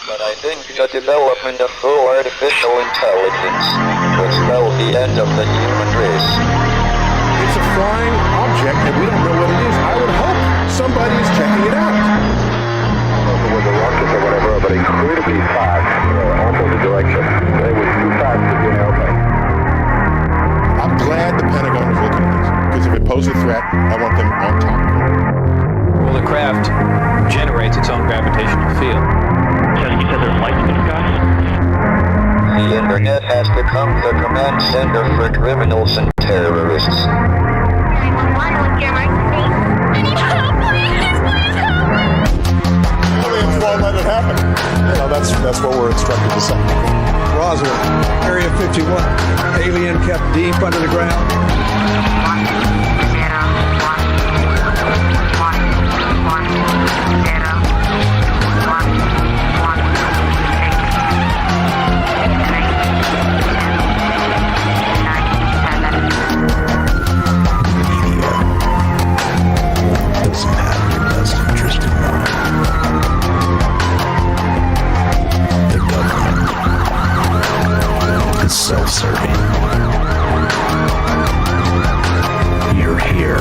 But I think the development of full artificial intelligence will spell the end of the human race. It's a flying object and we don't know what it is. I would hope somebody is checking it out. It was a rocket or whatever, but incredibly fast, opposite direction. It was too fast to be an airplane. I'm glad the Pentagon is looking at this, because if it poses a threat, I want them on top of it. Well, the craft generates its own gravitational field. You said there's lights in the sky? The internet has become the command center for criminals and terrorists. Aliens won't let it happen. You know, that's what we're instructed to say. Roswell, Area 51. Alien kept deep under the ground. Doesn't have your best interest in mind. The government is self-serving. You're here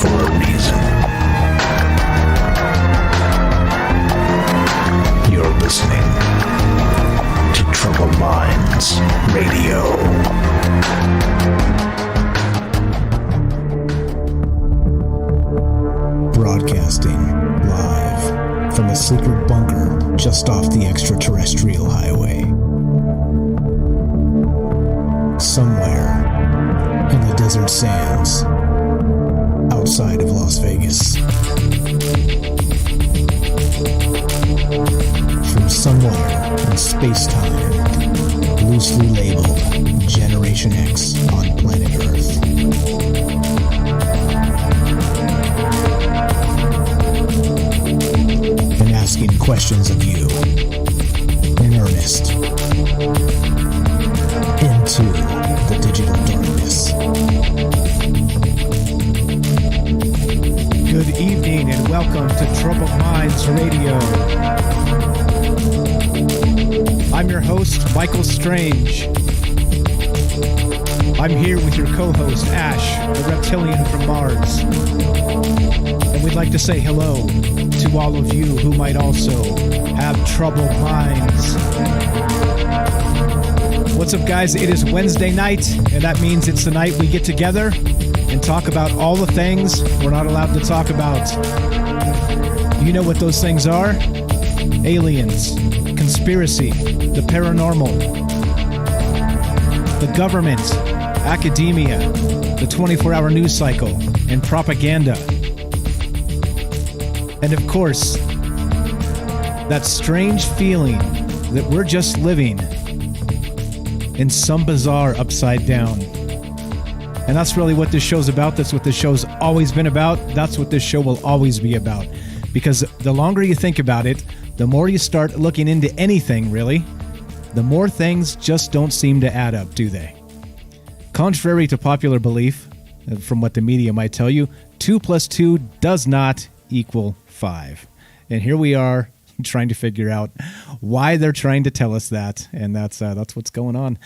for a reason. You're listening to Troubled Minds Radio. Broadcasting live from a secret bunker just off the extraterrestrial highway. Somewhere in the desert sands outside of Las Vegas. From somewhere in space-time, loosely labeled Generation X on planet Earth. And asking questions of you in earnest into the digital darkness. Good evening and welcome to Troubled Minds Radio. I'm your host, Michael Strange. I'm here with your co-host, Ash, the reptilian from Mars. And we'd like to say hello to all of you who might also have troubled minds. What's up, guys? It is Wednesday night, and that means it's the night we get together and talk about all the things we're not allowed to talk about. You know what those things are? Aliens, conspiracy, the paranormal, the government, academia, the 24-hour news cycle, and propaganda. And of course, that strange feeling that we're just living in some bizarre upside down. And that's really what this show's about. That's what this show's always been about. That's what this show will always be about. Because the longer you think about it, the more you start looking into anything, really, the more things just don't seem to add up, do they? Contrary to popular belief, from what the media might tell you, 2 plus 2 does not equal 5. And here we are trying to figure out why they're trying to tell us that, and that's what's going on.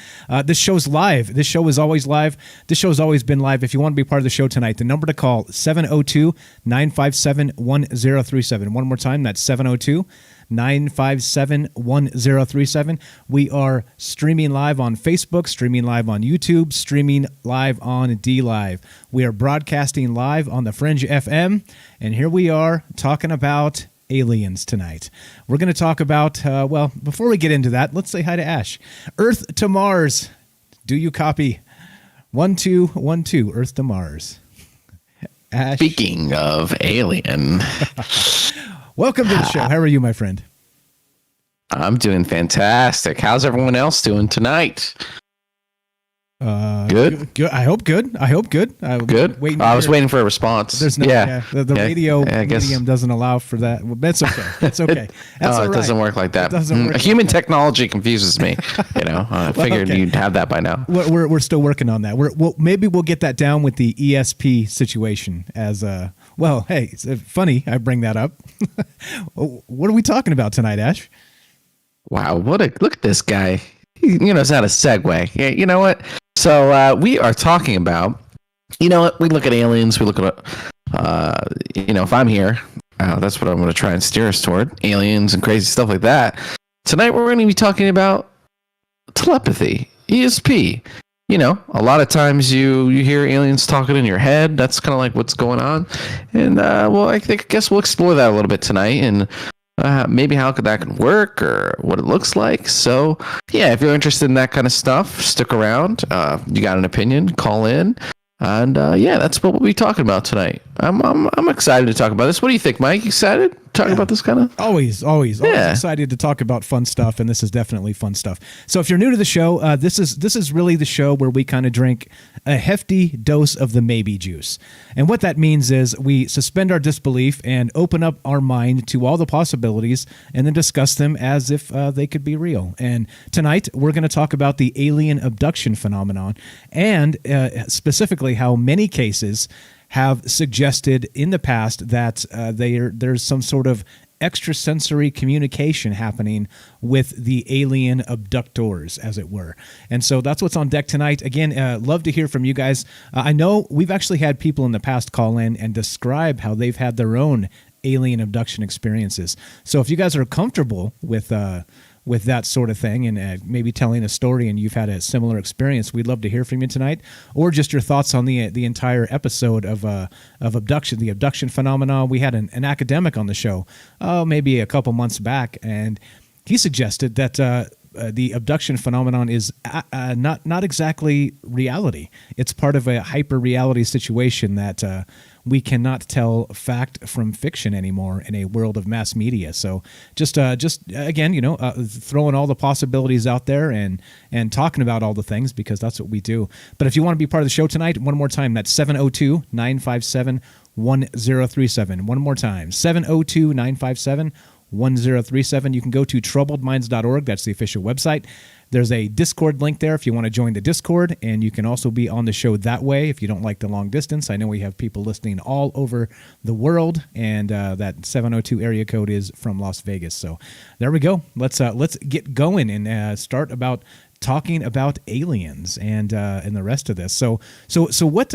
This show's live. This show is always live. This show's always been live. If you want to be part of the show tonight, the number to call, 702-957-1037. One more time, that's 702-957-1037. We are streaming live on Facebook, streaming live on YouTube, streaming live on DLive. We are broadcasting live on the Fringe FM, and here we are talking about aliens tonight. We're going to talk about, well, before we get into that, let's say hi to Ash. Earth to Mars. Do you copy? 1 2 1 2. Earth to Mars. Ash. Speaking of alien. Welcome to the show. How are you, my friend? I'm doing fantastic. How's everyone else doing tonight? Good. Good. I hope good. Good. I was waiting for a response. There's no. Yeah. The radio medium doesn't allow for that. Well, that's okay. That's okay. That's it doesn't work like that. Human technology confuses me. I figured you'd have that by now. We're still working on that. Maybe we'll get that down with the ESP situation as Well, hey, it's funny I bring that up. What are we talking about tonight, Ash? Wow, look at this guy. He knows how to segue. Yeah, you know what? So we are talking about, we look at aliens, we look at, if I'm here, that's what I'm going to try and steer us toward, aliens and crazy stuff like that. Tonight we're going to be talking about telepathy, ESP. A lot of times you hear aliens talking in your head. That's kind of like what's going on. And, I guess we'll explore that a little bit tonight and maybe how that can work or what it looks like. So, yeah, if you're interested in that kind of stuff, stick around. You got an opinion, call in. And, that's what we'll be talking about tonight. I'm excited to talk about this. What do you think, Mike? Excited to talk about this kind of? Always excited to talk about fun stuff, and this is definitely fun stuff. So if you're new to the show, this is really the show where we kind of drink a hefty dose of the maybe juice. And what that means is we suspend our disbelief and open up our mind to all the possibilities and then discuss them as if they could be real. And tonight we're going to talk about the alien abduction phenomenon and specifically how many cases have suggested in the past that there's some sort of extrasensory communication happening with the alien abductors, as it were. And so that's what's on deck tonight. Again, love to hear from you guys. I know we've actually had people in the past call in and describe how they've had their own alien abduction experiences. So if you guys are comfortable with that sort of thing and maybe telling a story and you've had a similar experience, we'd love to hear from you tonight, or just your thoughts on the entire episode of Abduction, the abduction phenomenon. We had an academic on the show maybe a couple months back, and he suggested that the abduction phenomenon is not exactly reality. It's part of a hyper-reality situation that we cannot tell fact from fiction anymore in a world of mass media. So just again, throwing all the possibilities out there and talking about all the things, because that's what we do. But if you want to be part of the show tonight, one more time, that's 702-957-1037. One more time, 702-957-1037. You can go to troubledminds.org. That's the official website. There's a Discord link there if you want to join the Discord, and you can also be on the show that way if you don't like the long distance. I know we have people listening all over the world, and that 702 area code is from Las Vegas. So there we go. Let's get going and start about talking about aliens and the rest of this. So what?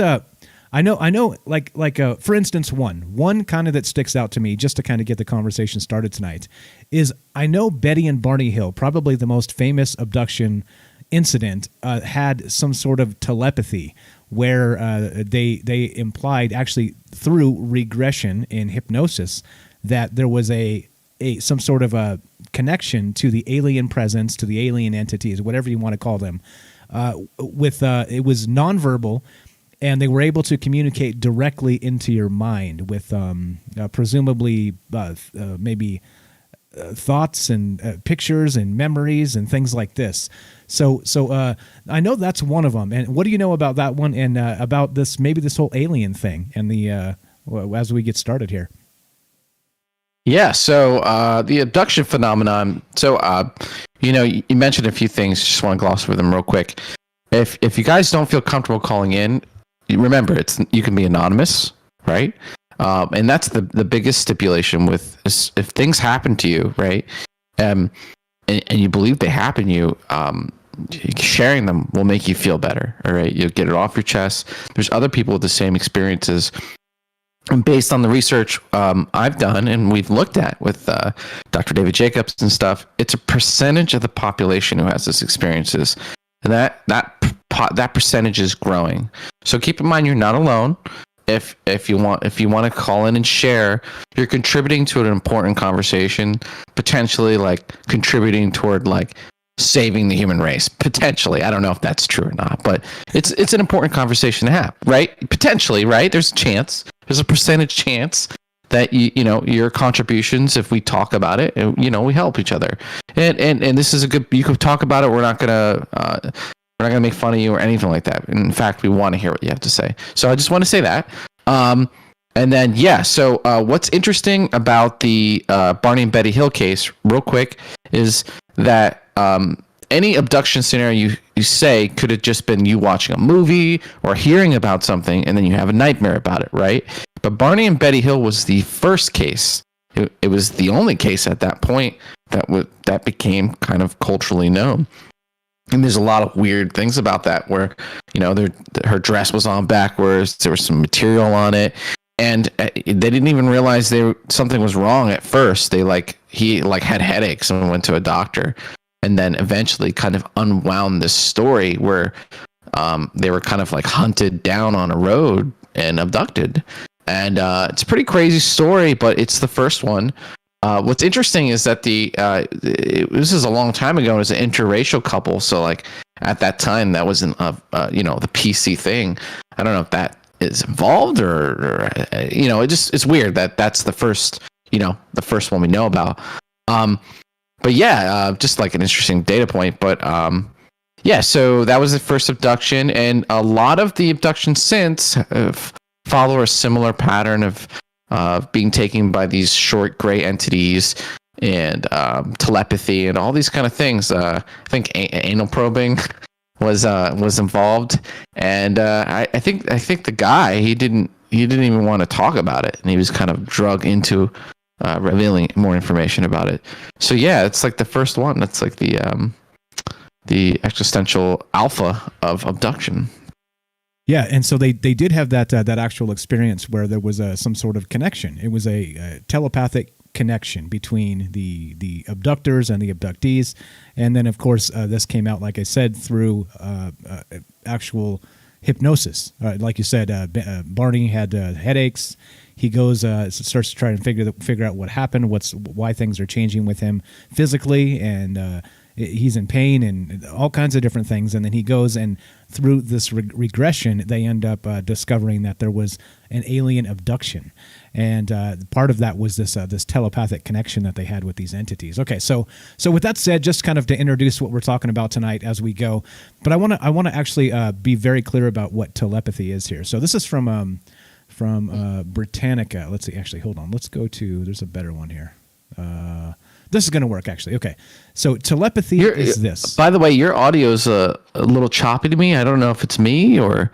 I know. Like for instance, one kind of that sticks out to me, just to kind of get the conversation started tonight, is I know Betty and Barney Hill, probably the most famous abduction incident, had some sort of telepathy where they implied, actually through regression in hypnosis, that there was some sort of a connection to the alien presence, to the alien entities, whatever you want to call them. It was nonverbal. And they were able to communicate directly into your mind with presumably maybe thoughts and pictures and memories and things like this. So I know that's one of them. And what do you know about that one and about this whole alien thing and the as we get started here? Yeah, so the abduction phenomenon. So you mentioned a few things. Just want to gloss over them real quick. If you guys don't feel comfortable calling in, remember, you can be anonymous, right? And that's the biggest stipulation with if things happen to you, right? And you believe they happen to you, sharing them will make you feel better, all right? You'll get it off your chest. There's other people with the same experiences. And based on the research I've done and we've looked at with Dr. David Jacobs and stuff, it's a percentage of the population who has these experiences. And that percentage is growing. So keep in mind, you're not alone. If you want to call in and share, you're contributing to an important conversation, potentially like contributing toward like saving the human race. Potentially, I don't know if that's true or not, but it's an important conversation to have, right? Potentially, right? There's a percentage chance that your contributions, if we talk about it, we help each other. And this is you could talk about it. We're not gonna make fun of you or anything like that. In fact, we want to hear what you have to say. So I just want to say that. And then, so what's interesting about the Barney and Betty Hill case, real quick, is that any abduction scenario you say could have just been you watching a movie or hearing about something, and then you have a nightmare about it, right? But Barney and Betty Hill was the first case. It was the only case at that point that became kind of culturally known. And there's a lot of weird things about that where, her dress was on backwards. There was some material on it. And they didn't even realize something was wrong at first. He had headaches and went to a doctor. And then eventually kind of unwound this story where they were kind of like hunted down on a road and abducted. And it's a pretty crazy story, but it's the first one. What's interesting is that this is a long time ago. It was an interracial couple, so like at that time that wasn't the PC thing. I don't know if that is involved or it's weird that that's the first one we know about. But yeah, just like an interesting data point. But so that was the first abduction, and a lot of the abductions since follow a similar pattern of being taken by these short gray entities and telepathy and all these kind of things. I think anal probing was involved, and I think the guy he didn't even want to talk about it, and he was kind of drugged into revealing more information about it. So yeah, it's like the first one. That's like the existential alpha of abduction. Yeah, and so they did have that actual experience where there was some sort of connection. It was a telepathic connection between the abductors and the abductees, and then of course this came out, like I said, through actual hypnosis. Like you said, Barney had headaches. He goes starts to try and figure out what happened, why things are changing with him physically, and he's in pain and all kinds of different things. And then he goes, and through this regression, they end up discovering that there was an alien abduction. And part of that was this telepathic connection that they had with these entities. Okay, so with that said, just kind of to introduce what we're talking about tonight as we go, but I want to actually be very clear about what telepathy is here. So this is from Britannica. Let's see. Actually, hold on. Let's go to. There's a better one here. This is going to work, actually. Okay. So telepathy is this. By the way, your audio's a little choppy to me. I don't know if it's me or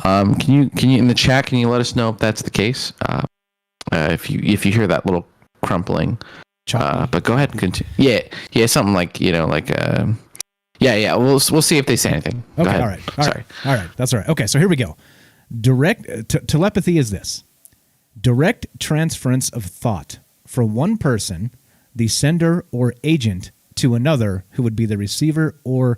can you in the chat, can you let us know if that's the case? If you hear that little crumpling. But go ahead and continue. Yeah, something like, yeah. We'll see if they say anything. Okay, all right. That's all right. Okay, so here we go. Telepathy is this. Direct transference of thought from one person, the sender or agent, to another who would be the receiver or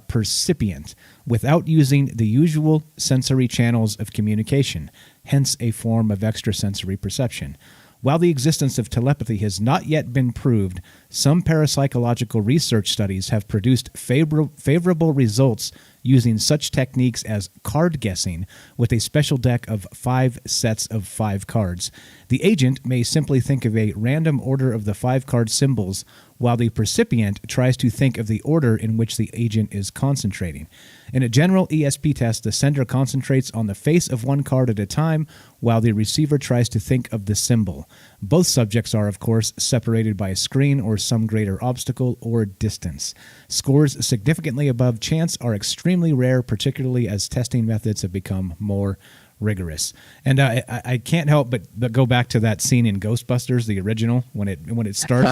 percipient, without using the usual sensory channels of communication, hence a form of extrasensory perception. While the existence of telepathy has not yet been proved, some parapsychological research studies have produced favorable results using such techniques as card guessing with a special deck of 5 sets of 5 cards. The agent may simply think of a random order of the 5 card symbols, while the percipient tries to think of the order in which the agent is concentrating. In a general ESP test, the sender concentrates on the face of one card at a time, while the receiver tries to think of the symbol. Both subjects are, of course, separated by a screen or some greater obstacle or distance. Scores significantly above chance are extremely rare, particularly as testing methods have become more rigorous. And I can't help but go back to that scene in Ghostbusters, the original, when it starts,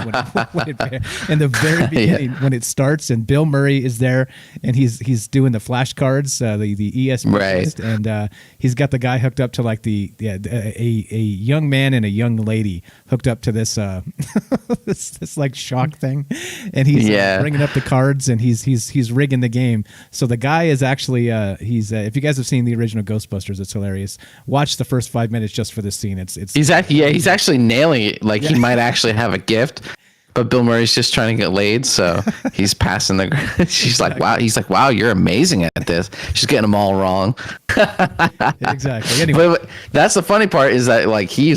in the very beginning, when it starts, and Bill Murray is there, and he's doing the flashcards, the ESP test, and he's got the guy hooked up to like a young man and a young lady hooked up to this this like shock thing, and he's bringing up the cards, and he's rigging the game. So the guy is actually he's if you guys have seen the original Ghostbusters, it's hilarious. Watch the first 5 minutes just for this scene. He's actually nailing it. Like he might actually have a gift, but Bill Murray's just trying to get laid, so he's passing the. She's like, wow. He's like, wow, you're amazing at this. She's getting them all wrong. Exactly. Anyway, but that's the funny part is that he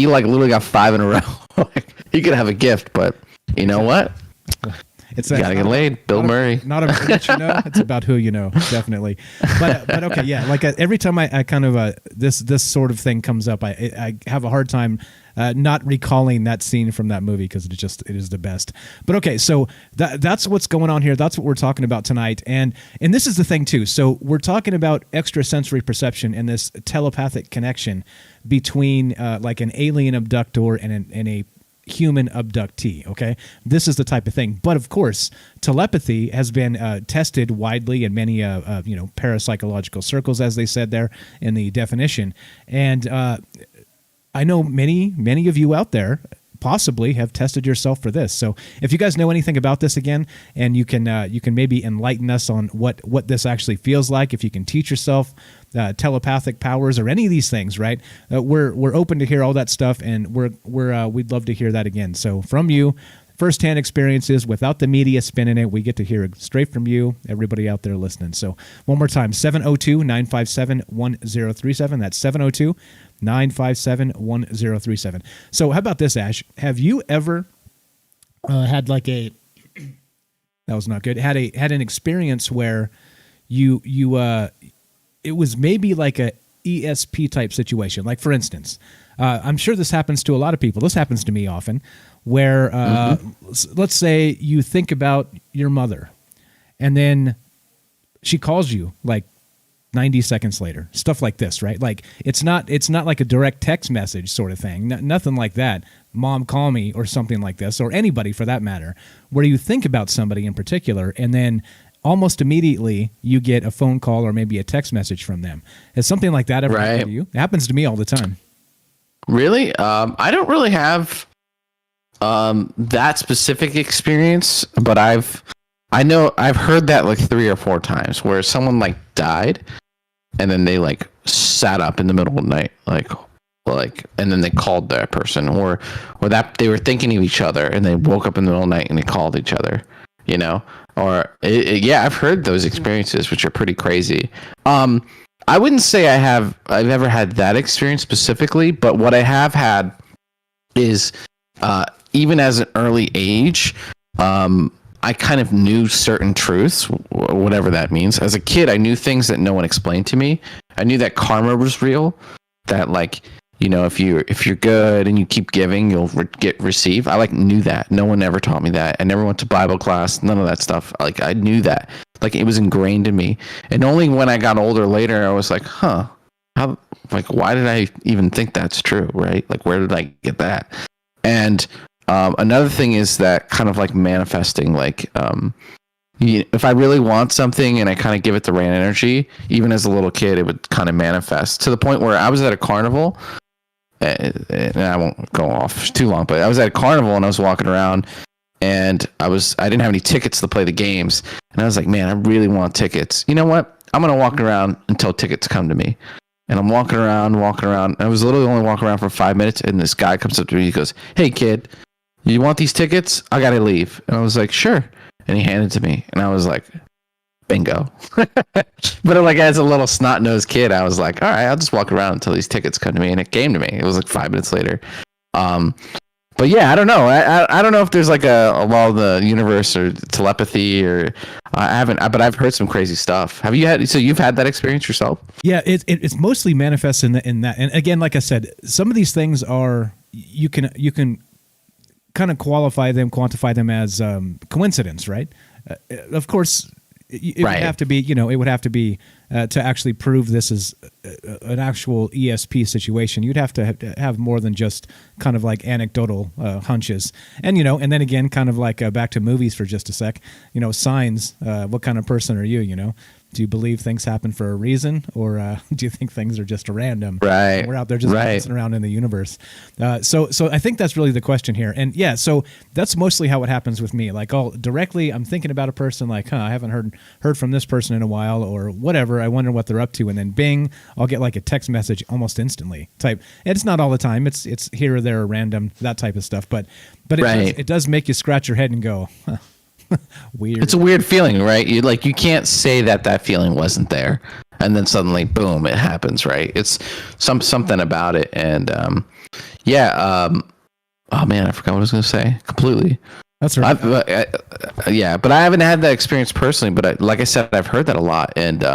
literally got 5 in a row. He could have a gift, but you know what? You gotta get laid, Bill Murray. Not about what you know; it's about who you know, definitely. But okay, yeah. Like every time I kind of this sort of thing comes up, I have a hard time not recalling that scene from that movie because it is the best. But okay, so that's what's going on here. That's what we're talking about tonight, and this is the thing too. So we're talking about extrasensory perception and this telepathic connection between like an alien abductor and a human abductee. Okay, this is the type of thing. But of course, telepathy has been tested widely in many parapsychological circles, as they said there in the definition. And I know many of you out there possibly have tested yourself for this. So if you guys know anything about this again, and you can maybe enlighten us on what this actually feels like, if you can teach yourself telepathic powers or any of these things, right? We're open to hear all that stuff, and we'd love to hear that again. So from you, firsthand experiences without the media spinning it, we get to hear it straight from you, everybody out there listening. So one more time, 702-957-1037. That's 702-957-1037. So how about this, Ash? Have you ever had like that was not good. Had an experience where you it was maybe like a ESP type situation. Like for instance, I'm sure this happens to a lot of people. This happens to me often, where let's say you think about your mother, and then she calls you like 90 seconds later, stuff like this, right? Like it's not like a direct text message sort of thing, nothing like that. Mom, call me, or something like this, or anybody for that matter, where you think about somebody in particular, and then almost immediately you get a phone call or maybe a text message from them. Has something like that ever happened to you? It happens to me all the time. Really? I don't really have that specific experience, but I've heard that like 3 or 4 times where someone like died and then they like sat up in the middle of the night, like and then they called that person, or that they were thinking of each other and they woke up in the middle of the night and they called each other, or yeah, I've heard those experiences, which are pretty crazy. I wouldn't say I've ever had that experience specifically, but what I have had is even as an early age, I kind of knew certain truths, whatever that means. As a kid, I knew things that no one explained to me. I knew that karma was real, that like, if you're good and you keep giving, you'll receive. I knew that. No one ever taught me that. I never went to Bible class, none of that stuff. Like I knew that. Like it was ingrained in me. And only when I got older later, I was like, why did I even think that's true, right? Like, where did I get that? And another thing is that kind of like manifesting, like if I really want something and I kind of give it the right energy, even as a little kid, it would kind of manifest to the point where I was at a carnival, and I won't go off too long, but I was at a carnival and I was walking around, and I didn't have any tickets to play the games, and I was like, man, I really want tickets. You know what? I'm gonna walk around until tickets come to me. And I'm walking around. I was literally only walking around for 5 minutes, and this guy comes up to me. He goes, "Hey, kid, you want these tickets? I gotta leave." And I was like, "Sure." And he handed it to me, and I was like, bingo. But like as a little snot-nosed kid, I was like, all right, I'll just walk around until these tickets come to me. And it came to me. It was like 5 minutes later. But yeah, I don't know. I don't know if there's like a law of the universe or telepathy, or I haven't, but I've heard some crazy stuff. Have you had? So you've had that experience yourself? Yeah, it's mostly manifest in that. And again, like I said, some of these things are you can kind of quantify them as coincidence, right? Of course, it would have to be, it would have to be to actually prove this is an actual ESP situation. You'd have to have more than just kind of like anecdotal hunches. And, and then again, kind of like back to movies for just a sec, signs. What kind of person are you, Do you believe things happen for a reason, or do you think things are just random? Right. We're out there just bouncing around in the universe. So I think that's really the question here. And yeah, so that's mostly how it happens with me. Like, directly, I'm thinking about a person, like, I haven't heard from this person in a while, or whatever. I wonder what they're up to, and then bing, I'll get like a text message almost instantly. Type. And it's not all the time. It's here or there, random, that type of stuff. But it does make you scratch your head and go, huh. Weird. It's a weird feeling, right? You can't say that feeling wasn't there, and then suddenly, boom, it happens, right? It's something about it, and oh man, I forgot what I was going to say completely. That's right. But I haven't had that experience personally. But like I said, I've heard that a lot, and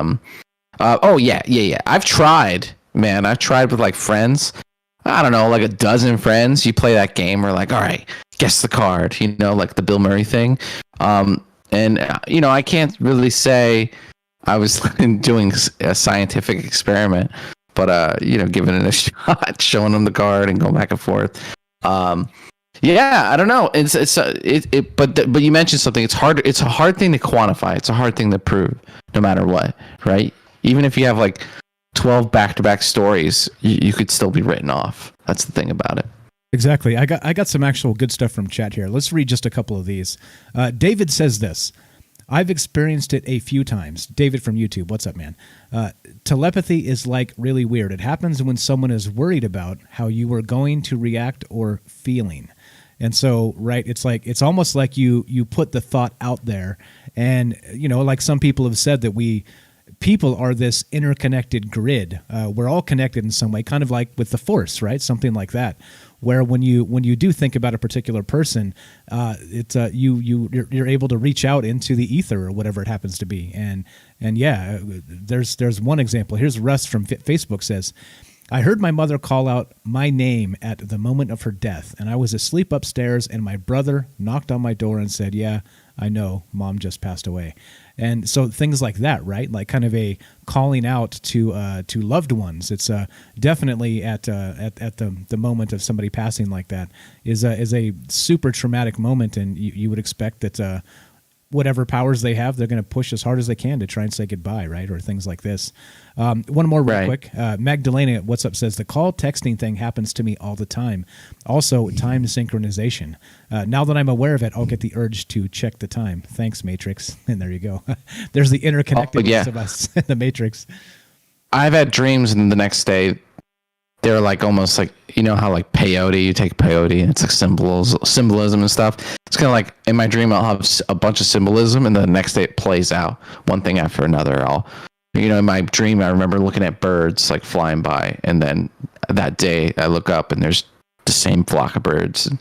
I've tried, man. I've tried with like friends. I don't know, like a dozen friends, you play that game. We're like, all right, guess the card, you know, like the Bill Murray thing. I can't really say I was doing a scientific experiment, but giving it a shot, showing them the card and going back and forth. Yeah, I don't know. But you mentioned something. It's hard. It's a hard thing to quantify. It's a hard thing to prove, no matter what, right? Even if you have like 12 back-to-back stories, you could still be written off. That's the thing about it. Exactly. I got some actual good stuff from chat here. Let's read just a couple of these. David says this. I've experienced it a few times. David from YouTube, what's up, man? Telepathy is like really weird. It happens when someone is worried about how you are going to react or feeling. And so, right, it's almost like you put the thought out there. And, like some people have said that people are this interconnected grid. We're all connected in some way, kind of like with the Force, right? Something like that. Where when you do think about a particular person, you're able to reach out into the ether or whatever it happens to be. And yeah, there's one example. Here's Russ from Facebook says, I heard my mother call out my name at the moment of her death, and I was asleep upstairs, and my brother knocked on my door and said, yeah, I know, Mom just passed away. And so things like that, right? Like kind of a calling out to loved ones. It's definitely at the moment of somebody passing like that is a super traumatic moment, and you would expect that whatever powers they have, they're going to push as hard as they can to try and say goodbye, right? Or things like this. One more real quick. Magdalena, what's up, says, the call texting thing happens to me all the time. Also, time synchronization. Now that I'm aware of it, I'll get the urge to check the time. Thanks, Matrix. And there you go. There's the interconnectedness of us in the Matrix. I've had dreams, and the next day, they're like almost like, you know how like peyote, you take peyote and it's like symbolism and stuff. It's kind of like in my dream, I'll have a bunch of symbolism, and the next day it plays out one thing after another. In my dream, I remember looking at birds like flying by, and then that day I look up and there's the same flock of birds and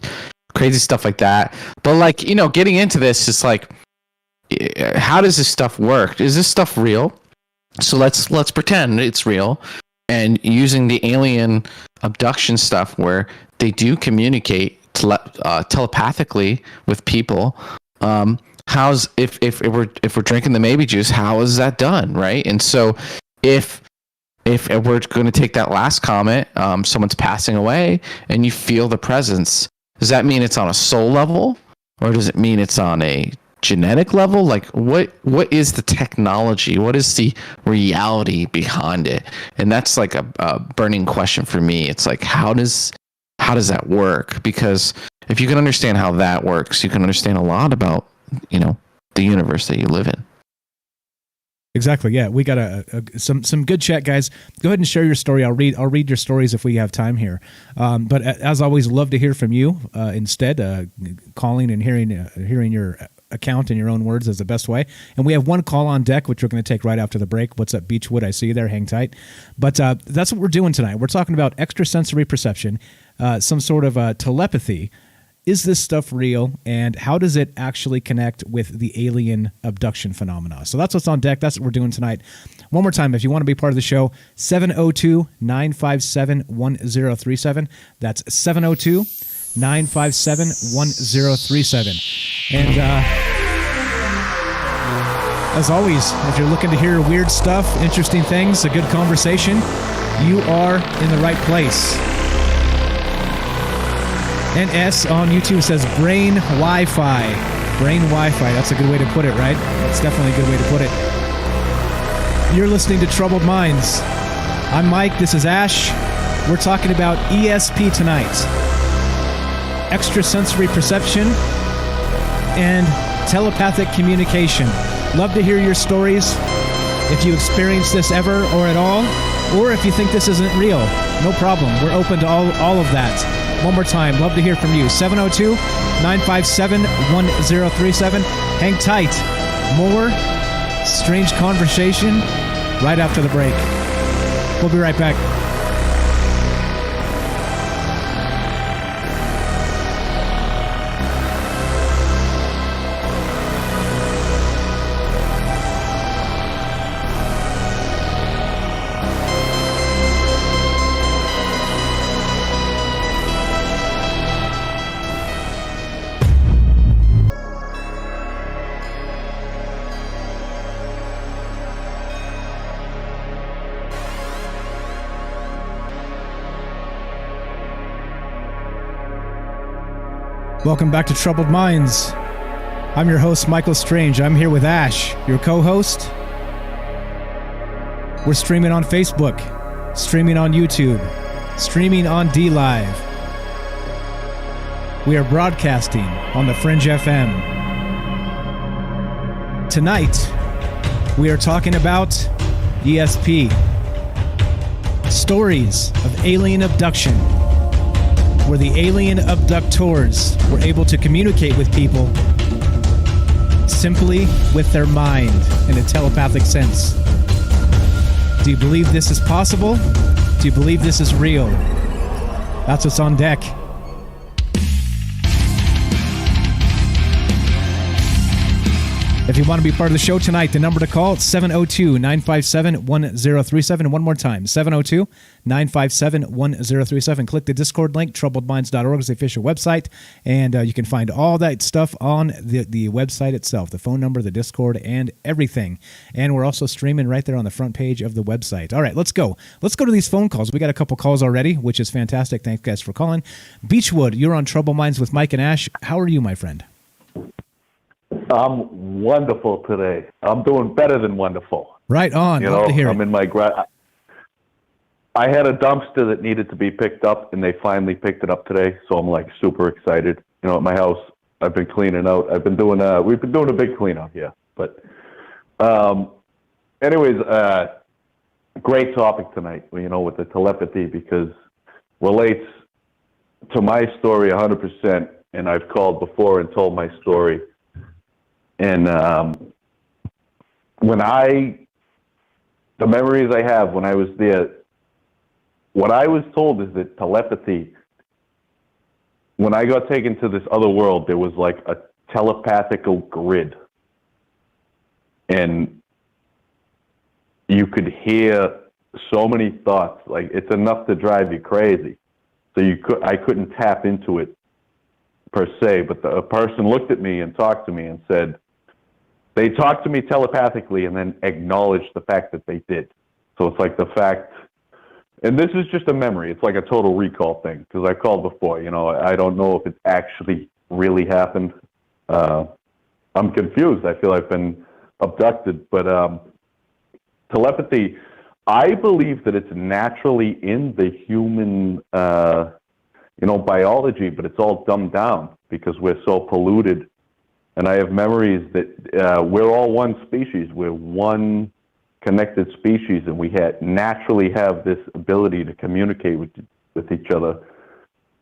crazy stuff like that. But like, getting into this is like, how does this stuff work? Is this stuff real? So let's pretend it's real. And using the alien abduction stuff where they do communicate telepathically with people, how's if we're drinking the maybe juice, how is that done, right? And so if we're going to take that last comment, someone's passing away and you feel the presence, does that mean it's on a soul level, or does it mean it's on a genetic level? Like what is the technology? What is the reality behind it? And that's like a burning question for me. It's like, how does that work? Because if you can understand how that works, you can understand a lot about, the universe that you live in. Exactly. Yeah, we got some good chat, guys. Go ahead and share your story. I'll read your stories if we have time here. But as always, love to hear from you. Instead, calling and hearing your account in your own words is the best way. And we have one call on deck, which we're going to take right after the break. What's up, Beechwood? I see you there. Hang tight. But that's what we're doing tonight. We're talking about extrasensory perception, some sort of telepathy. Is this stuff real, and how does it actually connect with the alien abduction phenomena? So that's what's on deck. That's what we're doing tonight. One more time, if you want to be part of the show, 702-957-1037. That's 702-957-1037. And as always, if you're looking to hear weird stuff, interesting things, a good conversation, you are in the right place. And S on YouTube says brain Wi-Fi. Brain Wi-Fi. That's a good way to put it, right? That's definitely a good way to put it. You're listening to Troubled Minds. I'm Mike. This is Ash. We're talking about ESP tonight. Extrasensory perception and telepathic communication. Love to hear your stories. If you experience this ever or at all, or if you think this isn't real, no problem. We're open to all of that. One more time, love to hear from you. 702-957-1037. Hang tight. More strange conversation right after the break. We'll be right back. Welcome back to Troubled Minds. I'm your host, Michael Strange. I'm here with Ash, your co-host. We're streaming on Facebook, streaming on YouTube, streaming on DLive. We are broadcasting on the Fringe FM. Tonight, we are talking about ESP. Stories of alien abduction, where the alien abductors were able to communicate with people simply with their mind in a telepathic sense. Do you believe this is possible? Do you believe this is real? That's what's on deck. If you want to be part of the show tonight, the number to call is 702-957-1037. One more time, 702-957-1037. Click the Discord link. TroubledMinds.org is the official website, and you can find all that stuff on the website itself, the phone number, the Discord, and everything. And we're also streaming right there on the front page of the website. All right, let's go. Let's go to these phone calls. We got a couple calls already, which is fantastic. Thanks, guys, for calling. Beechwood, you're on Troubled Minds with Mike and Ash. How are you, my friend? I'm wonderful today. I'm doing better than wonderful. Right on. Love to hear it. I'm in my I had a dumpster that needed to be picked up, and they finally picked it up today, so I'm like super excited. At my house, I've been cleaning out. We've been doing a big clean out here. But anyways, great topic tonight, with the telepathy, because relates to my story 100%, and I've called before and told my story. And the memories I have when I was there, what I was told is that telepathy, when I got taken to this other world, there was like a telepathical grid. And you could hear so many thoughts, like it's enough to drive you crazy. So I couldn't tap into it per se, but a person looked at me and talked to me and said, they talked to me telepathically and then acknowledged the fact that they did. So it's like the fact, and this is just a memory. It's like a total recall thing, because I called before. I don't know if it actually really happened. I'm confused. I feel I've been abducted. But telepathy, I believe that it's naturally in the human, biology, but it's all dumbed down because we're so polluted. And I have memories that we're all one species. We're one connected species, and we naturally have this ability to communicate with each other.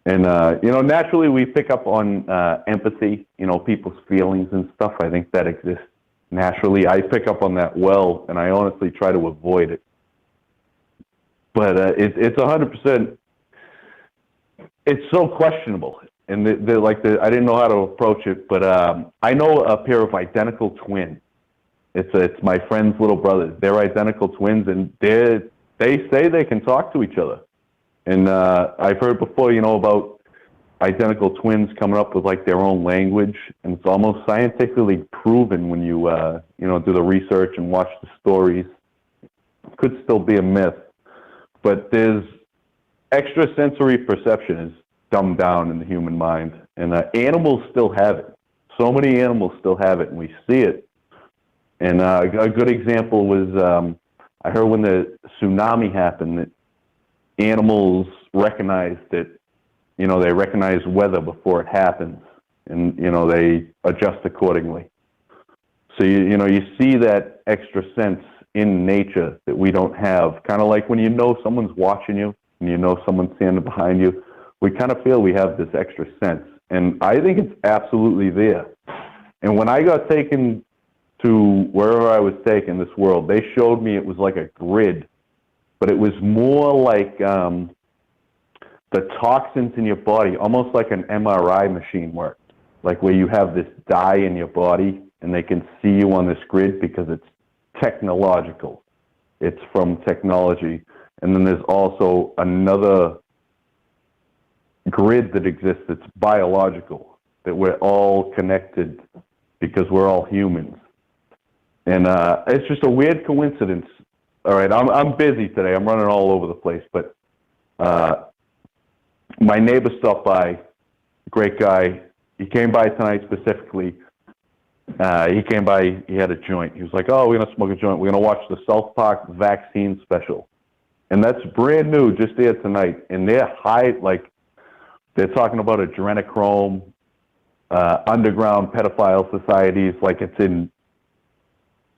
And, naturally we pick up on empathy, people's feelings and stuff. I think that exists naturally. I pick up on that well, and I honestly try to avoid it. But it's 100%, it's so questionable. And I didn't know how to approach it, but I know a pair of identical twins. It's my friend's little brothers. They're identical twins, and they say they can talk to each other. And I've heard before, about identical twins coming up with like their own language, and it's almost scientifically proven when you do the research and watch the stories. It could still be a myth, but there's extrasensory perception is dumbed down in the human mind, and animals still have it. So many animals still have it, and we see it. And a good example was I heard when the tsunami happened that animals recognized that, they recognize weather before it happens, and they adjust accordingly. So you see that extra sense in nature that we don't have. Kind of like when someone's watching you and someone's standing behind you. We kind of feel we have this extra sense. And I think it's absolutely there. And when I got taken to wherever I was taken, this world, they showed me it was like a grid, but it was more like the toxins in your body, almost like an MRI machine worked, like where you have this dye in your body and they can see you on this grid because it's technological. It's from technology. And then there's also another grid that exists that's biological, that we're all connected because we're all humans. And it's just a weird coincidence. All right, I'm busy today. I'm running all over the place, but my neighbor stopped by, great guy, he came by tonight specifically. He came by, he had a joint. He was like, oh, we're going to smoke a joint. We're going to watch the South Park vaccine special. And that's brand new, just there tonight. And they're they're talking about adrenochrome, underground pedophile societies. Like, it's in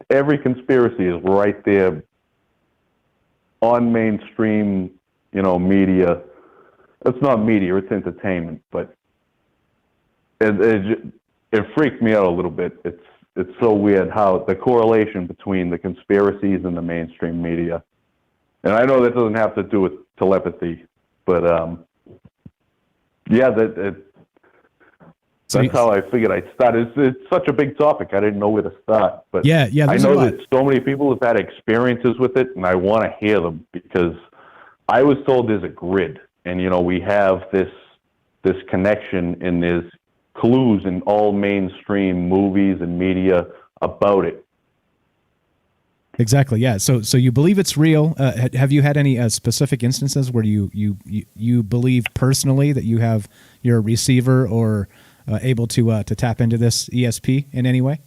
every conspiracy is right there on mainstream, media. It's not media, it's entertainment, but it freaked me out a little bit. It's so weird how the correlation between the conspiracies and the mainstream media. And I know that doesn't have to do with telepathy, but that's how I figured I'd start. It's such a big topic. I didn't know where to start. But yeah. I know that so many people have had experiences with it, and I want to hear them because I was told there's a grid, and we have this connection, and there's clues in all mainstream movies and media about it. Exactly. Yeah. So you believe it's real. Have you had any specific instances where you believe personally that you're a receiver or able to tap into this ESP in any way?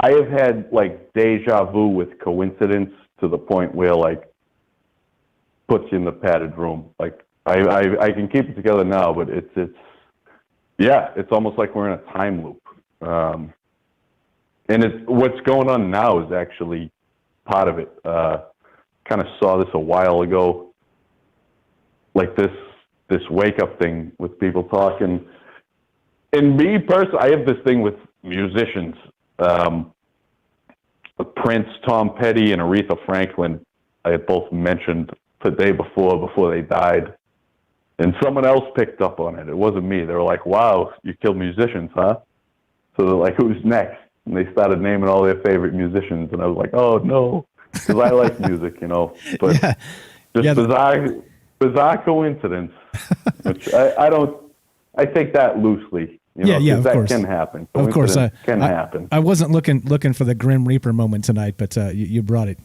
I have had deja vu with coincidence to the point where puts you in the padded room. I can keep it together now, but it's almost like we're in a time loop. And what's going on now is actually part of it. Kind of saw this a while ago, this wake up thing with people talking. And me personally, I have this thing with musicians. Prince, Tom Petty, and Aretha Franklin, I had both mentioned the day before they died. And someone else picked up on it. It wasn't me. They were like, wow, you killed musicians, huh? So they're like, who's next? And they started naming all their favorite musicians. And I was like, oh, no, because I like music, But bizarre coincidence, which I take that loosely. Of that course. Can happen. Of course, can happen. I wasn't looking for the Grim Reaper moment tonight, but you brought it.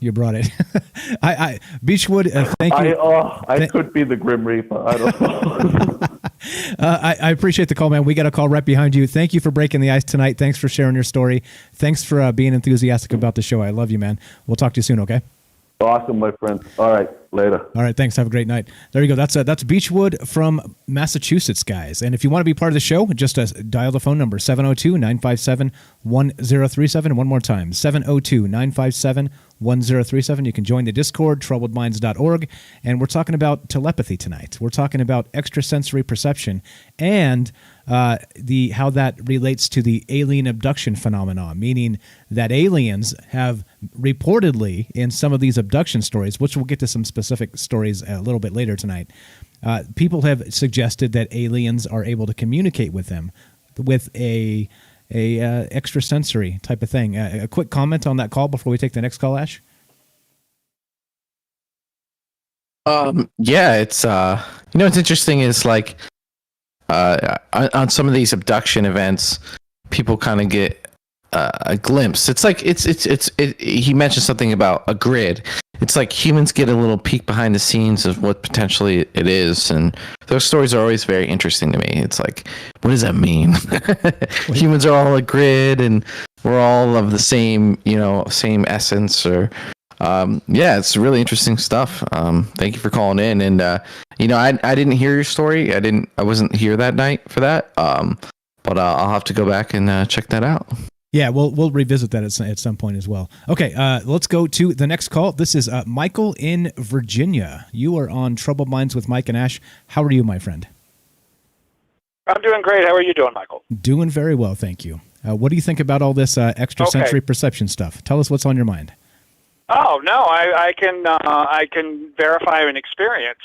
I Beechwood, thank you. I could be the Grim Reaper. I don't know. I appreciate the call, man. We got a call right behind you. Thank you for breaking the ice tonight. Thanks for sharing your story. Thanks for being enthusiastic about the show. I love you, man. We'll talk to you soon, okay? Awesome, my friend. All right, later. All right, thanks. Have a great night. There you go. That's Beechwood from Massachusetts, guys. And if you want to be part of the show, just dial the phone number, 702-957-1037. One more time, 702-957-1037. You can join the Discord, troubledminds.org. And we're talking about telepathy tonight. We're talking about extrasensory perception and how that relates to the alien abduction phenomenon, meaning that aliens have reportedly, in some of these abduction stories, which we'll get to some specific stories a little bit later tonight, people have suggested that aliens are able to communicate with them with a extrasensory type of thing. A quick comment on that call before we take the next call, Ash? Yeah, it's what's interesting is on some of these abduction events, people kind of get a glimpse. It's like he mentioned something about a grid. It's like humans get a little peek behind the scenes of what potentially it is, and those stories are always very interesting to me. It's like, what does that mean? Humans are all a grid, and we're all of the same essence, or it's really interesting stuff. Thank you for calling in, and I didn't hear your story. I wasn't here that night for that. But I'll have to go back and check that out. Yeah, we'll revisit that at some point as well. Okay, let's go to the next call. This is Michael in Virginia. You are on Troubled Minds with Mike and Ash. How are you, my friend? I'm doing great. How are you doing, Michael? Doing very well, thank you. What do you think about all this extrasensory perception stuff? Tell us what's on your mind. Oh no, I can verify an experience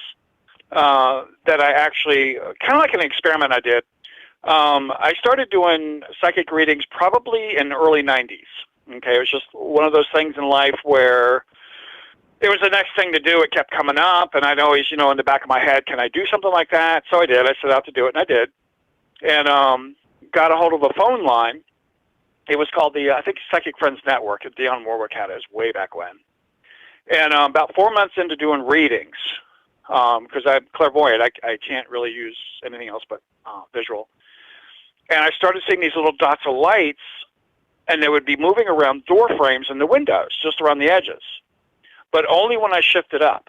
that I actually kind of like an experiment I did. I started doing psychic readings probably in the early 90s. Okay, it was just one of those things in life where it was the next thing to do. It kept coming up, and I'd always, in the back of my head, can I do something like that? So I did. I set out to do it, and I did. And got a hold of a phone line. It was called I think Psychic Friends Network. Dionne Warwick had it. It was way back when. And about 4 months into doing readings, because I'm clairvoyant. I can't really use anything else but visual. And I started seeing these little dots of lights, and they would be moving around door frames and the windows, just around the edges. But only when I shifted up,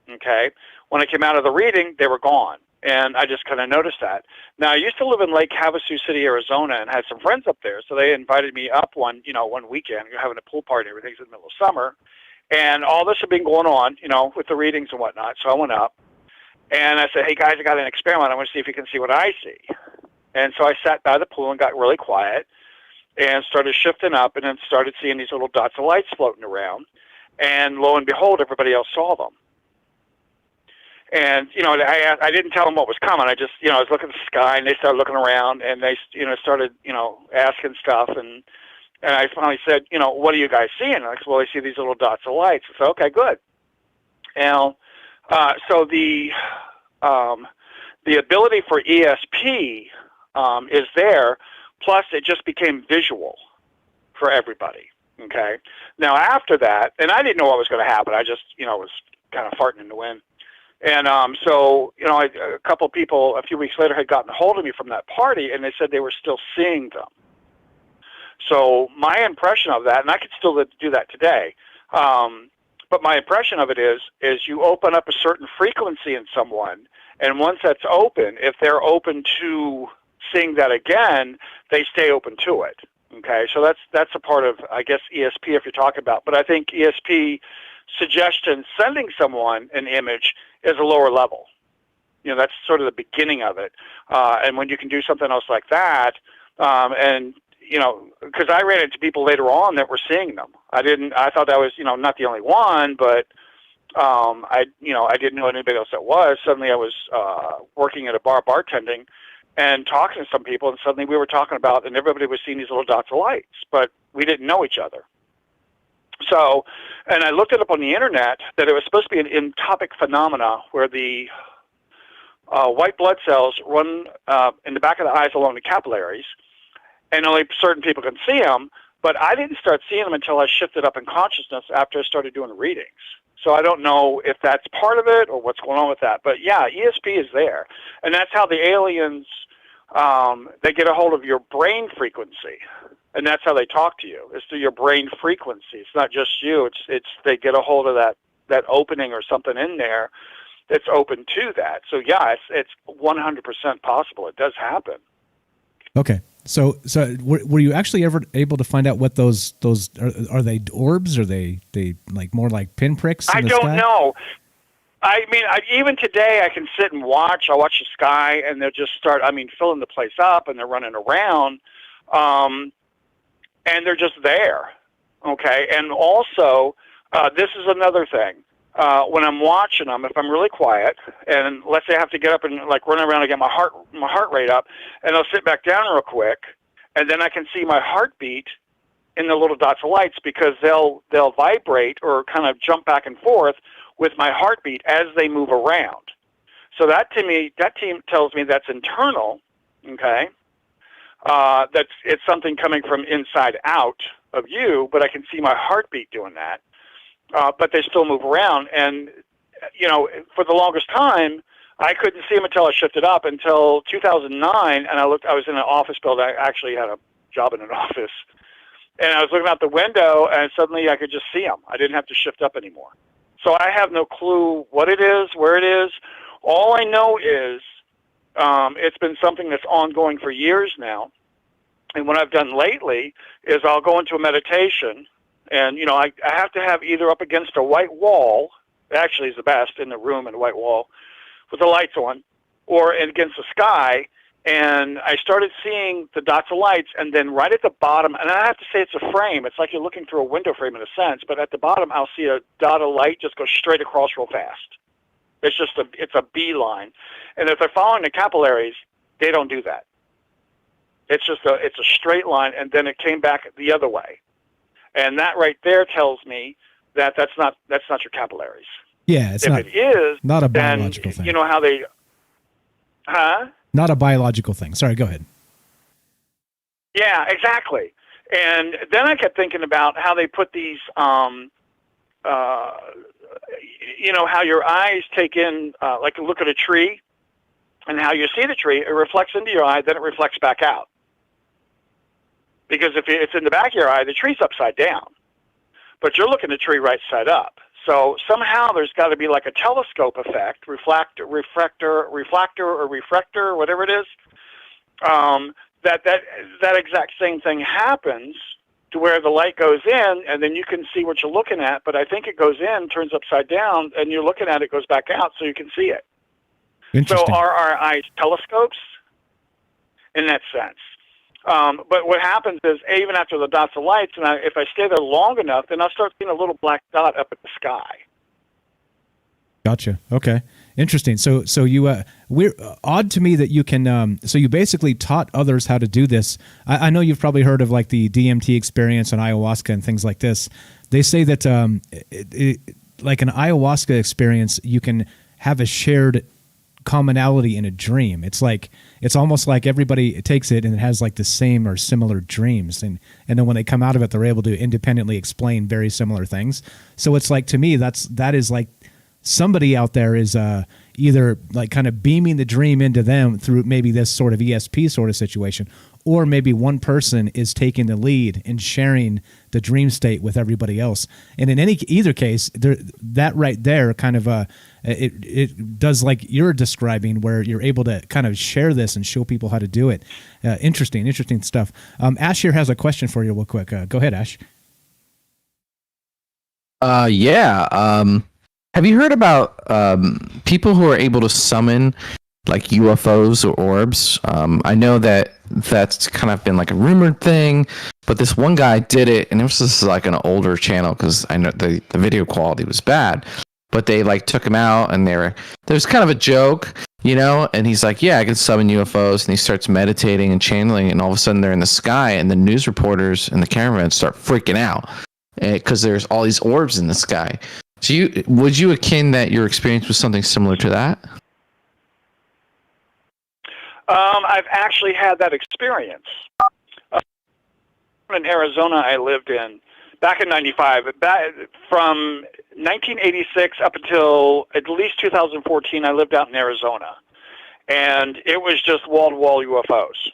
okay? When I came out of the reading, they were gone. And I just kind of noticed that. Now, I used to live in Lake Havasu City, Arizona, and had some friends up there. So they invited me up one weekend. You're having a pool party. Everything's in the middle of summer. And all this had been going on, with the readings and whatnot. So I went up, and I said, hey, guys, I got an experiment. I want to see if you can see what I see. And so I sat by the pool and got really quiet and started shifting up, and then started seeing these little dots of lights floating around. And lo and behold, everybody else saw them. And, I didn't tell them what was coming. I just, I was looking at the sky, and they started looking around, and they, started, asking stuff. And I finally said, what are you guys seeing? And I said, well, I see these little dots of lights. I said, okay, good. And so the ability for ESP is there, plus it just became visual for everybody. Okay. Now, after that, and I didn't know what was going to happen. I just, was kind of farting in the wind. And so, a couple of people a few weeks later had gotten a hold of me from that party, and they said they were still seeing them. So my impression of that, and I could still do that today, but my impression of it is you open up a certain frequency in someone, and once that's open, if they're open to seeing that again, they stay open to it. Okay, so that's a part of, I guess, ESP if you're talking about. But I think ESP suggestion, sending someone an image, is a lower level. That's sort of the beginning of it. And when you can do something else like that, and because I ran into people later on that were seeing them. I thought I was, not the only one, but I didn't know anybody else that was. Suddenly I was working at a bar bartending and talking to some people, and suddenly we were talking about, and everybody was seeing these little dots of lights, but we didn't know each other. So, and I looked it up on the internet that it was supposed to be an entopic phenomena where the white blood cells run in the back of the eyes along the capillaries, and only certain people can see them, but I didn't start seeing them until I shifted up in consciousness after I started doing the readings. So I don't know if that's part of it or what's going on with that. But yeah, ESP is there. And that's how the aliens, they get a hold of your brain frequency. And that's how they talk to you. It's through your brain frequency. It's not just you. It's they get a hold of that opening or something in there that's open to that. So yeah, it's 100% possible. It does happen. Okay. So were you actually ever able to find out what those are they orbs? Are they like more like pinpricks in the sky? I don't know. I mean, even today I can sit and watch. I watch the sky, and they'll just start, filling the place up, and they're running around, and they're just there. Okay, and also this is another thing. When I'm watching them, if I'm really quiet, and let's say I have to get up and run around and get my heart rate up, and I'll sit back down real quick, and then I can see my heartbeat in the little dots of lights because they'll vibrate or kind of jump back and forth with my heartbeat as they move around. So that team tells me that's internal. Okay, it's something coming from inside out of you, but I can see my heartbeat doing that. But they still move around, and for the longest time, I couldn't see them until I shifted up until 2009, and I was in an office building. I actually had a job in an office, and I was looking out the window, and suddenly I could just see them. I didn't have to shift up anymore. So I have no clue what it is, where it is. All I know is it's been something that's ongoing for years now, and what I've done lately is I'll go into a meditation. And, I have to have either up against a white wall, actually is the best, in the room, in a white wall, with the lights on, or against the sky. And I started seeing the dots of lights, and then right at the bottom, and I have to say it's a frame. It's like you're looking through a window frame in a sense, but at the bottom I'll see a dot of light just go straight across real fast. It's a beeline. And if they're following the capillaries, they don't do that. It's a straight line, and then it came back the other way. And that right there tells me that that's not your capillaries. Yeah, it's if it is not a biological thing. You know how they, Not a biological thing. Sorry, go ahead. Yeah, exactly. And then I kept thinking about how they put these you know, how your eyes take in, like look at a tree, and how you see the tree, it reflects into your eye, then it reflects back out. Because if it's in the back of your eye, the tree's upside down, but you're looking at the tree right side up. So somehow there's got to be like a telescope effect, reflector, or refractor, whatever it is. That exact same thing happens to where the light goes in, and then you can see what you're looking at. But I think it goes in, turns upside down, and you're looking at it, goes back out, so you can see it. So are our eyes telescopes in that sense? But what happens is, even after the dots of lights, and if I stay there long enough, then I'll start seeing a little black dot up at the sky. Gotcha. Okay. Interesting. So you, we're odd to me that you can, so you basically taught others how to do this. I know you've probably heard of like the DMT experience and ayahuasca and things like this. They say that, like an ayahuasca experience, you can have a shared commonality in a dream. It's like, it's almost like everybody takes it and it has like the same or similar dreams. And then when they come out of it, they're able to independently explain very similar things. So it's like, to me, that is like, somebody out there is either like kind of beaming the dream into them through maybe this sort of ESP sort of situation, or maybe one person is taking the lead and sharing the dream state with everybody else. And in either case, that right there kind of it does like you're describing, where you're able to kind of share this and show people how to do it. Interesting stuff. Ash here has a question for you real quick. Go ahead, Ash. Have you heard about people who are able to summon like UFOs or orbs? I know that's kind of been like a rumored thing, but this one guy did it, and it was just like an older channel because I know the video quality was bad. But they like took him out, and there was kind of a joke, you know. And he's like, "Yeah, I can summon UFOs," and he starts meditating and channeling, and all of a sudden they're in the sky, and the news reporters and the cameramen start freaking out because there's all these orbs in the sky. So would you akin that your experience was something similar to that? I've actually had that experience. In Arizona, I lived in back in '95. From 1986 up until at least 2014, I lived out in Arizona, and it was just wall-to-wall UFOs.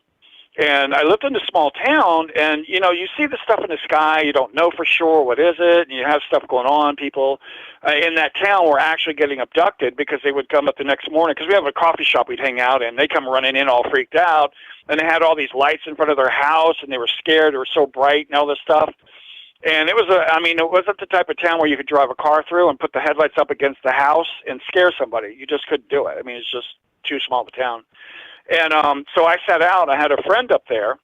And I lived in a small town, and, you know, you see the stuff in the sky, you don't know for sure what is it, and you have stuff going on. People in that town were actually getting abducted because they would come up the next morning, because we have a coffee shop we'd hang out in. They come running in all freaked out, and they had all these lights in front of their house, and they were scared. They were so bright and all this stuff. And it wasn't the type of town where you could drive a car through and put the headlights up against the house and scare somebody. You just couldn't do it. I mean, it's just too small of a town. And so I sat out. I had a friend up there,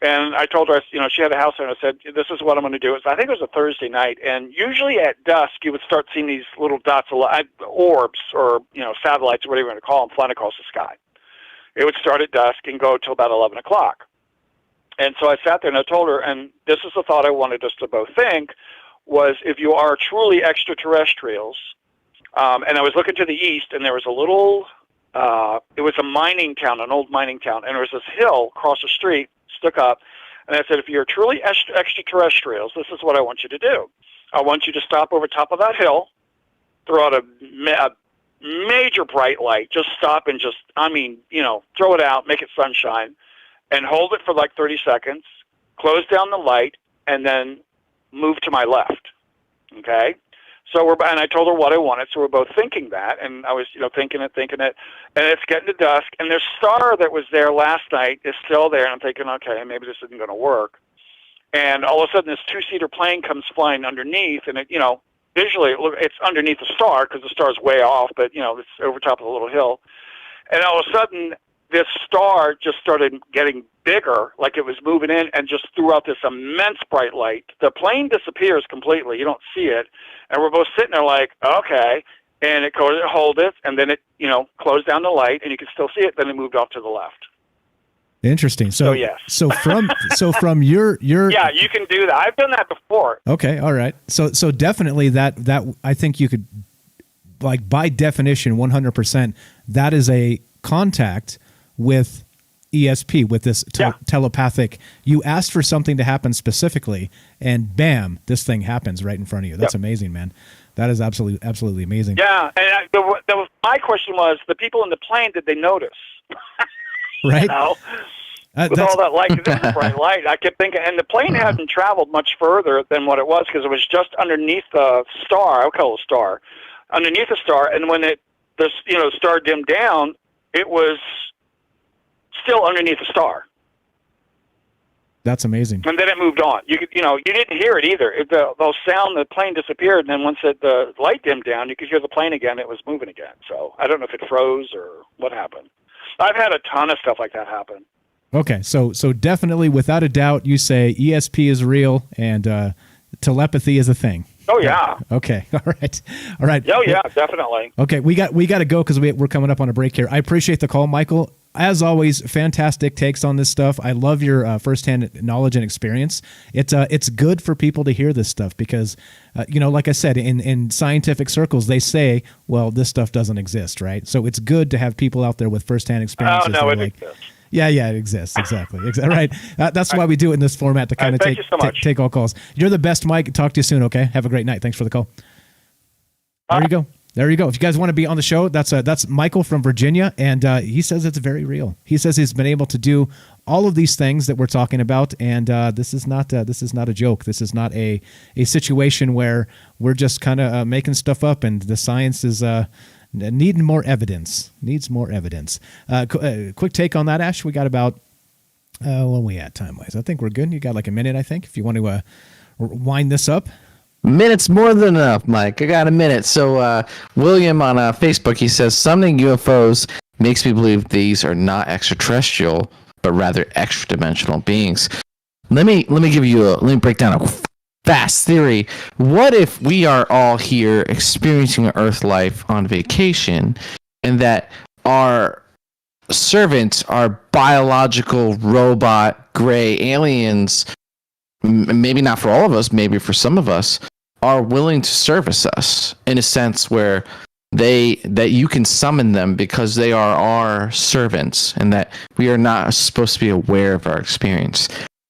and I told her, you know, she had a house there, and I said, "This is what I'm going to do." I think it was a Thursday night, and usually at dusk you would start seeing these little dots of light, orbs, or, you know, satellites, or whatever you want to call them, flying across the sky. It would start at dusk and go till about 11 o'clock. And so I sat there and I told her, and this is the thought I wanted us to both think, was if you are truly extraterrestrials, and I was looking to the east, and there was a little... it was a mining town, an old mining town, and there was this hill across the street, stuck up, and I said, if you're truly extraterrestrials, this is what I want you to do. I want you to stop over top of that hill, throw out a major bright light, just stop and just, I mean, you know, throw it out, make it sunshine, and hold it for like 30 seconds, close down the light, and then move to my left, okay? So and I told her what I wanted, so we're both thinking that, and I was, you know, thinking it, and it's getting to dusk, and the star that was there last night is still there, and I'm thinking, okay, maybe this isn't going to work. And all of a sudden, this two-seater plane comes flying underneath, and it, you know, visually, it's underneath the star, because the star's way off, but, you know, it's over top of the little hill. And all of a sudden, this star just started getting bigger, like it was moving in, and just threw out this immense bright light. The plane disappears completely. You don't see it. And we're both sitting there like, okay. And it goes, hold it, and then it, you know, closed down the light, and you can still see it. Then it moved off to the left. Interesting. So yes. So from your yeah, you can do that. I've done that before. Okay, all right. So definitely that I think you could, like, by definition, 100%, that is a contact with ESP, with this telepathic. You asked for something to happen specifically, and bam, this thing happens right in front of you. That's amazing, man. That is absolutely amazing. Yeah, and my question was, the people in the plane, did they notice? Right. You know? With all that light, 'cause it was bright light, I kept thinking, and the plane hadn't traveled much further than what it was, because it was just underneath the star. I would call it a star, underneath the star, and when the star dimmed down, it was still underneath the star. That's amazing. And then it moved on. You didn't hear it either. The sound, the plane disappeared, and then once the light dimmed down, you could hear the plane again. It was moving again. So I don't know if it froze or what happened. I've had a ton of stuff like that happen. Okay, so definitely, without a doubt, you say ESP is real and telepathy is a thing. Oh yeah. Okay. All right. Oh yeah, definitely. Okay, we got to go because we're coming up on a break here. I appreciate the call, Michael. As always, fantastic takes on this stuff. I love your firsthand knowledge and experience. It's good for people to hear this stuff because, like I said, in scientific circles, they say, well, this stuff doesn't exist, right? So it's good to have people out there with firsthand experiences. Oh no, it exists. Yeah, it exists. Exactly. Right. That's why we do it in this format, to kind of take all calls. You're the best, Mike. Talk to you soon, okay? Have a great night. Thanks for the call. There you go. If you guys want to be on the show, that's Michael from Virginia, and he says it's very real. He says he's been able to do all of these things that we're talking about, and this is not a joke. This is not a situation where we're just kind of making stuff up, and the science is needing more evidence. Needs more evidence. Quick take on that, Ash. We got about what are we at time-wise? I think we're good. You got like a minute, I think, if you want to wind this up. Minute's more than enough, Mike. I got a minute. So William on Facebook, he says, summoning UFOs makes me believe these are not extraterrestrial, but rather extra-dimensional beings. Let me break down a fast theory. What if we are all here experiencing Earth life on vacation, and that our servants are biological robot gray aliens? Maybe not for all of us, maybe for some of us, are willing to service us in a sense where that you can summon them because they are our servants, and that we are not supposed to be aware of our experience.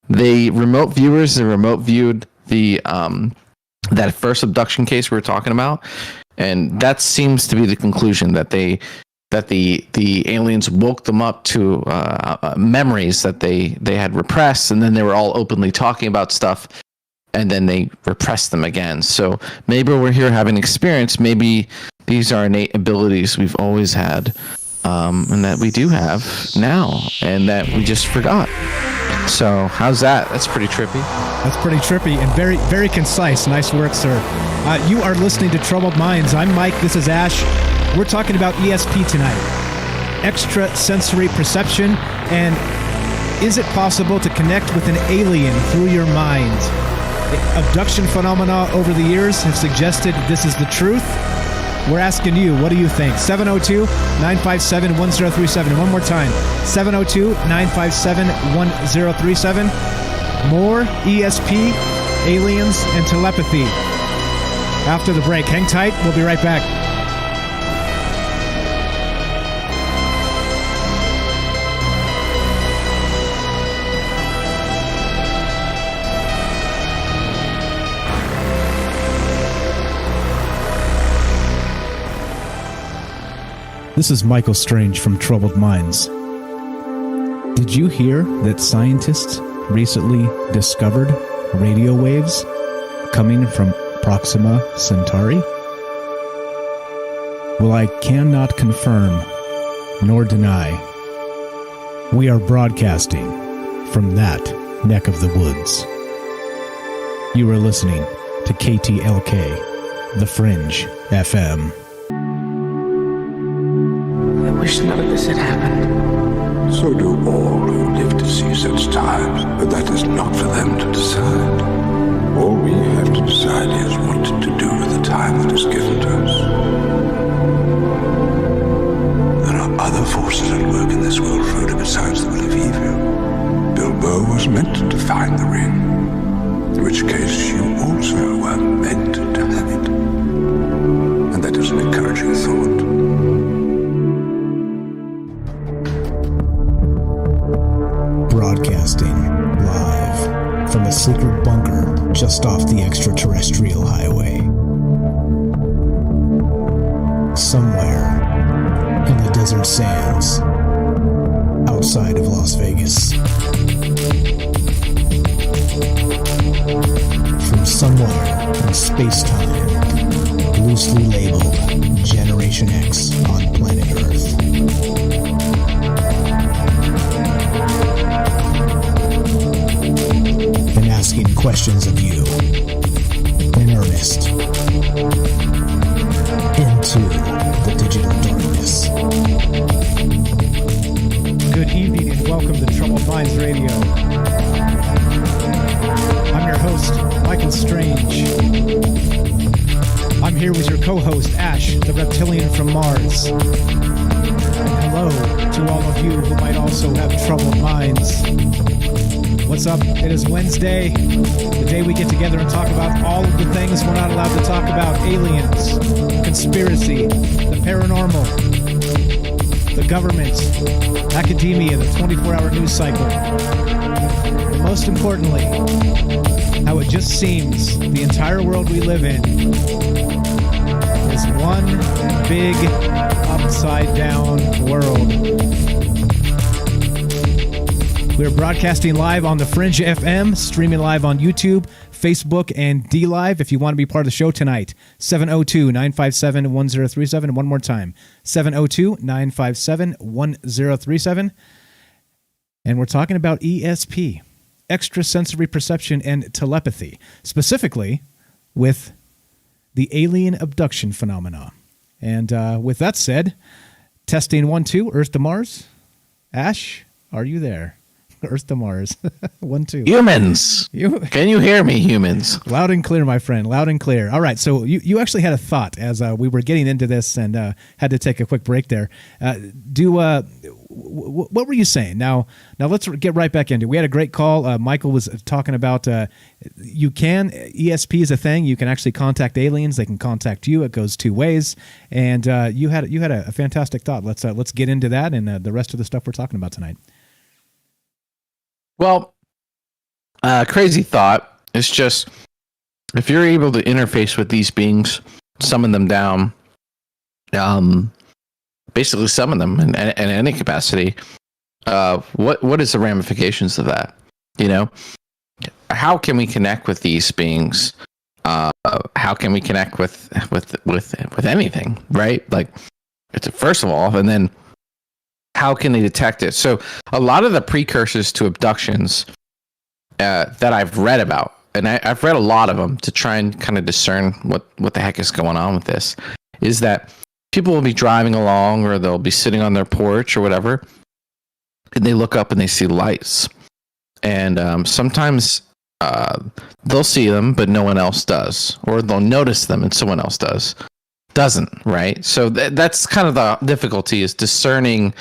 The remote viewers, viewed the that first abduction case we were talking about, and that seems to be the conclusion, that the aliens woke them up to memories that they had repressed, and then they were all openly talking about stuff, and then they repressed them again. So maybe we're here having experience. Maybe these are innate abilities we've always had, and that we do have now, and that we just forgot. So how's that? That's pretty trippy. That's pretty trippy and very, very concise. Nice work, sir. You are listening to Troubled Minds. I'm Mike. This is Ash. We're talking about ESP tonight, extrasensory perception, and is it possible to connect with an alien through your mind? Abduction phenomena over the years have suggested this is the truth. We're asking you, what do you think? 702-957-1037. One more time, 702-957-1037. More ESP, aliens, and telepathy. After the break, hang tight. We'll be right back. This is Michael Strange from Troubled Minds. Did you hear that scientists recently discovered radio waves coming from Proxima Centauri? Well, I cannot confirm nor deny. We are broadcasting from that neck of the woods. You are listening to KTLK, The Fringe FM. I wish none of this had happened. So do all who live to see such times, but that is not for them to decide. All we have to decide is what to do with the time that is given to us. There are other forces at work in this world, Frodo, besides the will of evil. Bilbo was meant to find the ring, in which case you also were meant to have it. And that is an encouraging thought. Broadcasting live from a secret bunker just off the extraterrestrial highway. Somewhere in the desert sands outside of Las Vegas. From somewhere in space-time, loosely labeled Generation X on planet Earth. And asking questions of you in earnest into the digital darkness. Good evening and welcome to Troubled Minds Radio. I'm your host, Michael Strange. I'm here with your co-host, Ash, the reptilian from Mars. And hello to all of you who might also have troubled minds. What's up? It is Wednesday, the day we get together and talk about all of the things we're not allowed to talk about. Aliens, conspiracy, the paranormal, the government, academia, the 24-hour news cycle. And most importantly, how it just seems the entire world we live in is one big upside-down world. We're broadcasting live on the Fringe FM, streaming live on YouTube, Facebook, and D-Live. If you want to be part of the show tonight, 702-957-1037. One more time, 702-957-1037. And we're talking about ESP, extrasensory perception and telepathy, specifically with the alien abduction phenomena. And with that said, testing 1, 2, Earth to Mars. Ash, are you there? Earth to Mars. 1, 2. Humans. Can you hear me, humans? Loud and clear, my friend. Loud and clear. All right. So you actually had a thought as we were getting into this and had to take a quick break there. What were you saying? Now let's get right back into it. We had a great call. Michael was talking about ESP is a thing. You can actually contact aliens. They can contact you. It goes two ways. And you had a fantastic thought. Let's get into that and the rest of the stuff we're talking about tonight. Well, crazy thought. It's just, if you're able to interface with these beings, summon them down, basically summon them in any capacity, what is the ramifications of that? You know, how can we connect with these beings? How can we connect with anything, right? Like, it's first of all, and then how can they detect it? So a lot of the precursors to abductions that I've read about, and I've read a lot of them to try and kind of discern what the heck is going on with this, is that people will be driving along or they'll be sitting on their porch or whatever, and they look up and they see lights. And sometimes they'll see them, but no one else does. Or they'll notice them and someone else doesn't, right? So that's kind of the difficulty, is discerning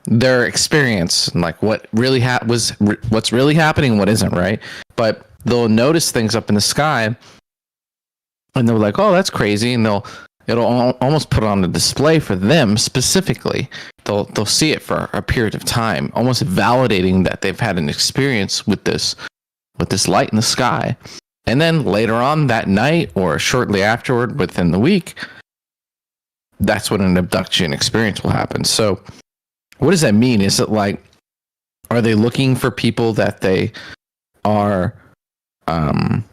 their experience and like what really what's really happening and what isn't, right? But they'll notice things up in the sky and they're like, oh, that's crazy, and it'll almost put on a display for them specifically. They'll see it for a period of time, almost validating that they've had an experience with this light in the sky. And then later on that night or shortly afterward within the week, that's when an abduction experience will happen. So what does that mean? Is it like, are they looking for people that they are that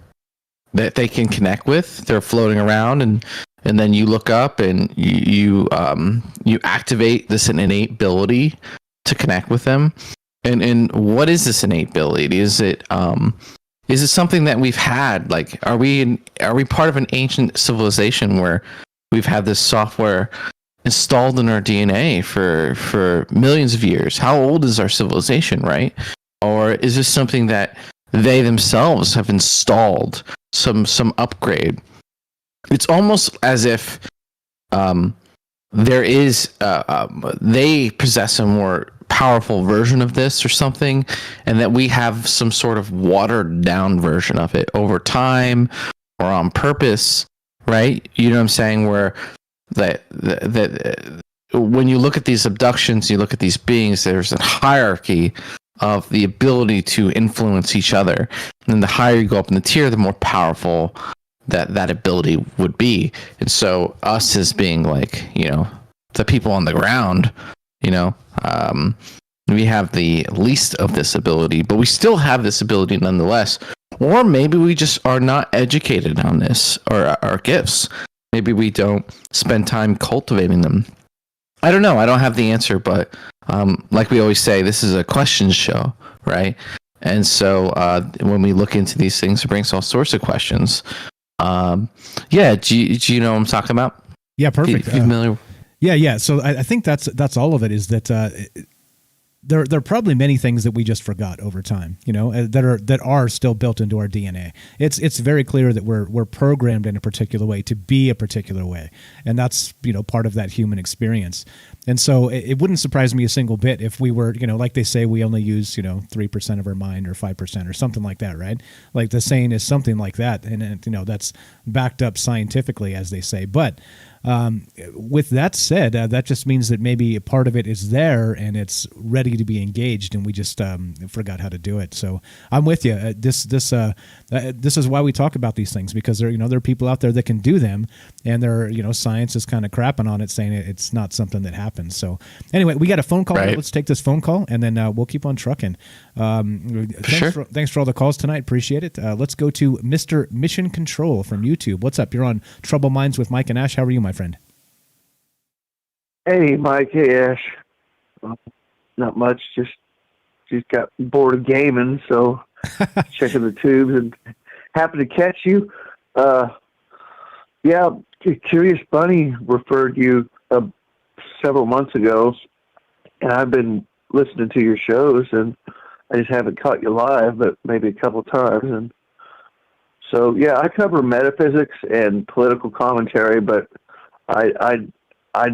they can connect with? They're floating around, and then you look up and you activate this innate ability to connect with them. And what is this innate ability? Is it something that we've had? Like, are we part of an ancient civilization where we've had this software installed in our DNA for millions of years? How old is our civilization, right? Or is this something that they themselves have installed, some upgrade? It's almost as if there is they possess a more powerful version of this or something, and that we have some sort of watered down version of it over time or on purpose, right? You know what I'm saying? Where that when you look at these abductions, you look at these beings, there's a hierarchy of the ability to influence each other. And the higher you go up in the tier, the more powerful that ability would be. And so us as being like, the people on the ground, we have the least of this ability, but we still have this ability nonetheless. Or maybe we just are not educated on this or our gifts. Maybe we don't spend time cultivating them. I don't know. I don't have the answer, but like we always say, this is a questions show, right? And so when we look into these things, it brings all sorts of questions. Do you know what I'm talking about? Yeah, perfect. You familiar? Yeah. So I think that's all of it. Is that there are probably many things that we just forgot over time, that are still built into our DNA. It's very clear that we're programmed in a particular way to be a particular way, and that's part of that human experience. And so it wouldn't surprise me a single bit if we were, like they say, we only use 3% of our mind or 5% or something like that, right? Like the saying is something like that, and that's backed up scientifically, as they say. But with that said, that just means that maybe a part of it is there and it's ready to be engaged, and we just forgot how to do it. So I'm with you. This is why we talk about these things, because there are people out there that can do them, and science is kind of crapping on it, saying it's not something that happens. So anyway, we got a phone call. Right. Let's take this phone call, and then we'll keep on trucking. Thanks for all the calls tonight. Appreciate it. Let's go to Mr. Mission Control from YouTube. What's up? You're on Trouble Minds with Mike and Ash. How are you, my friend? Hey, Mike. Hey, Ash. Not much. Just got bored of gaming, so checking the tubes and happened to catch you. Curious Bunny referred you several months ago, and I've been listening to your shows, and I just haven't caught you live, but maybe a couple times. And so, I cover metaphysics and political commentary, but I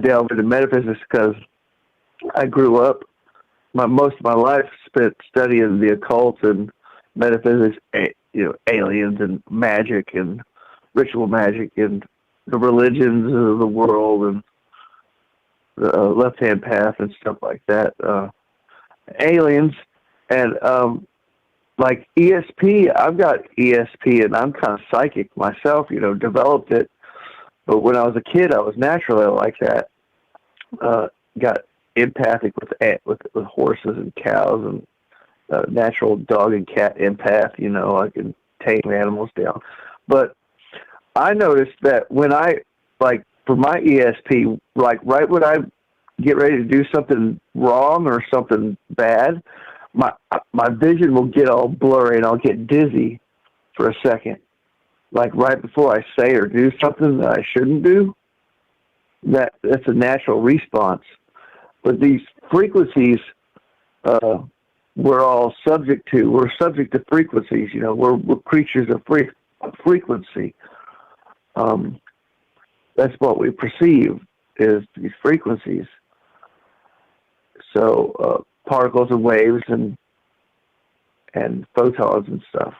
delve into metaphysics because I grew up, most of my life spent studying the occult and metaphysics, aliens and magic and ritual magic and the religions of the world and the left-hand path and stuff like that. Aliens and like ESP. I've got ESP, and I'm kind of psychic myself. Developed it, but when I was a kid, I was naturally like that. Got empathic with horses and cows, and natural dog and cat empath. I can tame animals down. But I noticed that when I for my ESP, right when I get ready to do something wrong or something bad, my vision will get all blurry and I'll get dizzy for a second. Like right before I say or do something that I shouldn't do. That's a natural response. But these frequencies, we're all subject to. We're subject to frequencies. We're creatures of frequency. That's what we perceive is these frequencies. So particles and waves and photons and stuff.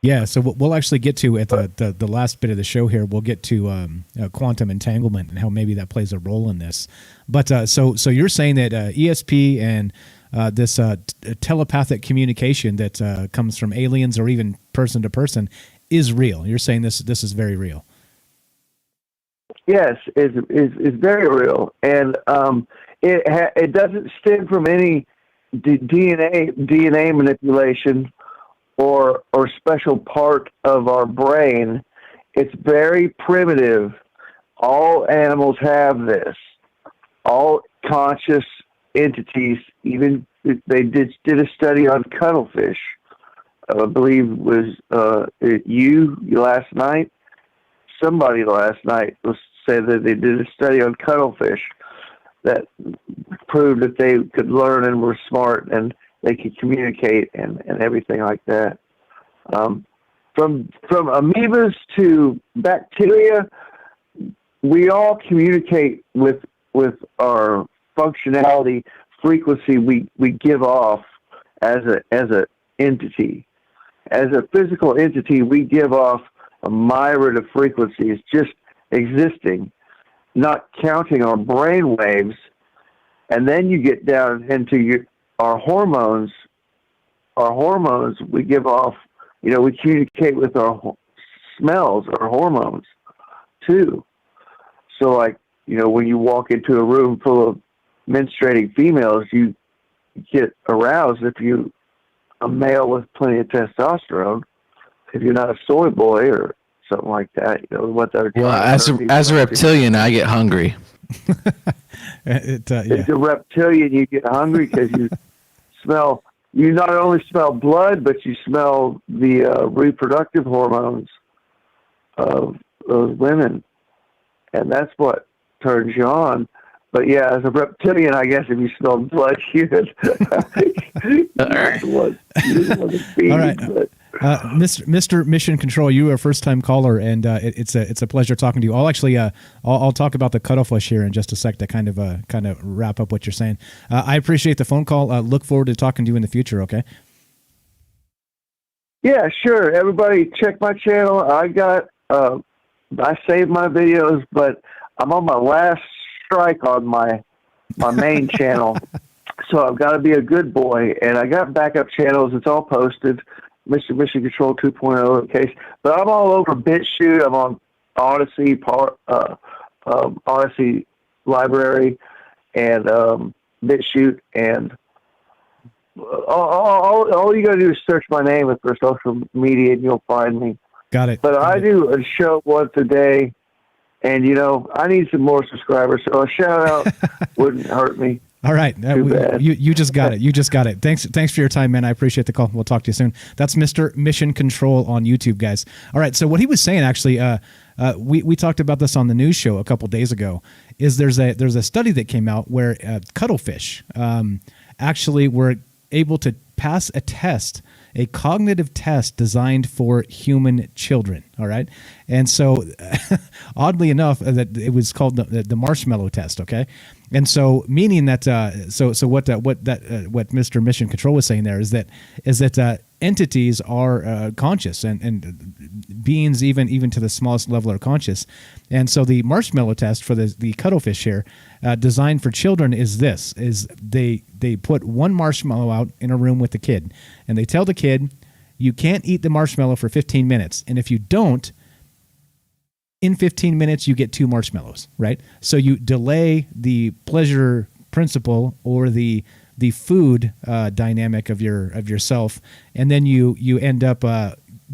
Yeah, so we'll actually get to at the last bit of the show here. We'll get to quantum entanglement and how maybe that plays a role in this. But so you're saying that ESP and this telepathic communication that comes from aliens or even person to person is real. You're saying this is very real. Yes, it's very real, and it doesn't stem from any DNA manipulation or special part of our brain. It's very primitive. All animals have this. All conscious entities, even they did a study on cuttlefish. I believe it was you last night. Somebody last night said that they did a study on cuttlefish that proved that they could learn and were smart and they could communicate and everything like that. From amoebas to bacteria, we all communicate with our functionality frequency we give off as a entity. As a physical entity, we give off a myriad of frequencies just existing. not counting our brain waves, and then you get down into our hormones. Our hormones, we give off, we communicate with our smells, our hormones, too. So, like, when you walk into a room full of menstruating females, you get aroused if you a male with plenty of testosterone. If you're not a soy boy or something like that, what they're well, as a reptilian, I get hungry. As a reptilian, you get hungry because you smell. You not only smell blood, but you smell the reproductive hormones of those women, and that's what turns you on. But yeah, as a reptilian, I guess if you smell blood, you All right. Mr. Mission Control, you are a first-time caller, and it's a pleasure talking to you. I'll talk about the cuttlefish here in just a sec to kind of wrap up what you're saying. I appreciate the phone call. Look forward to talking to you in the future. Okay. Yeah, sure. Everybody, check my channel. I saved my videos, but I'm on my last strike on my main channel, so I've got to be a good boy. And I got backup channels. It's all posted. Mr. Mission Control 2.0 case, but I'm all over BitChute. I'm on Odyssey, Odyssey Library, and BitChute, and all you got to do is search my name for social media, and you'll find me. Got it. But I do a show once a day, and I need some more subscribers, so a shout out wouldn't hurt me. All right. You just got it. You just got it. Thanks for your time, man. I appreciate the call. We'll talk to you soon. That's Mr. Mission Control on YouTube, guys. All right. So what he was saying, actually, we talked about this on the news show a couple days ago, is there's a study that came out where cuttlefish actually were able to pass a cognitive test designed for human children. All right. And so oddly enough, that it was called the marshmallow test. Okay. And so meaning that, what Mr. Mission Control was saying there is that entities are conscious and beings even to the smallest level are conscious. And so the marshmallow test for the cuttlefish here, designed for children is they put one marshmallow out in a room with the kid, and they tell the kid, you can't eat the marshmallow for 15 minutes. And if you don't, in 15 minutes, you get 2 marshmallows, right? So you delay the pleasure principle or the food dynamic of yourself, and then you end up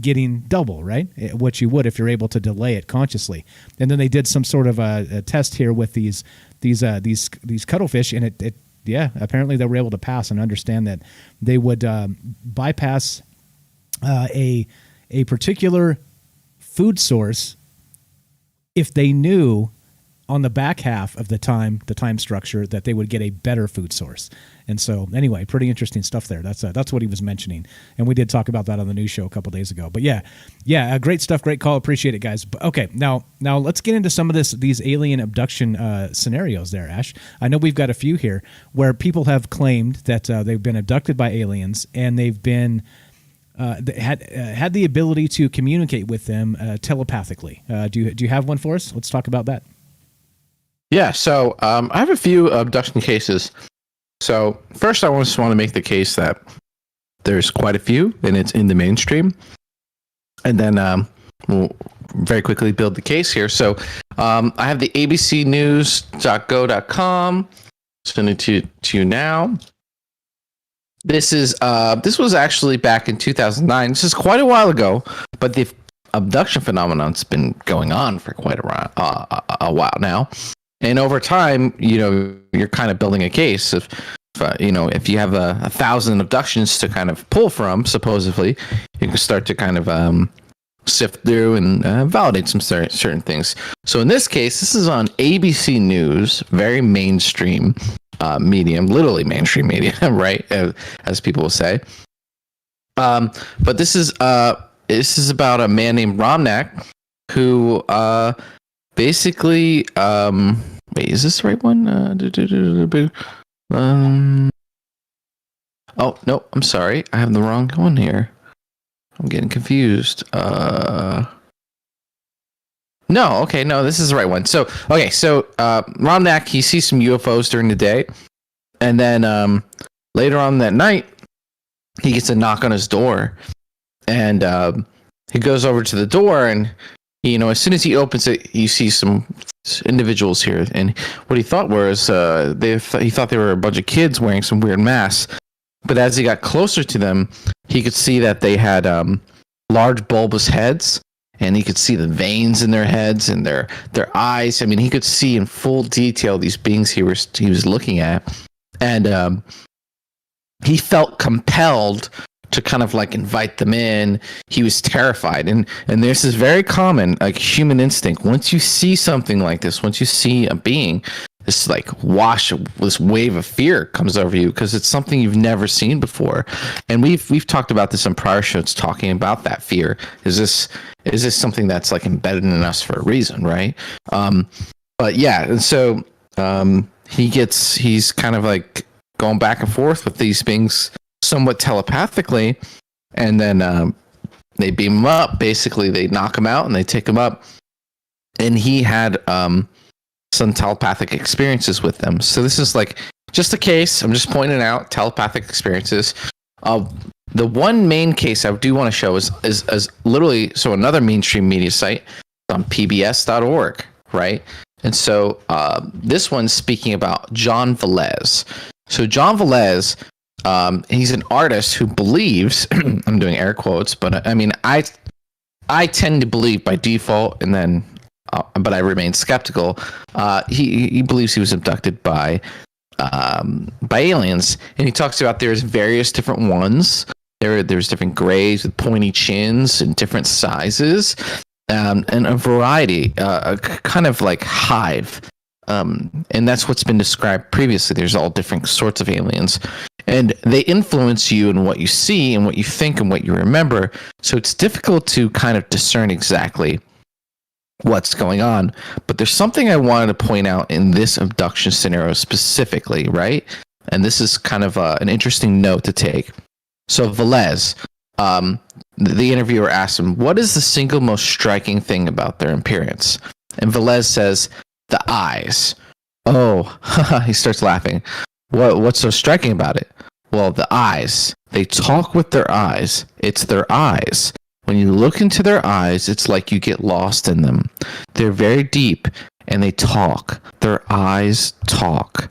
getting double, right? What you would if you're able to delay it consciously. And then they did some sort of a test here with these cuttlefish, and it apparently they were able to pass and understand that they would bypass a particular food source if they knew on the back half of the time structure that they would get a better food source. And so anyway, pretty interesting stuff there. That's what he was mentioning. And we did talk about that on the news show a couple days ago. But yeah, great stuff. Great call. Appreciate it, guys. But okay, now let's get into some of these alien abduction scenarios there, Ash. I know we've got a few here where people have claimed that they've been abducted by aliens, and they've been had the ability to communicate with them telepathically. Do you have one for us? Let's talk about that. Yeah, so I have a few abduction cases. So first, I just want to make the case that there's quite a few, and it's in the mainstream. And then we'll very quickly build the case here. So I have the abcnews.go.com. Send it to you now. This was actually back in 2009. This is quite a while ago, but the abduction phenomenon's been going on for quite a while now. And over time, you're kind of building a case of, if you have 1,000 abductions to kind of pull from, supposedly, you can start to kind of sift through and validate some certain things. So in this case, this is on ABC News, very mainstream medium, literally mainstream media, right? As people will say. But this is about a man named Romnak who basically wait, is this the right one? Oh no, I'm sorry, I have the wrong one here. I'm getting confused. No, No, okay, no, this is the right one. So, okay, so Romnak, he sees some UFOs during the day, and then later on that night, he gets a knock on his door, and he goes over to the door, and as soon as he opens it, you see some individuals here, and what he thought was he thought they were a bunch of kids wearing some weird masks, but as he got closer to them, he could see that they had large bulbous heads. And he could see the veins in their heads and their eyes. I mean, he could see in full detail these beings he was looking at, and he felt compelled to kind of like invite them in. He was terrified, and this is very common, like human instinct. Once you see something like this, once you see a being, this like this wave of fear comes over you because it's something you've never seen before. And we've talked about this on prior shows, talking about that fear. Is this something that's like embedded in us for a reason, right? But yeah, and so he's kind of like going back and forth with these beings somewhat telepathically, and then they beam him up. Basically, they knock him out and they take him up. And he had some telepathic experiences with them. So this is like just a case. I'm just pointing out telepathic experiences. The one main case I do want to show is literally another mainstream media site on pbs.org, right? And so this one's speaking about John Velez. So John Velez, he's an artist who believes, I'm doing air quotes, but I mean, I tend to believe by default, and then but I remain skeptical. He believes he was abducted by aliens, and he talks about there's various different ones. There's different grays with pointy chins and different sizes, and a variety, kind of like hive. And that's what's been described previously. There's all different sorts of aliens, and they influence you in what you see and what you think and what you remember. So it's difficult to kind of discern exactly what's going on. But there's something I wanted to point out in this abduction scenario specifically, right? And this is kind of an interesting note to take. So Velez, the interviewer asked him, what is the single most striking thing about their appearance? And Velez says, the eyes. Oh, he starts laughing. What's so striking about it? Well, the eyes. They talk with their eyes. It's their eyes. When you look into their eyes, it's like you get lost in them. They're very deep, and they talk. Their eyes talk.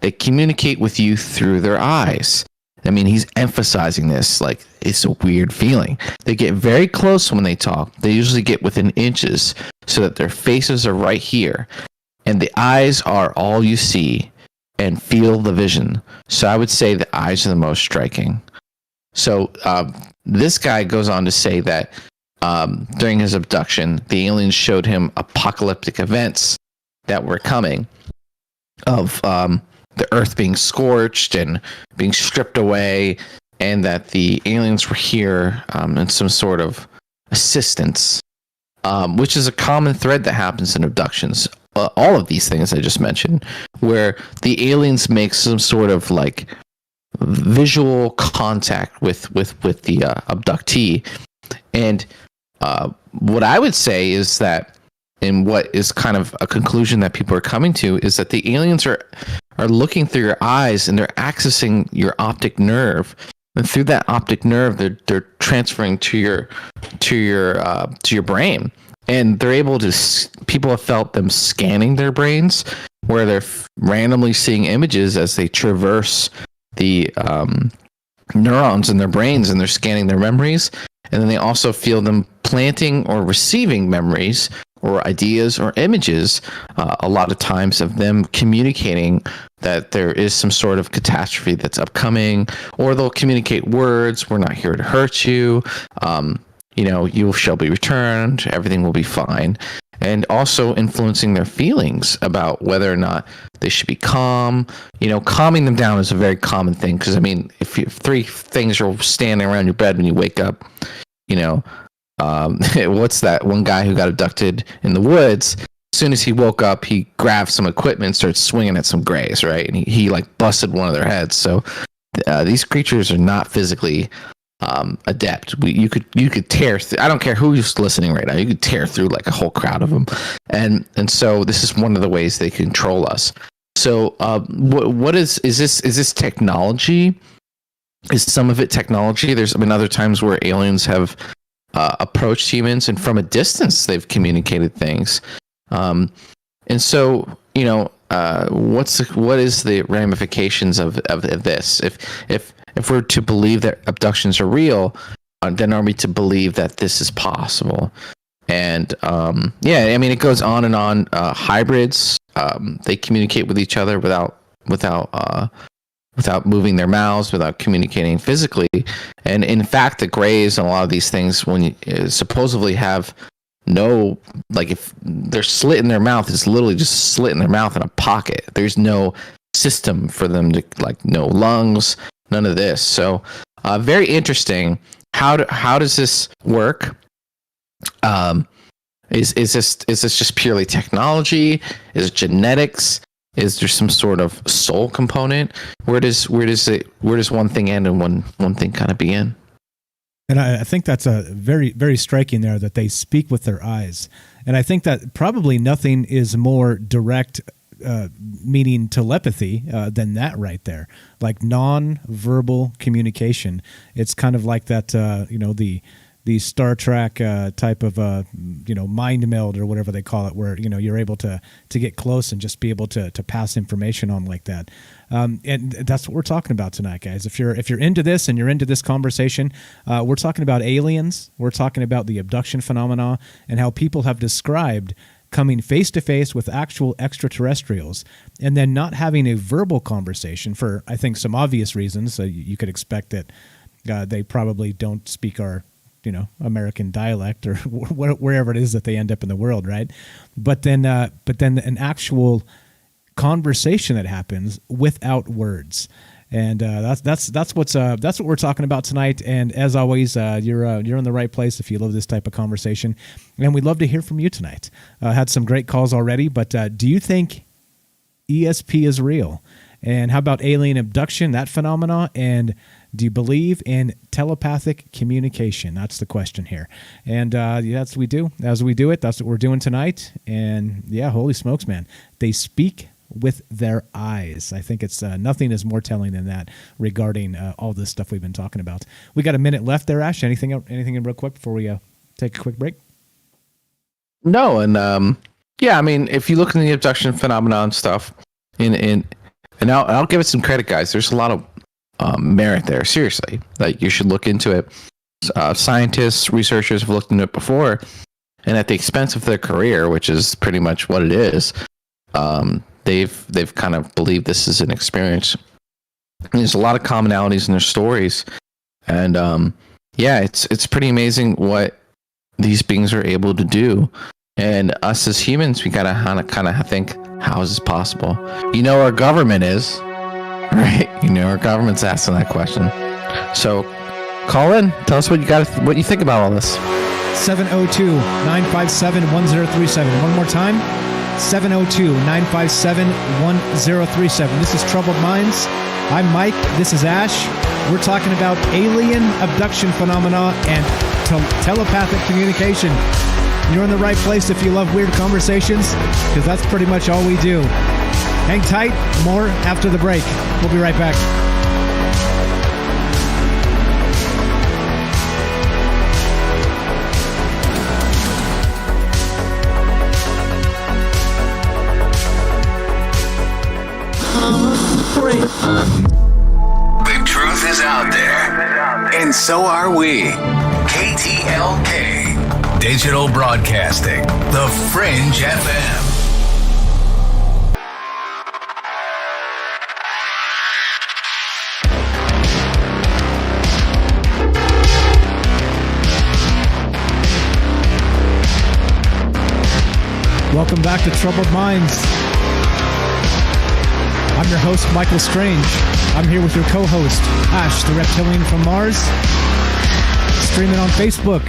They communicate with you through their eyes. I mean, he's emphasizing this, like, it's a weird feeling. They get very close when they talk. They usually get within inches, so that their faces are right here. And the eyes are all you see, and feel the vision. So I would say the eyes are the most striking. So this guy goes on to say that during his abduction, the aliens showed him apocalyptic events that were coming, of the earth being scorched and being stripped away, and that the aliens were here in some sort of assistance, which is a common thread that happens in abductions. All of these things I just mentioned, where the aliens make some sort of like visual contact with the abductee. And what I would say is that, and what is kind of a conclusion that people are coming to, is that the aliens are looking through your eyes, and they're accessing your optic nerve, and through that optic nerve they're transferring to your brain, and they're able to. People have felt them scanning their brains, where they're randomly seeing images as they traverse the neurons in their brains, and they're scanning their memories, and then they also feel them planting or receiving memories or ideas or images, a lot of times of them communicating that there is some sort of catastrophe that's upcoming, or they'll communicate words, we're not here to hurt you, you shall be returned, everything will be fine, and also influencing their feelings about whether or not they should be calm. Calming them down is a very common thing, because I mean, if three things are standing around your bed when you wake up, what's that one guy who got abducted in the woods? As soon as he woke up, he grabbed some equipment and started swinging at some grays, right? And he like busted one of their heads. So these creatures are not physically adept. You could tear through. I don't care who's listening right now. You could tear through like a whole crowd of them, and so this is one of the ways they control us. So what is this technology? Is some of it technology? There's been other times where aliens have approached humans, and from a distance they've communicated things. And so what is the ramifications of this? If we're to believe that abductions are real, then are we to believe that this is possible? And it goes on and on. Hybrids, they communicate with each other without moving their mouths, without communicating physically. And in fact, the Greys and a lot of these things, when you supposedly have no, like if they're slit in their mouth, it's literally just a slit in their mouth in a pocket. There's no system for them to, like, no lungs, none of this. So very interesting. How does this work? Is this just purely technology? Is it genetics? Is there some sort of soul component? Where does one thing end and one thing kind of begin? And I think that's a very, very striking there, that they speak with their eyes. And I think that probably nothing is more direct, meaning telepathy, than that right there. Like non-verbal communication. It's kind of like that, the Star Trek type of mind meld or whatever they call it, where you're able to get close and just be able to pass information on like that. And that's what we're talking about tonight, guys. If you're into this and you're into this conversation, we're talking about aliens. We're talking about the abduction phenomena and how people have described coming face to face with actual extraterrestrials and then not having a verbal conversation for, I think, some obvious reasons. You could expect that they probably don't speak our American dialect or wherever it is that they end up in the world, right? But then an actual conversation that happens without words, and that's what we're talking about tonight. And as always, you're in the right place if you love this type of conversation, and we'd love to hear from you tonight. Had some great calls already, but do you think ESP is real? And how about alien abduction, that phenomena? And do you believe in telepathic communication? That's the question here. And that's what we do. As we do it, that's what we're doing tonight. And yeah, holy smokes, man. They speak with their eyes. I think it's nothing is more telling than that regarding all this stuff we've been talking about. We got a minute left there, Ash. Anything real quick before we take a quick break? No, and if you look in the abduction phenomenon stuff, and I'll give it some credit, guys. There's a lot of merit there. Seriously, like you should look into it. Scientists, researchers have looked into it before, and at the expense of their career, which is pretty much what it is, they've kind of believed this is an experience. And there's a lot of commonalities in their stories, and it's pretty amazing what these beings are able to do. And us as humans, we gotta kind of think, how is this possible? Our government is. Right, our government's asking that question. So, call in. Tell us what you think about all this. 702-957-1037. One more time. 702-957-1037. This is Troubled Minds. I'm Mike. This is Ash. We're talking about alien abduction phenomena and telepathic communication. You're in the right place if you love weird conversations, because that's pretty much all we do. Hang tight. More after the break. We'll be right back. The truth is out there, and so are we. KTLK Digital Broadcasting, The Fringe FM. Welcome back to Troubled Minds. I'm your host, Michael Strange. I'm here with your co-host, Ash, the Reptilian from Mars. Streaming on Facebook,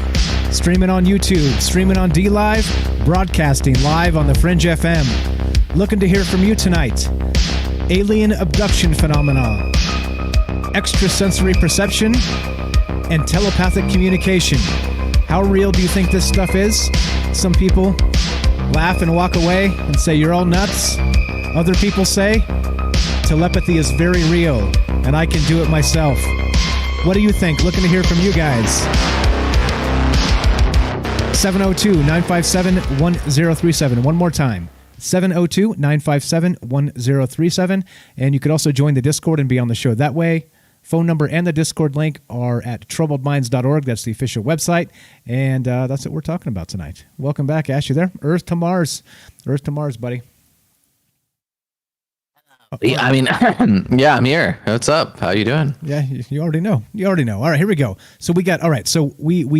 streaming on YouTube, streaming on D-Live, broadcasting live on the Fringe FM. Looking to hear from you tonight. Alien abduction phenomena, extrasensory perception, and telepathic communication. How real do you think this stuff is? Some people laugh and walk away and say you're all nuts. Other people say telepathy is very real and I can do it myself. What do you think? Looking to hear from you guys. 702-957-1037. One more time. 702-957-1037. And you could also join the Discord and be on the show that way. Phone number and the Discord link are at troubledminds.org. That's the official website. And that's what we're talking about tonight. Welcome back, Ash. You there? Earth to Mars. Earth to Mars, buddy. Yeah, I mean, yeah, I'm here. What's up? How you doing? Yeah, you already know. You already know. All right, here we go. So we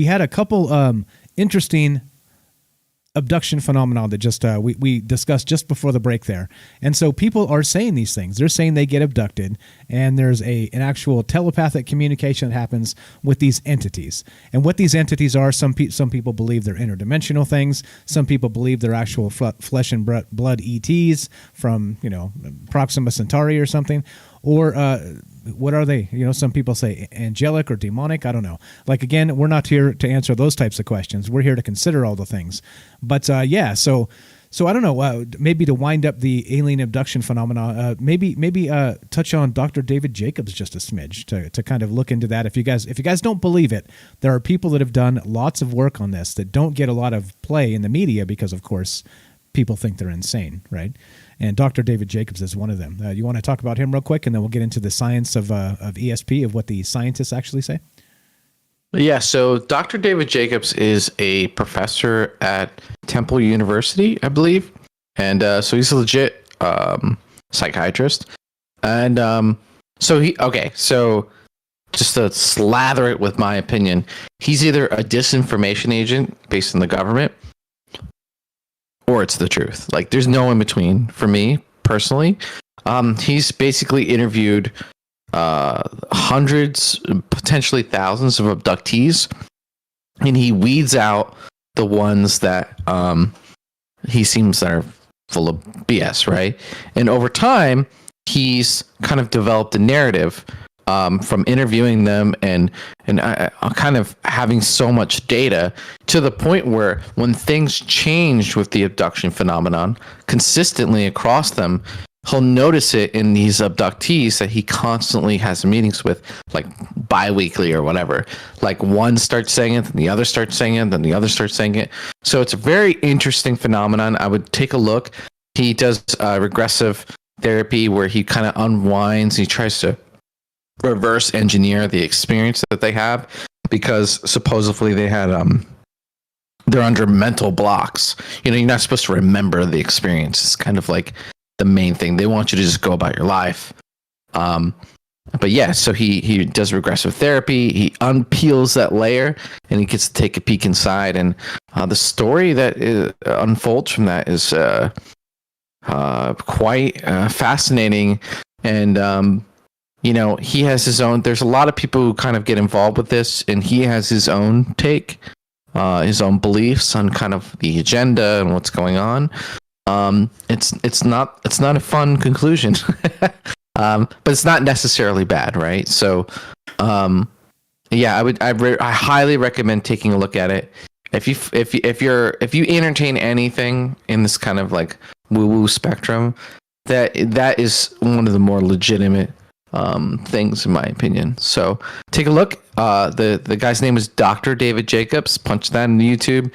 had a couple interesting abduction phenomenon that just we discussed just before the break there. And so people are saying these things. They're saying they get abducted, and there's an actual telepathic communication that happens with these entities. And what these entities are, some people believe they're interdimensional things. Some people believe they're actual flesh and blood ETs from, Proxima Centauri or something. Or what are they? Some people say angelic or demonic. I don't know. Like, again, we're not here to answer those types of questions. We're here to consider all the things. But so I don't know. Maybe to wind up the alien abduction phenomena, maybe touch on Dr. David Jacobs just a smidge to kind of look into that. If you guys don't believe it, there are people that have done lots of work on this that don't get a lot of play in the media because, of course, people think they're insane, right? And Dr. David Jacobs is one of them. You want to talk about him real quick, and then we'll get into the science of ESP, of what the scientists actually say? Yeah, so Dr. David Jacobs is a professor at Temple University, I believe. And so he's a legit psychiatrist. And so just to slather it with my opinion, he's either a disinformation agent based on the government, or it's the truth. Like, there's no in between for me personally. He's basically interviewed hundreds, potentially thousands of abductees, and he weeds out the ones that he seems that are full of BS, right? And over time, he's kind of developed a narrative from interviewing them and kind of having so much data to the point where when things change with the abduction phenomenon consistently across them, he'll notice it in these abductees that he constantly has meetings with, like bi-weekly or whatever. Like, one starts saying it, then the other starts saying it, then the other starts saying it. So it's a very interesting phenomenon. I would take a look. He does regressive therapy where he kind of unwinds. He tries to reverse engineer the experience that they have, because supposedly they had they're under mental blocks. You're not supposed to remember the experience. It's kind of like the main thing. They want you to just go about your life. But yeah, so he does regressive therapy. He unpeels that layer and he gets to take a peek inside. And the story that unfolds from that is quite fascinating. And he has his own. There's a lot of people who kind of get involved with this, and he has his own take, his own beliefs on kind of the agenda and what's going on. It's not a fun conclusion, but it's not necessarily bad, right? So, yeah, I highly recommend taking a look at it. If you entertain anything in this kind of like woo-woo spectrum, that is one of the more legitimate things in my opinion. So take a look. The guy's name is Dr. David Jacobs. Punch that into YouTube.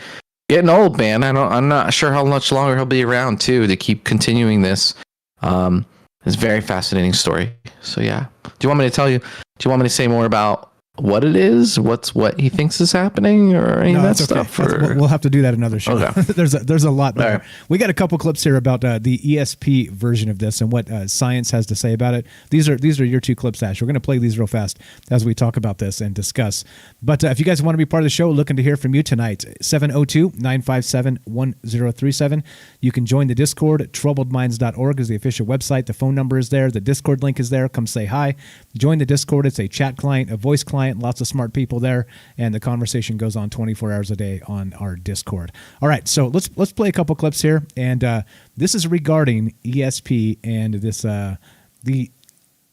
Getting old, man. I'm not sure how much longer he'll be around too to keep continuing this. It's a very fascinating story. So yeah. Do you want me to tell you? Do you want me to say more about what it is? What he thinks is happening, or any of that stuff? Okay. We'll have to do that another show. Okay. there's a lot there. Right. We got a couple clips here about the ESP version of this and what science has to say about it. These are your two clips, Ash. We're going to play these real fast as we talk about this and discuss. But if you guys want to be part of the show, looking to hear from you tonight, 702-957-1037. You can join the Discord. Troubledminds.org is the official website. The phone number is there. The Discord link is there. Come say hi. Join the Discord. It's a chat client, a voice client. Lots of smart people there, and the conversation goes on 24 hours a day on our Discord. All right, so let's play a couple clips here, and this is regarding ESP and this the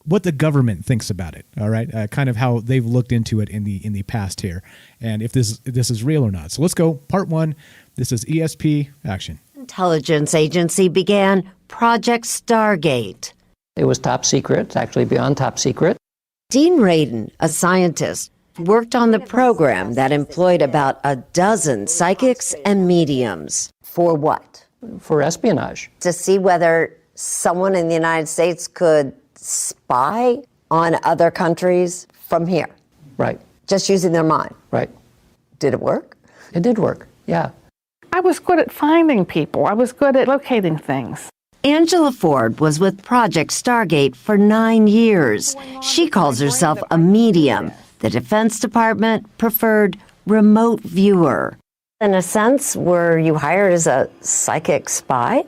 what the government thinks about it. All right, kind of how they've looked into it in the past here, and if this is real or not. So let's go. Part 1. This is ESP action. Intelligence agency began Project Stargate. It was top secret. It's actually beyond top secret. Dean Radin, a scientist, worked on the program that employed about a dozen psychics and mediums. For what? For espionage. To see whether someone in the United States could spy on other countries from here. Right. Just using their mind. Right. Did it work? It did work, yeah. I was good at finding people. I was good at locating things. Angela Ford was with Project Stargate for 9 years. She calls herself a medium. The Defense Department preferred remote viewer. In a sense, were you hired as a psychic spy?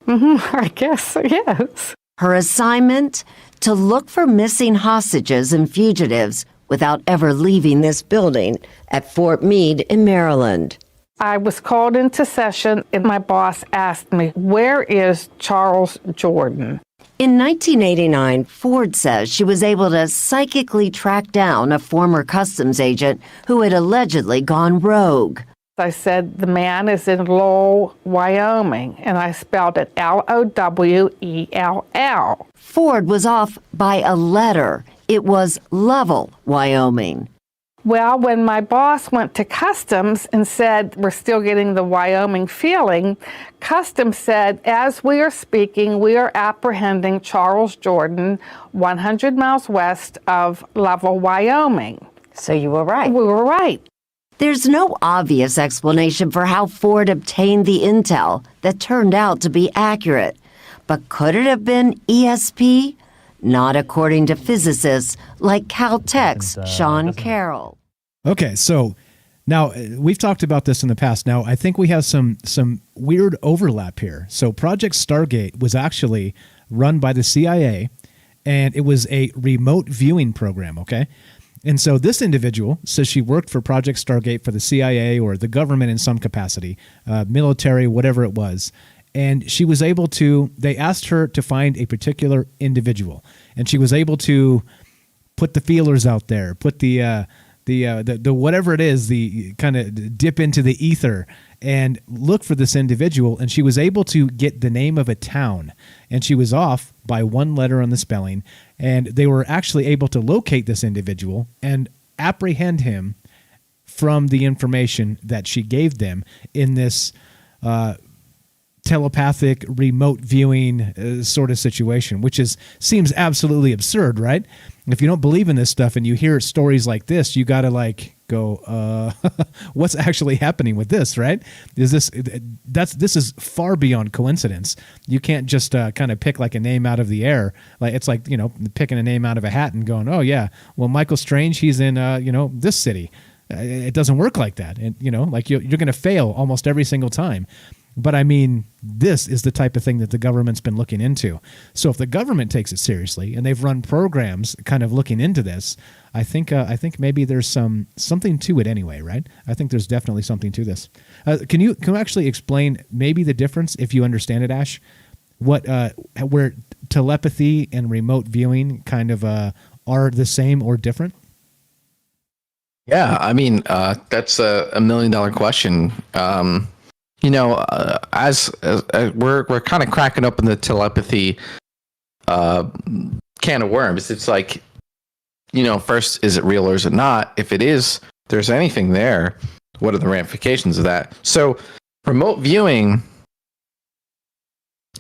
I guess, yes. Her assignment? To look for missing hostages and fugitives without ever leaving this building at Fort Meade in Maryland. I was called into session and my boss asked me, where is Charles Jordan? In 1989, Ford says she was able to psychically track down a former customs agent who had allegedly gone rogue. I said, the man is in Lowell, Wyoming, and I spelled it Lowell. Ford was off by a letter. It was Lovell, Wyoming. Well, when my boss went to Customs and said, we're still getting the Wyoming feeling, Customs said, as we are speaking, we are apprehending Charles Jordan 100 miles west of Lovell, Wyoming. So you were right. We were right. There's no obvious explanation for how Ford obtained the intel that turned out to be accurate. But could it have been ESP? Not according to physicists like Caltech's Sean Carroll. Okay, so now we've talked about this in the past. Now I think we have some weird overlap here. So Project Stargate was actually run by the CIA, and it was a remote viewing program, okay? And so this individual says she worked for Project Stargate for the CIA or the government in some capacity, military, whatever it was. And she was able to, they asked her to find a particular individual. And she was able to put the feelers out there, put the whatever it is, the kind of dip into the ether and look for this individual. And she was able to get the name of a town. And she was off by one letter on the spelling. And they were actually able to locate this individual and apprehend him from the information that she gave them in this telepathic remote viewing sort of situation, which seems absolutely absurd, right? If you don't believe in this stuff and you hear stories like this, you got to go, what's actually happening with this, right? This is far beyond coincidence. You can't just kind of pick like a name out of the air. Like it's like, picking a name out of a hat and going, oh yeah, well, Michael Strange, he's in, this city. It doesn't work like that. And, like you're going to fail almost every single time. But I mean, this is the type of thing that the government's been looking into. So if the government takes it seriously and they've run programs kind of looking into this, I think maybe there's something to it anyway, right? I think there's definitely something to this. Can you actually explain maybe the difference, if you understand it, Ash? Where telepathy and remote viewing kind of are the same or different? Yeah, I mean, that's a $1 million question. As we're kind of cracking open the telepathy can of worms. It's like, first, is it real or is it not? If it is, there's anything there, what are the ramifications of that? So remote viewing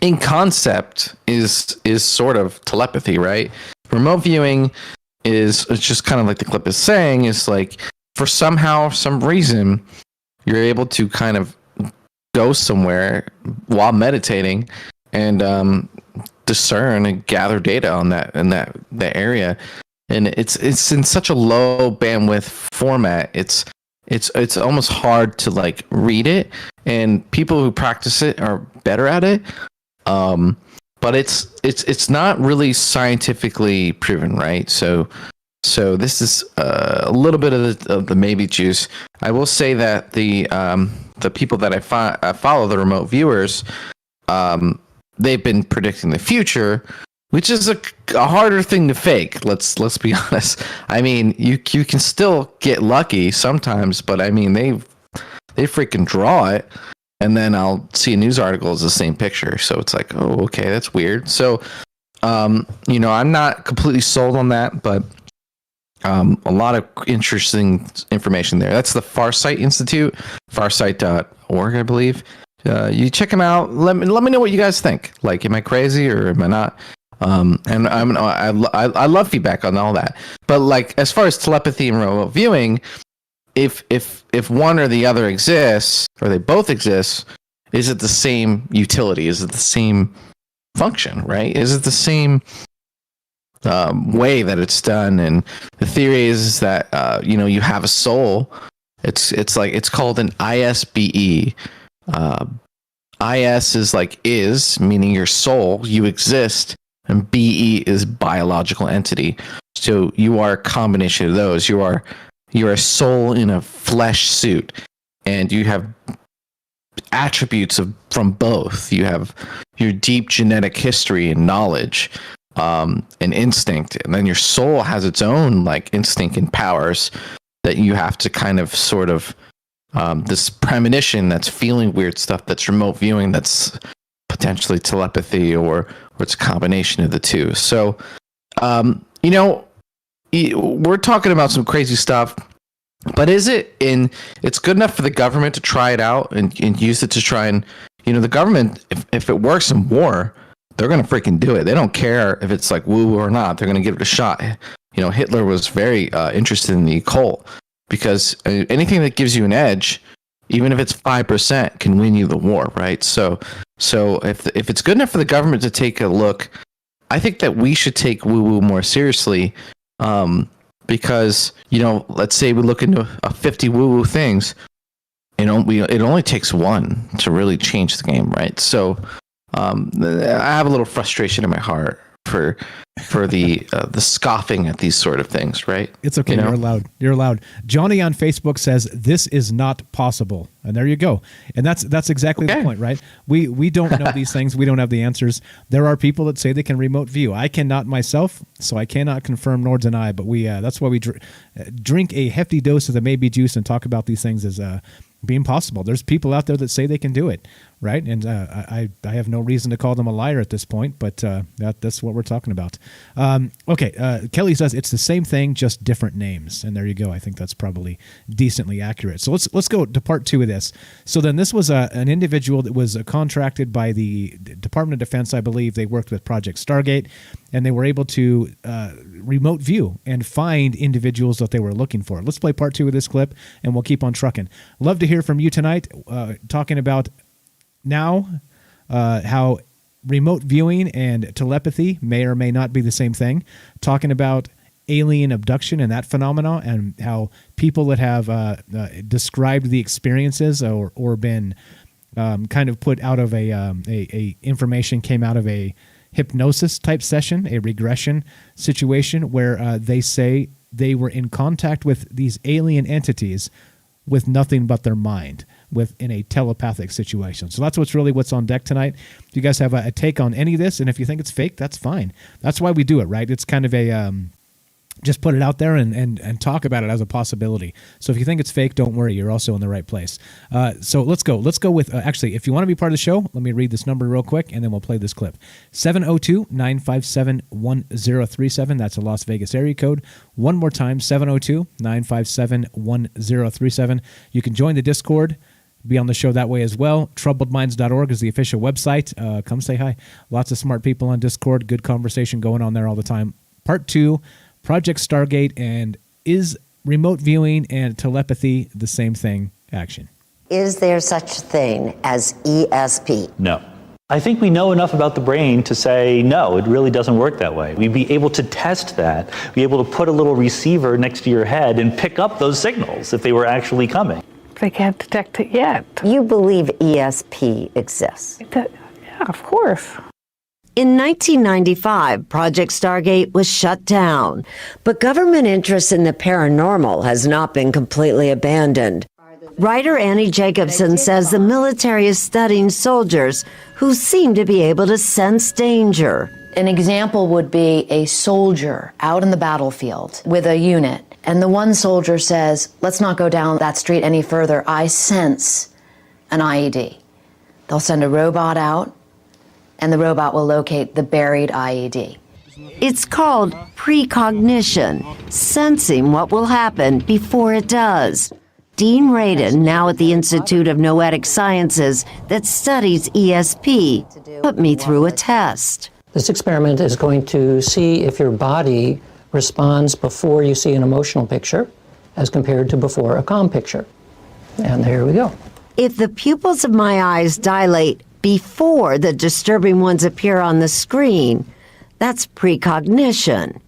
in concept is sort of telepathy, right? Remote viewing it's just kind of like the clip is saying, is like for some reason, you're able to kind of go somewhere while meditating and discern and gather data on that area, and it's in such a low bandwidth format. It's almost hard to like read it, and people who practice it are better at it. But it's not really scientifically proven, right? So this is a little bit of the maybe juice. I will say that the people that I follow, the remote viewers, they've been predicting the future, which is a harder thing to fake. Let's be honest. I mean, you can still get lucky sometimes, but I mean they freaking draw it, and then I'll see a news article is the same picture. So it's like, oh, okay, that's weird. So, I'm not completely sold on that, but a lot of interesting information there. That's the Farsight Institute, farsight.org, I believe. You check them out. Let me know what you guys think. Like, am I crazy or am I not? And I love feedback on all that. But like, as far as telepathy and remote viewing, if one or the other exists, or they both exist, is it the same utility? Is it the same function? Right? Is it the same way that it's done? And the theory is that you have a soul. It's called an ISBE. IS is like is, meaning your soul, you exist. And BE is biological entity. So you are a combination of those. You're a soul in a flesh suit, and you have attributes from both. You have your deep genetic history and knowledge, and instinct, and then your soul has its own like instinct and powers that you have to kind of sort of this premonition that's feeling weird stuff, that's remote viewing, that's potentially telepathy, or it's a combination of the two. So, we're talking about some crazy stuff, but it's good enough for the government to try it out and use it to try and, the government, if it works in war, they're going to freaking do it. They don't care if it's like woo or not. They're going to give it a shot. Hitler was very interested in the occult, because anything that gives you an edge, even if it's 5%, can win you the war, right? So if it's good enough for the government to take a look, I think that we should take woo-woo more seriously, because let's say we look into 50 woo-woo things, it only takes one to really change the game, right? So I have a little frustration in my heart for the scoffing at these sort of things, right? It's okay. You're allowed. Johnny on Facebook says this is not possible, and there you go. And that's exactly the point, right? We don't know these things. We don't have the answers. There are people that say they can remote view. I cannot myself, so I cannot confirm nor deny. But that's why we drink a hefty dose of the maybe juice and talk about these things as being possible. There's people out there that say they can do it, right? And I have no reason to call them a liar at this point, but that's what we're talking about. Okay, Kelly says it's the same thing, just different names, and there you go. I think that's probably decently accurate. So let's go to part 2 of this. So then this was an individual that was contracted by the Department of Defense, I believe. They worked with Project Stargate, and they were able to remote view and find individuals that they were looking for. Let's play part 2 of this clip, and we'll keep on trucking. Love to hear from you tonight, talking about now how remote viewing and telepathy may or may not be the same thing, talking about alien abduction and that phenomena, and how people that have described the experiences or been kind of put out of a information came out of a hypnosis type session, a regression situation where they say they were in contact with these alien entities with nothing but their mind, in a telepathic situation. So that's what's on deck tonight. If you guys have a take on any of this, and if you think it's fake, that's fine. That's why we do it, right? It's kind of a just put it out there and talk about it as a possibility. So if you think it's fake, don't worry. You're also in the right place. So let's go. Let's go with, actually, if you want to be part of the show, let me read this number real quick, and then we'll play this clip. 702-957-1037. That's a Las Vegas area code. One more time, 702-957-1037. You can join the Discord, be on the show that way as well. Troubledminds.org is the official website. Come say hi. Lots of smart people on Discord. Good conversation going on there all the time. Part 2, Project Stargate, and is remote viewing and telepathy the same thing? Action. Is there such a thing as ESP? No. I think we know enough about the brain to say, no, it really doesn't work that way. We'd be able to test that, be able to put a little receiver next to your head and pick up those signals if they were actually coming. They can't detect it yet. You believe ESP exists? Yeah, of course. In 1995, Project Stargate was shut down, but government interest in the paranormal has not been completely abandoned. Writer Annie Jacobson says the military is studying soldiers who seem to be able to sense danger. An example would be a soldier out in the battlefield with a unit, and the one soldier says, let's not go down that street any further. I sense an IED. They'll send a robot out, and the robot will locate the buried IED. It's called precognition, sensing what will happen before it does. Dean Radin, now at the Institute of Noetic Sciences that studies ESP, put me through a test. This experiment is going to see if your body responds before you see an emotional picture as compared to before a calm picture. And there we go. If the pupils of my eyes dilate before the disturbing ones appear on the screen, that's precognition.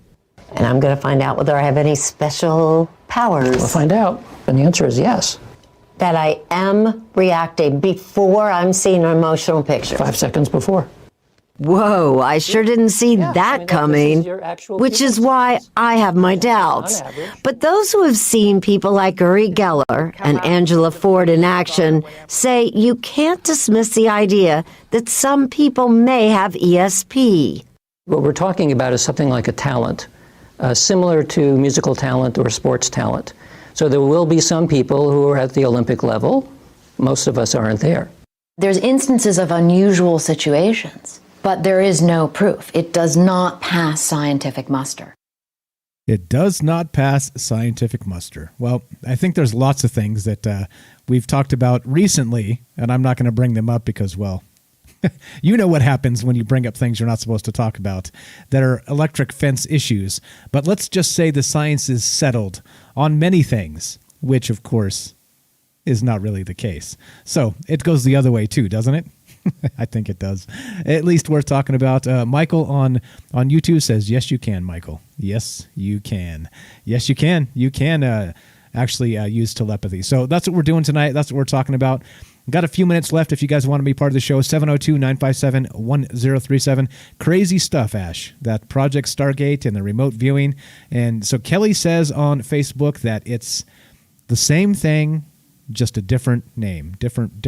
And I'm going to find out whether I have any special powers. We'll find out. And the answer is yes. That I am reacting before I'm seeing an emotional picture. 5 seconds before. Whoa, I sure didn't see that coming, which is why I have my doubts. But those who have seen people like Uri Geller and Angela Ford in action say you can't dismiss the idea that some people may have ESP. What we're talking about is something like a talent, similar to musical talent or sports talent. So there will be some people who are at the Olympic level. Most of us aren't there. There's instances of unusual situations, but there is no proof. It does not pass scientific muster. It does not pass scientific muster. Well, I think there's lots of things that we've talked about recently, and I'm not going to bring them up because, well, you know what happens when you bring up things you're not supposed to talk about that are electric fence issues. But let's just say the science is settled on many things, which, of course, is not really the case. So it goes the other way, too, doesn't it? I think it does. At least worth talking about. Michael on YouTube says, yes, you can, Michael. Yes, you can. Yes, you can. You can actually use telepathy. So that's what we're doing tonight. That's what we're talking about. Got a few minutes left if you guys want to be part of the show. 702-957-1037. Crazy stuff, Ash. That Project Stargate and the remote viewing. And so Kelly says on Facebook that it's the same thing, just a different name. Different,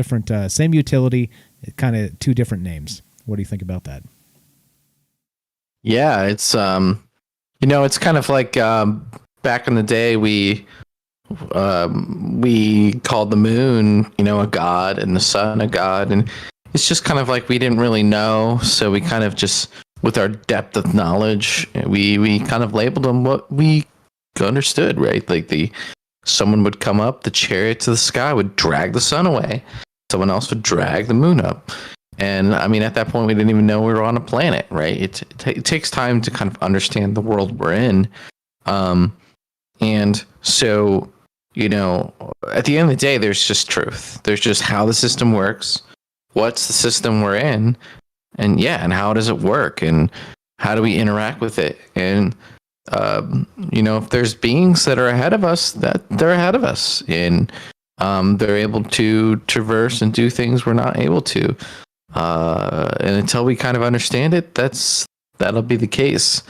same utility, kind of two different names. What do you think about that? Yeah, it's it's kind of like back in the day we called the moon, a god, and the sun a god, and it's just kind of like we didn't really know, so we kind of just, with our depth of knowledge, we kind of labeled them what we understood, right? Like someone would come up, the chariot to the sky would drag the sun away, someone else would drag the moon up. And I mean, at that point, we didn't even know we were on a planet, right? It takes time to kind of understand the world we're in. And so, at the end of the day, there's just truth. There's just how the system works, what's the system we're in, and how does it work, and how do we interact with it? And, if there's beings that are ahead of us, that they're ahead of us, and they're able to traverse and do things we're not able to. And until we kind of understand it, that'll be the case.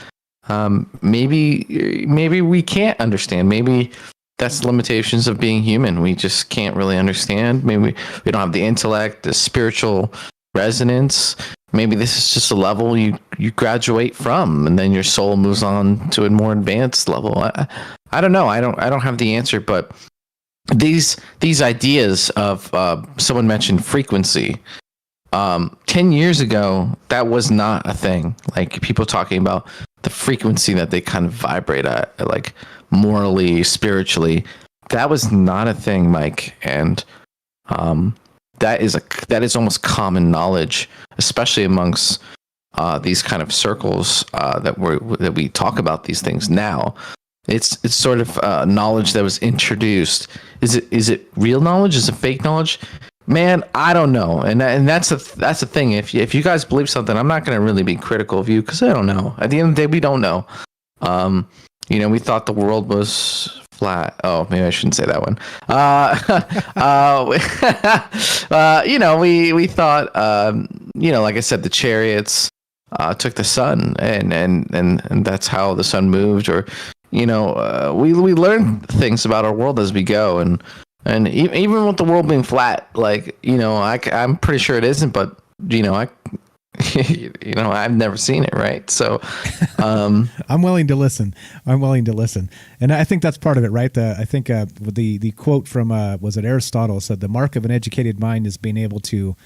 Maybe we can't understand. Maybe that's the limitations of being human. We just can't really understand. Maybe we don't have the intellect, the spiritual resonance. Maybe this is just a level you graduate from, and then your soul moves on to a more advanced level. I don't know. I don't have the answer, but these ideas of someone mentioned frequency. 10 years ago, that was not a thing. Like, people talking about the frequency that they kind of vibrate at, like morally, spiritually, that was not a thing, Mike. And that is almost common knowledge, especially amongst these kind of circles that we talk about these things now. It's sort of knowledge that was introduced. Is it real knowledge? Is it fake knowledge? Man, I don't know, and that's the thing. If you guys believe something, I'm not going to really be critical of you because I don't know. At the end of the day, we don't know. We thought the world was flat. Oh, maybe I shouldn't say that one. We thought, like I said, the chariots took the sun, and that's how the sun moved. Or, we learn things about our world as we go, and even with the world being flat, like, I'm pretty sure it isn't, but, I've never seen it, right? So, I'm willing to listen. And I think that's part of it, right? I think the quote from, was it Aristotle, said the mark of an educated mind is being able to,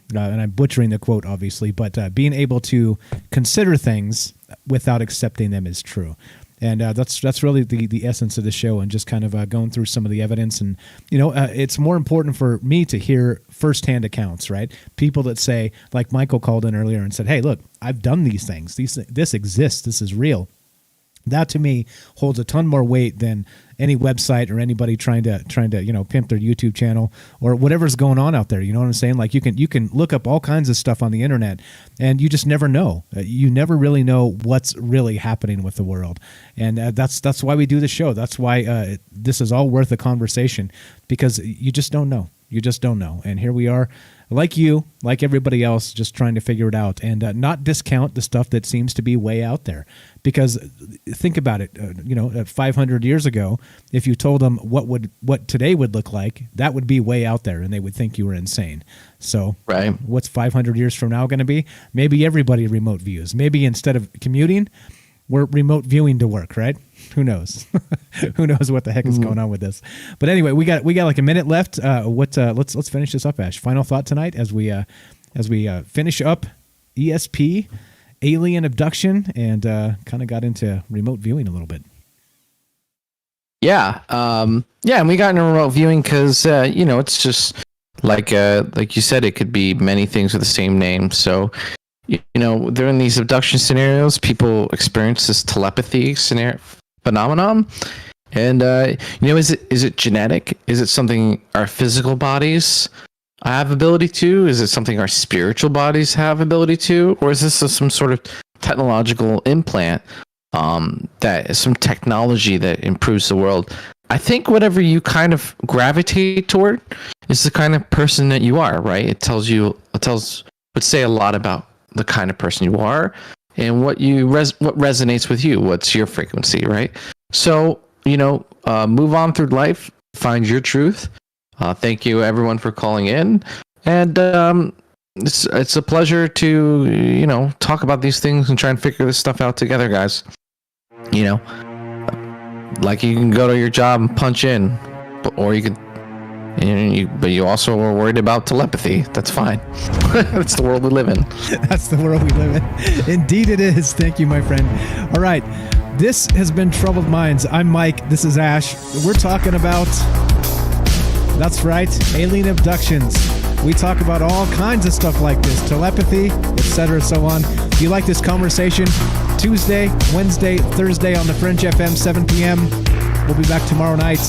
and I'm butchering the quote, obviously, but being able to consider things without accepting them as true. And that's really the essence of the show, and just kind of going through some of the evidence. And, it's more important for me to hear firsthand accounts, right? People that say, like Michael called in earlier and said, hey, look, I've done these things. This exists. This is real. That to me holds a ton more weight than any website or anybody trying to pimp their YouTube channel or whatever's going on out there. You know what I'm saying? Like you can look up all kinds of stuff on the internet, and you just never know. You never really know what's really happening with the world, and that's why we do the show. That's why this is all worth a conversation, because you just don't know. You just don't know. And here we are, like everybody else, just trying to figure it out, and not discount the stuff that seems to be way out there. Because think about it, 500 years ago, if you told them what today would look like, that would be way out there, and they would think you were insane. So right. What's 500 years from now going to be? Maybe everybody remote views. Maybe instead of commuting, we're remote viewing to work, right? Who knows? Who knows what the heck is going on with this? But anyway, we got like a minute left. Let's finish this up, Ash. Final thought tonight as we finish up ESP, alien abduction, and kind of got into remote viewing a little bit. Yeah, and we got into remote viewing because it's just like you said, it could be many things with the same name. So. During these abduction scenarios, people experience this telepathy phenomenon. And, is it genetic? Is it something our physical bodies have ability to? Is it something our spiritual bodies have ability to? Or is this some sort of technological implant that is some technology that improves the world? I think whatever you kind of gravitate toward is the kind of person that you are, right? It would say a lot about the kind of person you are and what resonates with you. What's your frequency, right? So, move on through life, find your truth. Thank you everyone for calling in. And it's a pleasure to, talk about these things and try and figure this stuff out together, guys. Like you can go to your job and punch in, or you could, but you also are worried about telepathy. That's fine. That's the world we live in. That's the world we live in. Indeed it is. Thank you, my friend. All right. This has been Troubled Minds. I'm Mike. This is Ash. We're talking about, that's right, alien abductions. We talk about all kinds of stuff like this, telepathy, etc., so on. If you like this conversation, Tuesday, Wednesday, Thursday on the Fringe FM, 7 p.m. We'll be back tomorrow night.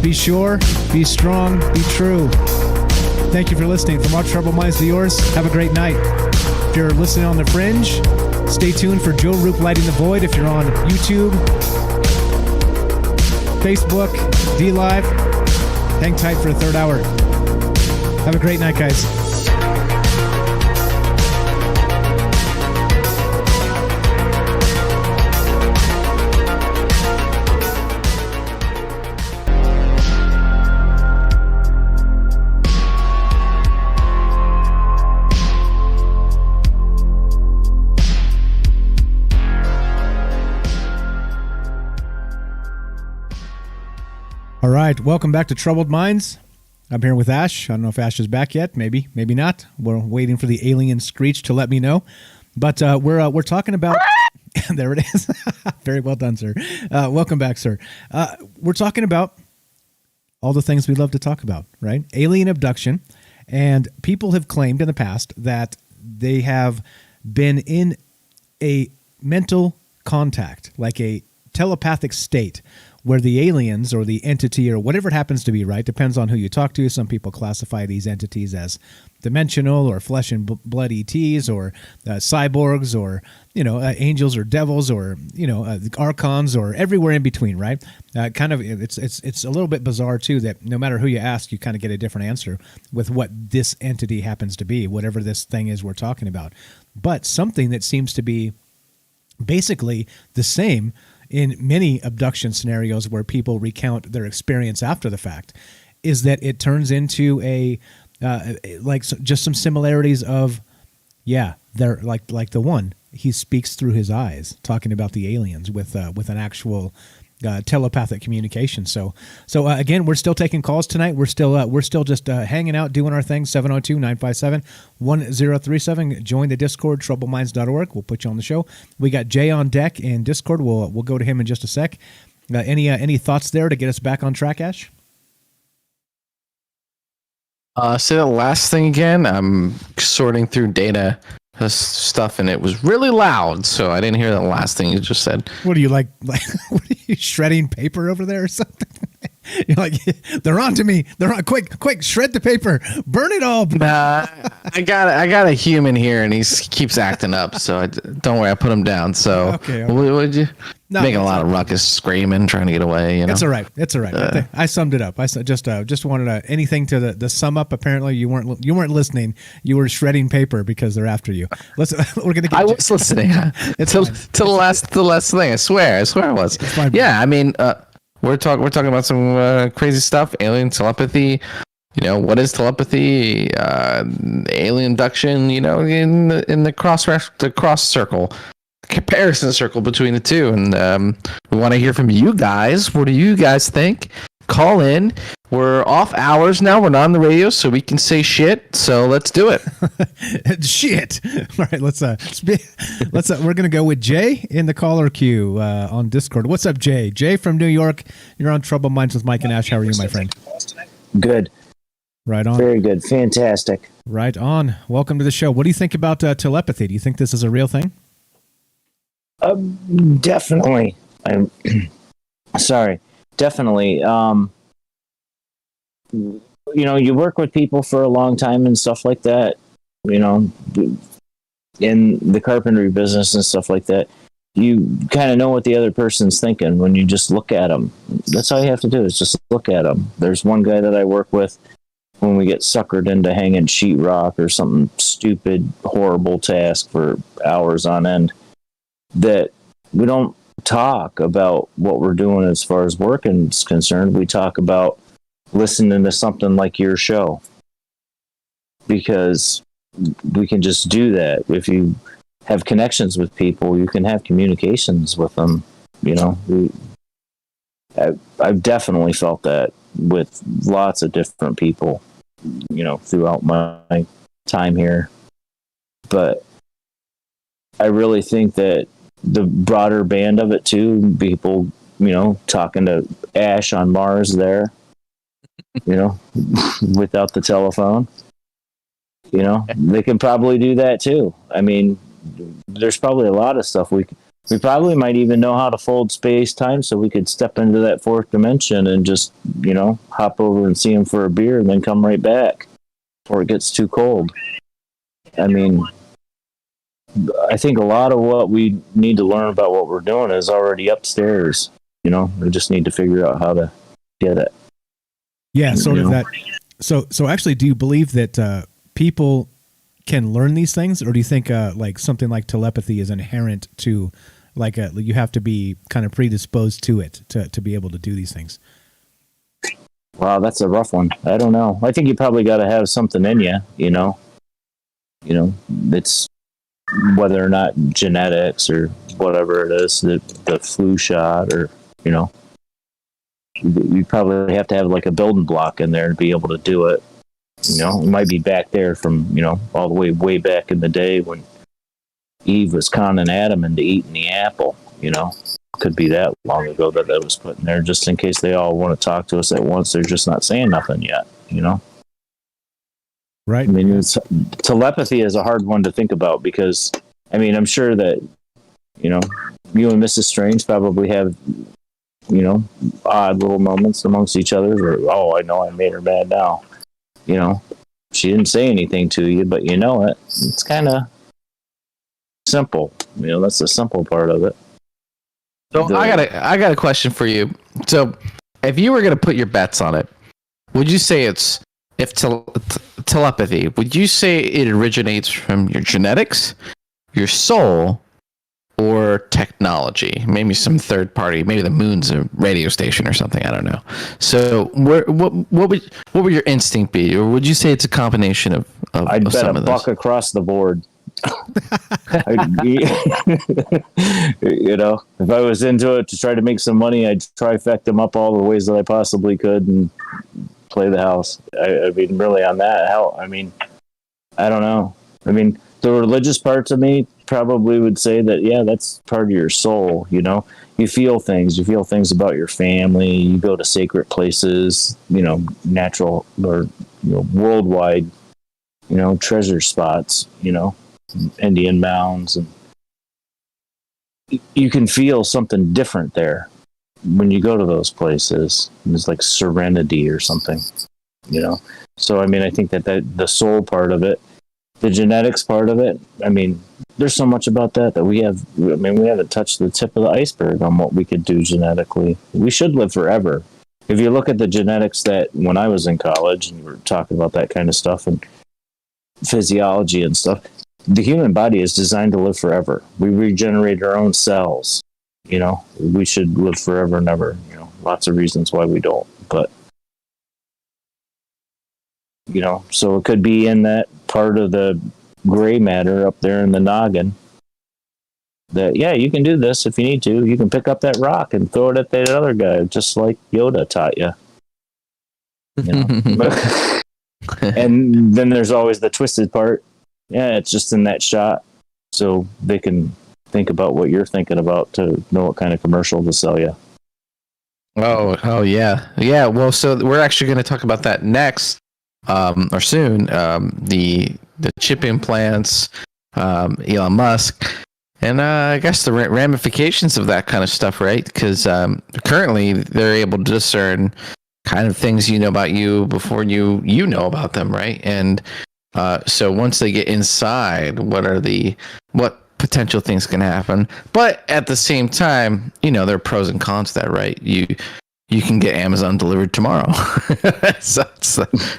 Be sure, be strong, be true. Thank you for listening. From our Troubled Minds to yours, have a great night. If you're listening on the Fringe, stay tuned for Joe Roop Lighting the Void. If you're on YouTube, Facebook, DLive, hang tight for a third hour. Have a great night, guys. All right, welcome back to Troubled Minds. I'm here with Ash. I don't know if Ash is back yet. Maybe, maybe not. We're waiting for the alien screech to let me know. But we're talking about. There it is. Very well done, sir. Welcome back, sir. We're talking about all the things we love to talk about, right? Alien abduction, and people have claimed in the past that they have been in a mental contact, like a telepathic state, where the aliens or the entity or whatever it happens to be, right? Depends on who you talk to. Some people classify these entities as dimensional or flesh and blood ETs or cyborgs or, angels or devils or, archons or everywhere in between, right? It's a little bit bizarre too that no matter who you ask, you kind of get a different answer with what this entity happens to be, whatever this thing is we're talking about. But something that seems to be basically the same in many abduction scenarios where people recount their experience after the fact is that it turns into a just some similarities of, yeah, they're like the one. He speaks through his eyes, talking about the aliens with an actual telepathic communication. So again, we're still taking calls tonight. We're still just hanging out, doing our thing. 702-957-1037. Join the Discord, troubleminds.org. We'll put you on the show. We got Jay on deck in Discord. We'll go to him in just a sec. Any thoughts there to get us back on track, Ash? Say the last thing again. I'm sorting through data stuff, and it was really loud, so I didn't hear the last thing you just said. What are you like what are you, shredding paper over there or something? You're like, they're on to me. They're on. Quick, shred the paper. Burn it all. I got a human here, and he keeps acting up. So don't worry, I put him down. So okay. What would you making a lot of ruckus, screaming, trying to get away? You know, it's all right. It's all right. I summed it up. I just wanted anything to the sum up. Apparently, you weren't listening. You were shredding paper because they're after you. We're gonna. I was listening. Till the last thing. I swear I was. Yeah, I mean. We're talking about some crazy stuff, alien telepathy. You know, what is telepathy? Alien abduction. You know, in the cross circle, comparison circle between the two. And we want to hear from you guys. What do you guys think? Call in. We're off hours now. We're not on the radio, so we can say shit. So let's do it. Shit. All right, let's we're gonna go with Jay in the caller queue on Discord. What's up, Jay? Jay from New York. You're on Trouble Minds with Mike and Ash. How are you, my friend? Good. Right on. Very good. Fantastic. Right on. Welcome to the show. What do you think about telepathy? Do you think this is a real thing? Definitely. I'm sorry. Definitely. You know, you work with people for a long time and stuff like that, you know, in the carpentry business and stuff like that. You kind of know what the other person's thinking when you just look at them. That's all you have to do is just look at them. There's one guy that I work with when we get suckered into hanging sheetrock or something stupid, horrible task for hours on end, that we don't talk about what we're doing as far as work is concerned. We talk about listening to something like your show, because we can just do that. If you have connections with people, you can have communications with them. You know, I've definitely felt that with lots of different people, you know, throughout my time here. But I really think that the broader band of it too, people, you know, talking to Ash on Mars there, you know, without the telephone, you know, they can probably do that too. I mean, there's probably a lot of stuff we probably might even know how to fold space time, so we could step into that fourth dimension and just, you know, hop over and see them for a beer and then come right back before it gets too cold. I mean, I think a lot of what we need to learn about what we're doing is already upstairs. You know, we just need to figure out how to get it. Yeah, sort of that. So actually, do you believe that people can learn these things, or do you think like something like telepathy is inherent to, like you have to be kind of predisposed to it to be able to do these things? Wow, that's a rough one. I don't know. I think you probably got to have something in you. You know, it's whether or not genetics or whatever it is, the flu shot, or, you know, you probably have to have like a building block in there to be able to do it. You know, it might be back there from, you know, all the way back in the day when Eve was conning Adam into eating the apple. You know, could be that long ago that was put in there just in case they all want to talk to us at once. They're just not saying nothing yet, you know? Right. I mean, telepathy is a hard one to think about because, I mean, I'm sure that, you know, you and Mrs. Strange probably have, you know, odd little moments amongst each other where, oh, I know I made her mad now. You know, she didn't say anything to you, but you know it. It's kind of simple. You know, that's the simple part of it. So I got a question for you. So if you were going to put your bets on it, would you say it's telepathy? Would you say it originates from your genetics, your soul, or technology? Maybe some third party. Maybe the moon's a radio station or something. I don't know. So, what would your instinct be, or would you say it's a combination of I'd of bet some a of buck those? across the board. You know, if I was into it to try to make some money, I'd trifect them up all the ways that I possibly could and play the house. I mean, really on that, I mean, I don't know. I mean, the religious parts of me probably would say that, yeah, that's part of your soul. You know, you feel things about your family. You go to sacred places, you know, natural or, you know, worldwide, you know, treasure spots, you know, Indian mounds, and you can feel something different there when you go to those places. It's like serenity or something, you know. So I mean, I think that the soul part of it, the genetics part of it, I mean, there's so much about that we haven't touched the tip of the iceberg on what we could do genetically. We should live forever. If you look at the genetics that when I was in college and we were talking about that kind of stuff and physiology and stuff, the human body is designed to live forever. We regenerate our own cells. You know, we should live forever and ever. You know, lots of reasons why we don't. But, you know, so it could be in that part of the gray matter up there in the noggin that, yeah, you can do this if you need to. You can pick up that rock and throw it at that other guy, just like Yoda taught you. You know? And then there's always the twisted part. Yeah, it's just in that shot, so they can think about what you're thinking about to know what kind of commercial to sell you. Oh yeah. Well, so we're actually going to talk about that next, or soon. The chip implants, Elon Musk, and I guess the ramifications of that kind of stuff, right? Because currently they're able to discern kind of things you know about you before you know about them, right? And so once they get inside, what potential things can happen? But at the same time, you know, there are pros and cons to that, right? You can get Amazon delivered tomorrow. So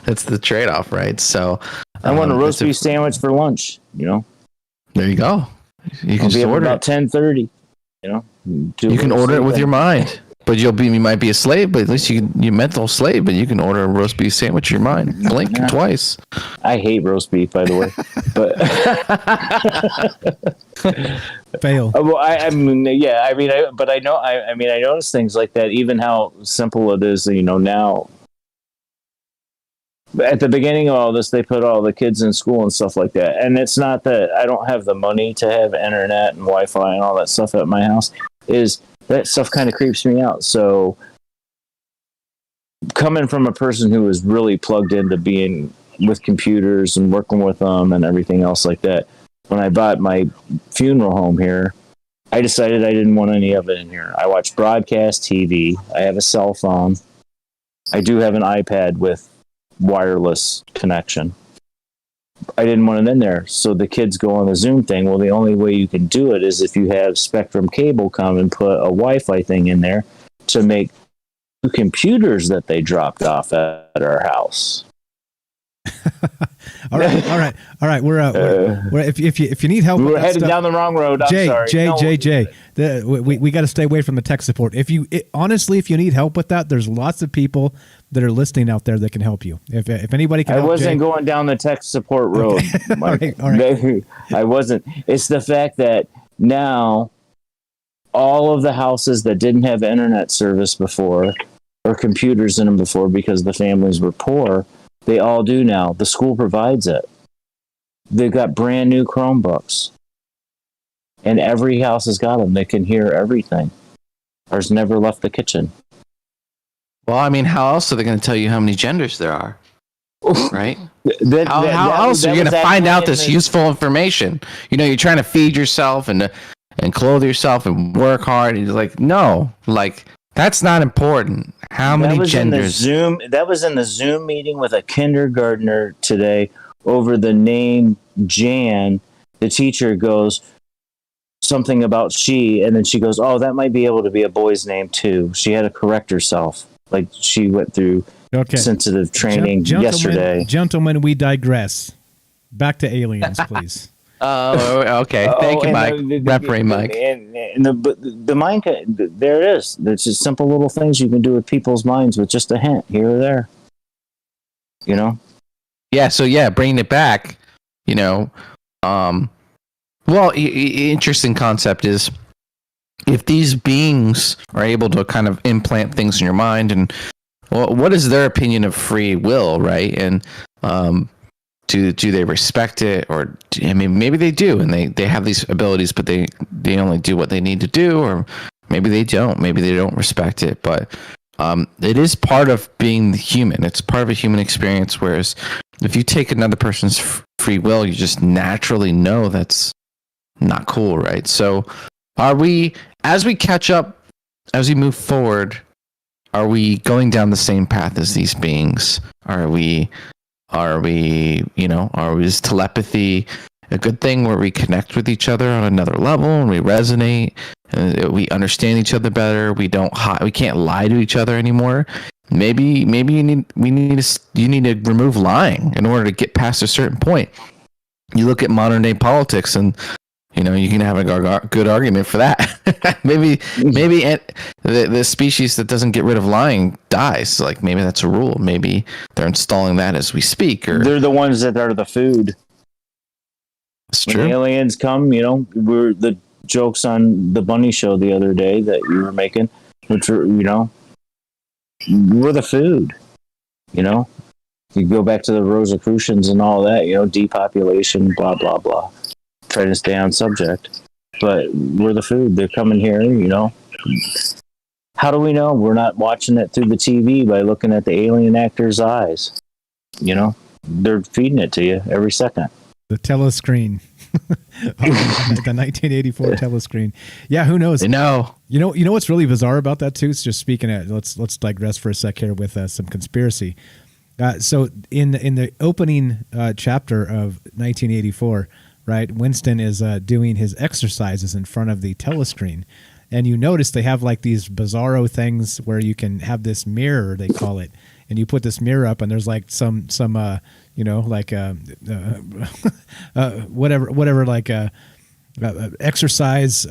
that's the trade-off, right? So I want a roast beef sandwich for lunch. You know, there you go. You can just order about 10:30. You know, you can order it with your mind. But you might be a slave, but at least you're mental slave. But you can order a roast beef sandwich in your mind. Blink twice. I hate roast beef, by the way. But fail. Well, I mean, yeah. I mean, I notice things like that. Even how simple it is. You know, now. At the beginning of all this, they put all the kids in school and stuff like that. And it's not that I don't have the money to have internet and Wi-Fi and all that stuff at my house. That stuff kind of creeps me out. So coming from a person who was really plugged into being with computers and working with them and everything else like that, when I bought my funeral home here, I decided I didn't want any of it in here. I watch broadcast TV. I have a cell phone. I do have an iPad with wireless connection. I didn't want it in there. So the kids go on the Zoom thing. Well, the only way you can do it is if you have Spectrum Cable come and put a Wi-Fi thing in there to make 2 computers that they dropped off at our house. All right. We're if you need help, we're headed down the wrong road. I'm sorry. Jay. We got to stay away from the tech support. Honestly, if you need help with that, there's lots of people that are listening out there that can help you. If anybody can, I wasn't going down the tech support road. Okay. All right. I wasn't. It's the fact that now all of the houses that didn't have internet service before or computers in them before because the families were poor, they all do now. The school provides it. They've got brand new Chromebooks. And every house has got them. They can hear everything. Ours never left the kitchen. Well, I mean, how else are they going to tell you how many genders there are? Right? How else are you going to find out this useful information? You know, you're trying to feed yourself and clothe yourself and work hard. And you're like, no, that's not important. How many genders? That was in the Zoom meeting with a kindergartner today over the name Jan. The teacher goes something about she, and then she goes, oh, that might be able to be a boy's name too. She had to correct herself. Like she went through sensitive training yesterday. Gentlemen, we digress. Back to aliens, please. Oh, okay. Thank you, Mike. Referee Mike. And the mind, there it is. There's just simple little things you can do with people's minds with just a hint here or there. You know? Yeah. So yeah, bringing it back. You know, well, interesting concept is if these beings are able to kind of implant things in your mind, and well, what is their opinion of free will, right? And do they respect it, or I mean, maybe they do, and they have these abilities, but they only do what they need to do, or maybe they don't. Maybe they don't respect it, but it is part of being human. It's part of a human experience. Whereas if you take another person's free will, you just naturally know that's not cool, right? So are we, as we catch up, as we move forward, are we going down the same path as these beings? Are we, is telepathy a good thing where we connect with each other on another level and we resonate and we understand each other better? We can't lie to each other anymore. Maybe you need to remove lying in order to get past a certain point. You look at modern day politics, and you can have a good argument for that. maybe the species that doesn't get rid of lying dies. Like maybe that's a rule. Maybe they're installing that as we speak. Or they're the ones that are the food. It's when true. Aliens come, we're the jokes on the Bunny Show the other day that you were making, which were, we're the food. You go back to the Rosicrucians and all that. Depopulation, blah blah blah. Try to stay on subject, but we're the food. They're coming here, How do we know? We're not watching it through the TV by looking at the alien actor's eyes. They're feeding it to you every second. The telescreen. The 1984 telescreen. Yeah, who knows? I know. You know what's really bizarre about that too? It's just speaking of, let's digress for a sec here with some conspiracy. So in the opening chapter of 1984, right, Winston is doing his exercises in front of the telescreen, and you notice they have like these bizarro things where you can have this mirror, they call it, and you put this mirror up, and there's like some whatever like exercise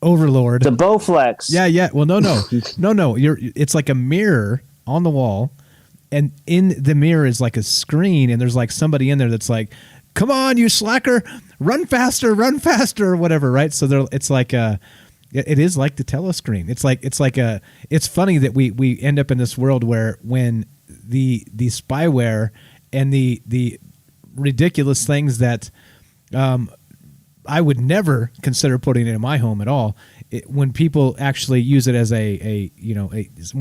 overlord. The Bowflex. Yeah. Well, no. It's like a mirror on the wall, and in the mirror is like a screen, and there's like somebody in there that's like, "Come on, you slacker, run faster, or whatever." Right? So it's like it is like the telescreen. It's funny that we end up in this world where when the spyware and the ridiculous things that I would never consider putting it in my home at all. When people actually use it as when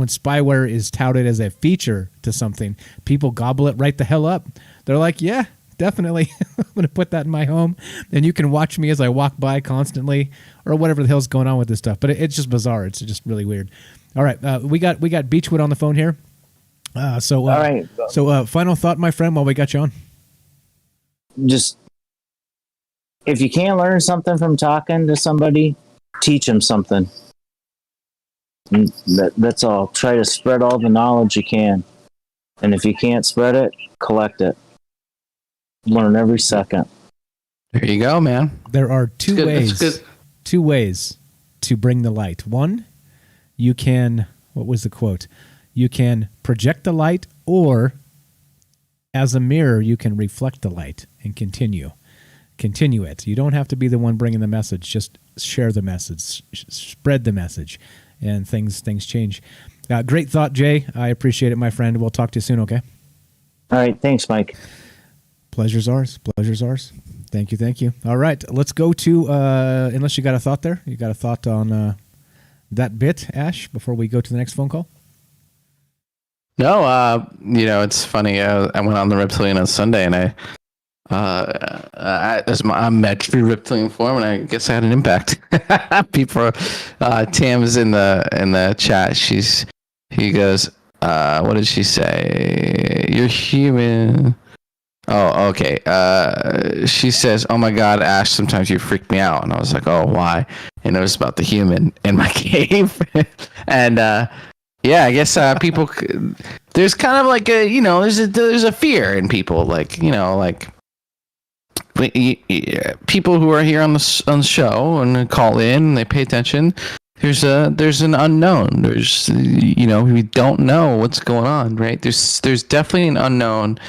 spyware is touted as a feature to something, people gobble it right the hell up. They're like, yeah, definitely. I'm going to put that in my home, and you can watch me as I walk by constantly, or whatever the hell's going on with this stuff. But it's just bizarre. It's just really weird. All right, we got Beechwood on the phone here. All right. So final thought, my friend, while we got you on. Just if you can't learn something from talking to somebody, teach them something. That's all. Try to spread all the knowledge you can. And if you can't spread it, collect it. Learn every second. There you go, man. There are two ways to bring the light. One, you can, what was the quote? You can project the light, or as a mirror, you can reflect the light and continue it. You don't have to be the one bringing the message. Just share the message, spread the message, and things change. Great thought, Jay. I appreciate it, my friend. We'll talk to you soon, okay? All right. Thanks, Mike. Pleasure's ours. Thank you. All right. Let's go to, unless you got a thought there. You got a thought on that bit, Ash, before we go to the next phone call? No, it's funny. I went on the Reptilian on Sunday, and I'm at True Reptilian Forum, and I guess I had an impact. People, Tam's in the chat. He goes, what did she say? You're human. Oh, okay. She says, "Oh my God, Ash, sometimes you freak me out." And I was like, "Oh, why?" And it was about the human in my cave. And yeah, I guess people. There's kind of like a there's a fear in people, like people who are here on the show and call in and they pay attention, there's an unknown. There's we don't know what's going on, right? There's definitely an unknown,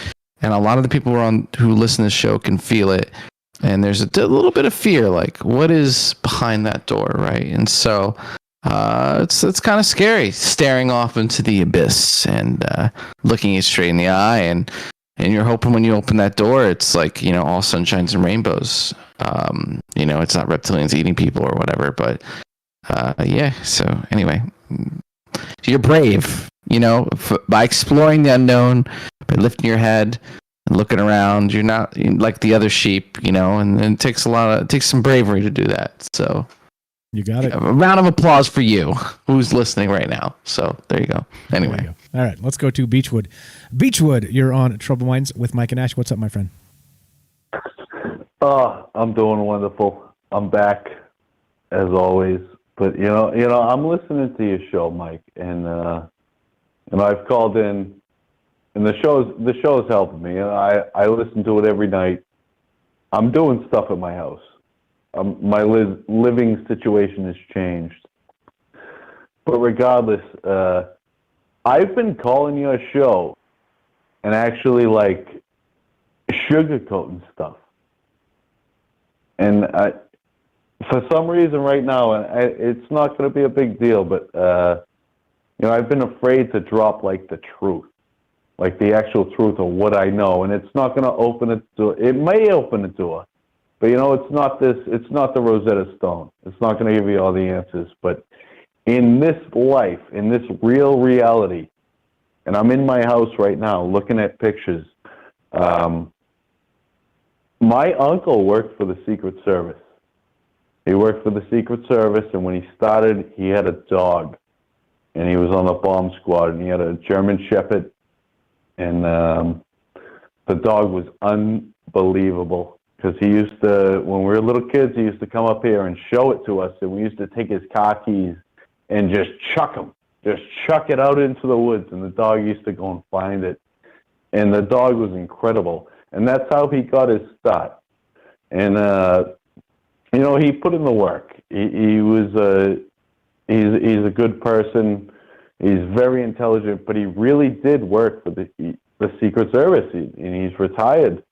and a lot of the people who listen to the show can feel it. And there's a little bit of fear, like what is behind that door, right? And so it's kind of scary, staring off into the abyss and looking it straight in the eye, and you're hoping when you open that door, it's like all sunshines and rainbows. It's not reptilians eating people or whatever, but yeah. So anyway, you're brave, by exploring the unknown, by lifting your head and looking around. You're not like the other sheep, and it takes some bravery to do that. So you got it. A round of applause for you, who's listening right now. So there you go. Anyway, you go. All right, let's go to Beechwood. Beechwood, you're on Troubled Minds with Mike and Ash. What's up, my friend? I'm doing wonderful. I'm back as always. But I'm listening to your show, Mike, and I've called in. And the show's helping me. I listen to it every night. I'm doing stuff at my house. My living situation has changed. But regardless, I've been calling your show and actually sugarcoating stuff. And for some reason right now, it's not going to be a big deal, but I've been afraid to drop the truth. Like the actual truth of what I know, and it's not going to open a door. It may open a door, but it's not the Rosetta Stone. It's not going to give you all the answers. But in this life, in this real reality, and I'm in my house right now looking at pictures. My uncle worked for the Secret Service. He worked for the Secret Service, and when he started, he had a dog, and he was on the bomb squad, and he had a German Shepherd. And the dog was unbelievable because he used to, when we were little kids, he used to come up here and show it to us, and we used to take his car keys and just chuck it out into the woods, and the dog used to go and find it. And the dog was incredible, and that's how he got his start. And he put in the work. He's a good person. He's very intelligent, but he really did work for the Secret Service, and he's retired.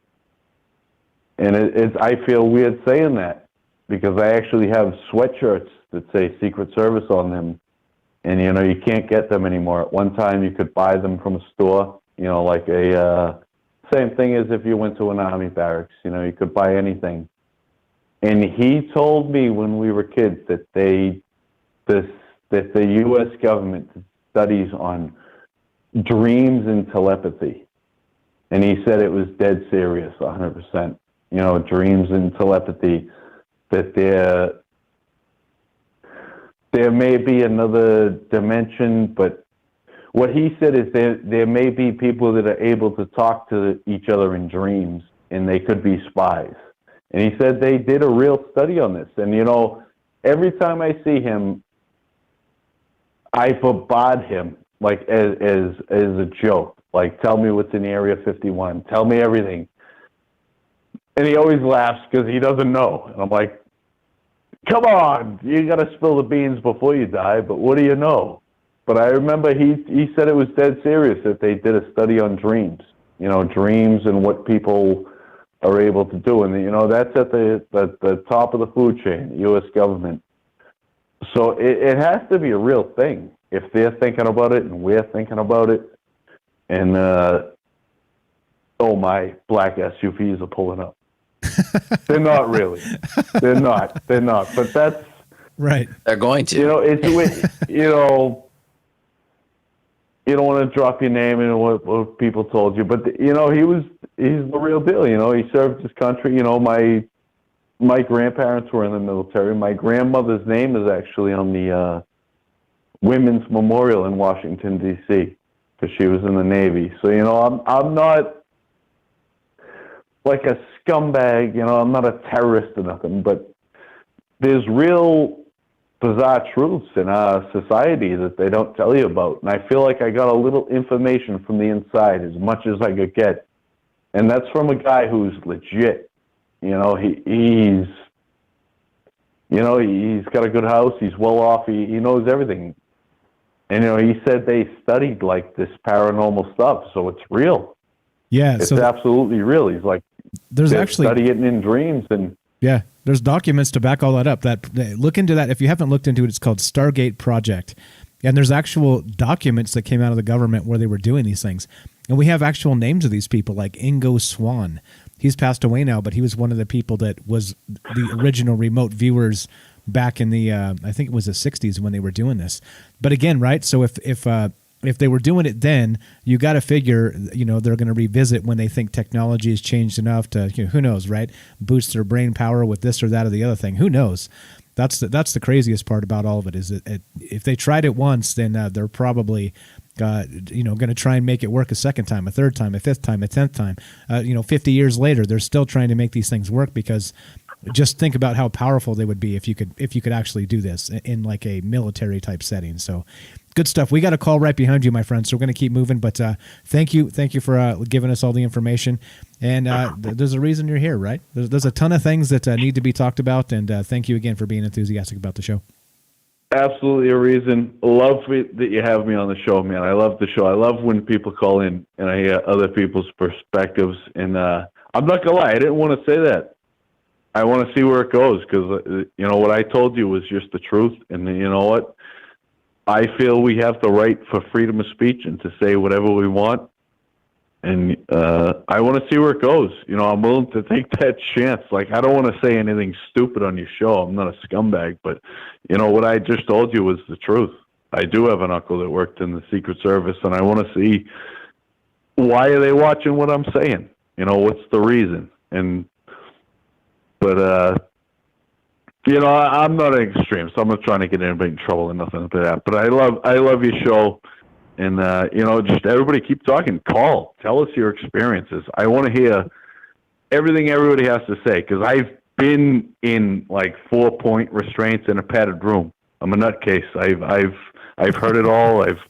And I feel weird saying that because I actually have sweatshirts that say Secret Service on them, and you can't get them anymore. At one time, you could buy them from a store, like same thing as if you went to an army barracks. You could buy anything. And he told me when we were kids that the U.S. government studies on dreams and telepathy. And he said it was dead serious, 100%. Dreams and telepathy, that there may be another dimension, but what he said is there may be people that are able to talk to each other in dreams, and they could be spies. And he said they did a real study on this. And, every time I see him, I forbade him, as a joke. Tell me what's in Area 51. Tell me everything. And he always laughs because he doesn't know. And I'm like, come on, you got to spill the beans before you die, but what do you know? But I remember he said it was dead serious that they did a study on dreams. Dreams and what people are able to do. And, that's at the top of the food chain, the U.S. government. So it has to be a real thing if they're thinking about it and we're thinking about it. And, my black SUVs are pulling up. They're not really. They're not. But that's... Right. They're going to. It's, you don't want to drop your name and what people told you, but he's the real deal. He served his country. My grandparents were in the military. My grandmother's name is actually on the Women's Memorial in Washington, D.C., because she was in the Navy. So, I'm not like a scumbag, I'm not a terrorist or nothing, but there's real bizarre truths in our society that they don't tell you about. And I feel like I got a little information from the inside, as much as I could get. And that's from a guy who's legit. he's got a good house. He's well off. He knows everything. And he said they studied like this paranormal stuff, so it's real. Yeah, it's absolutely real. He's like, there's they actually study it in dreams, and yeah, there's documents to back all that up. Look into that if you haven't looked into it. It's called Stargate Project, and there's actual documents that came out of the government where they were doing these things, and we have actual names of these people, like Ingo Swann. He's passed away now, but he was one of the people that was the original remote viewers back in the I think it was the 60s when they were doing this. But again, right? So if they were doing it then, you got to figure, they're going to revisit when they think technology has changed enough to, who knows, right? Boost their brain power with this or that or the other thing. Who knows? That's the craziest part about all of it, is that if they tried it once, then they're probably going to try and make it work a second time, a third time, a fifth time, a 10th time. 50 years later, they're still trying to make these things work, because just think about how powerful they would be if you could actually do this in like a military type setting. So good stuff. We got a call right behind you, my friend. So we're going to keep moving, but thank you for giving us all the information. And there's a reason you're here, right? There's a ton of things that need to be talked about, and thank you again for being enthusiastic about the show. Absolutely a reason. Love that you have me on the show, man. I love the show. I love when people call in and I hear other people's perspectives. And I'm not gonna lie, I didn't want to say that. I want to see where it goes, because what I told you was just the truth. And you know what? I feel we have the right for freedom of speech and to say whatever we want. And I want to see where it goes. I'm willing to take that chance. Like, I don't want to say anything stupid on your show. I'm not a scumbag, but what I just told you was the truth. I do have an uncle that worked in the Secret Service, and I want to see, why are they watching what I'm saying? What's the reason? But I'm not an extreme, so I'm not trying to get anybody in trouble or nothing like that. But I love your show. And, just everybody keep talking. Call. Tell us your experiences. I want to hear everything everybody has to say, because I've been in, like, 4-point restraints in a padded room. I'm a nutcase. I've heard it all. I've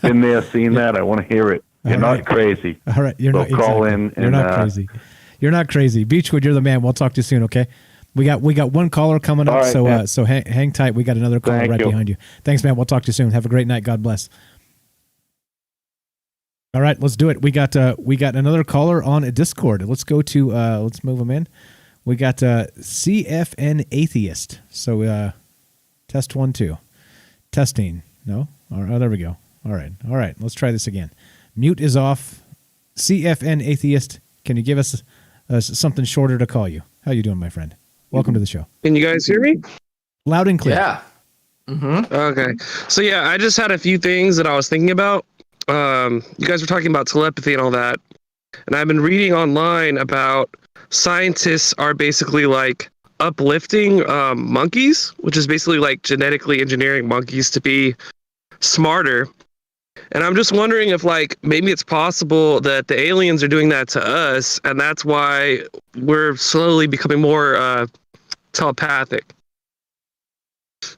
been there, seen that. I want to hear it. You're not crazy. All right. You're not call exactly. in. You're not crazy. You're not crazy. Beachwood, you're the man. We'll talk to you soon, okay? We got one caller coming up, right, so hang tight. We got another caller behind you. Thanks, man. We'll talk to you soon. Have a great night. God bless. All right, let's do it. We got another caller on a Discord. Let's go to let's move them in. We got CFN Atheist. So test 1 2. Testing. No? Oh, there we go. All right. Let's try this again. Mute is off. CFN Atheist, can you give us something shorter to call you? How you doing, my friend? Welcome to the show. Can you guys hear me? Loud and clear. Yeah. Mm-hmm. Okay. So yeah, I just had a few things that I was thinking about. You guys were talking about telepathy and all that, and I've been reading online about scientists are basically like uplifting monkeys, which is basically like genetically engineering monkeys to be smarter. And I'm just wondering if, like, maybe it's possible that the aliens are doing that to us, and that's why we're slowly becoming more telepathic.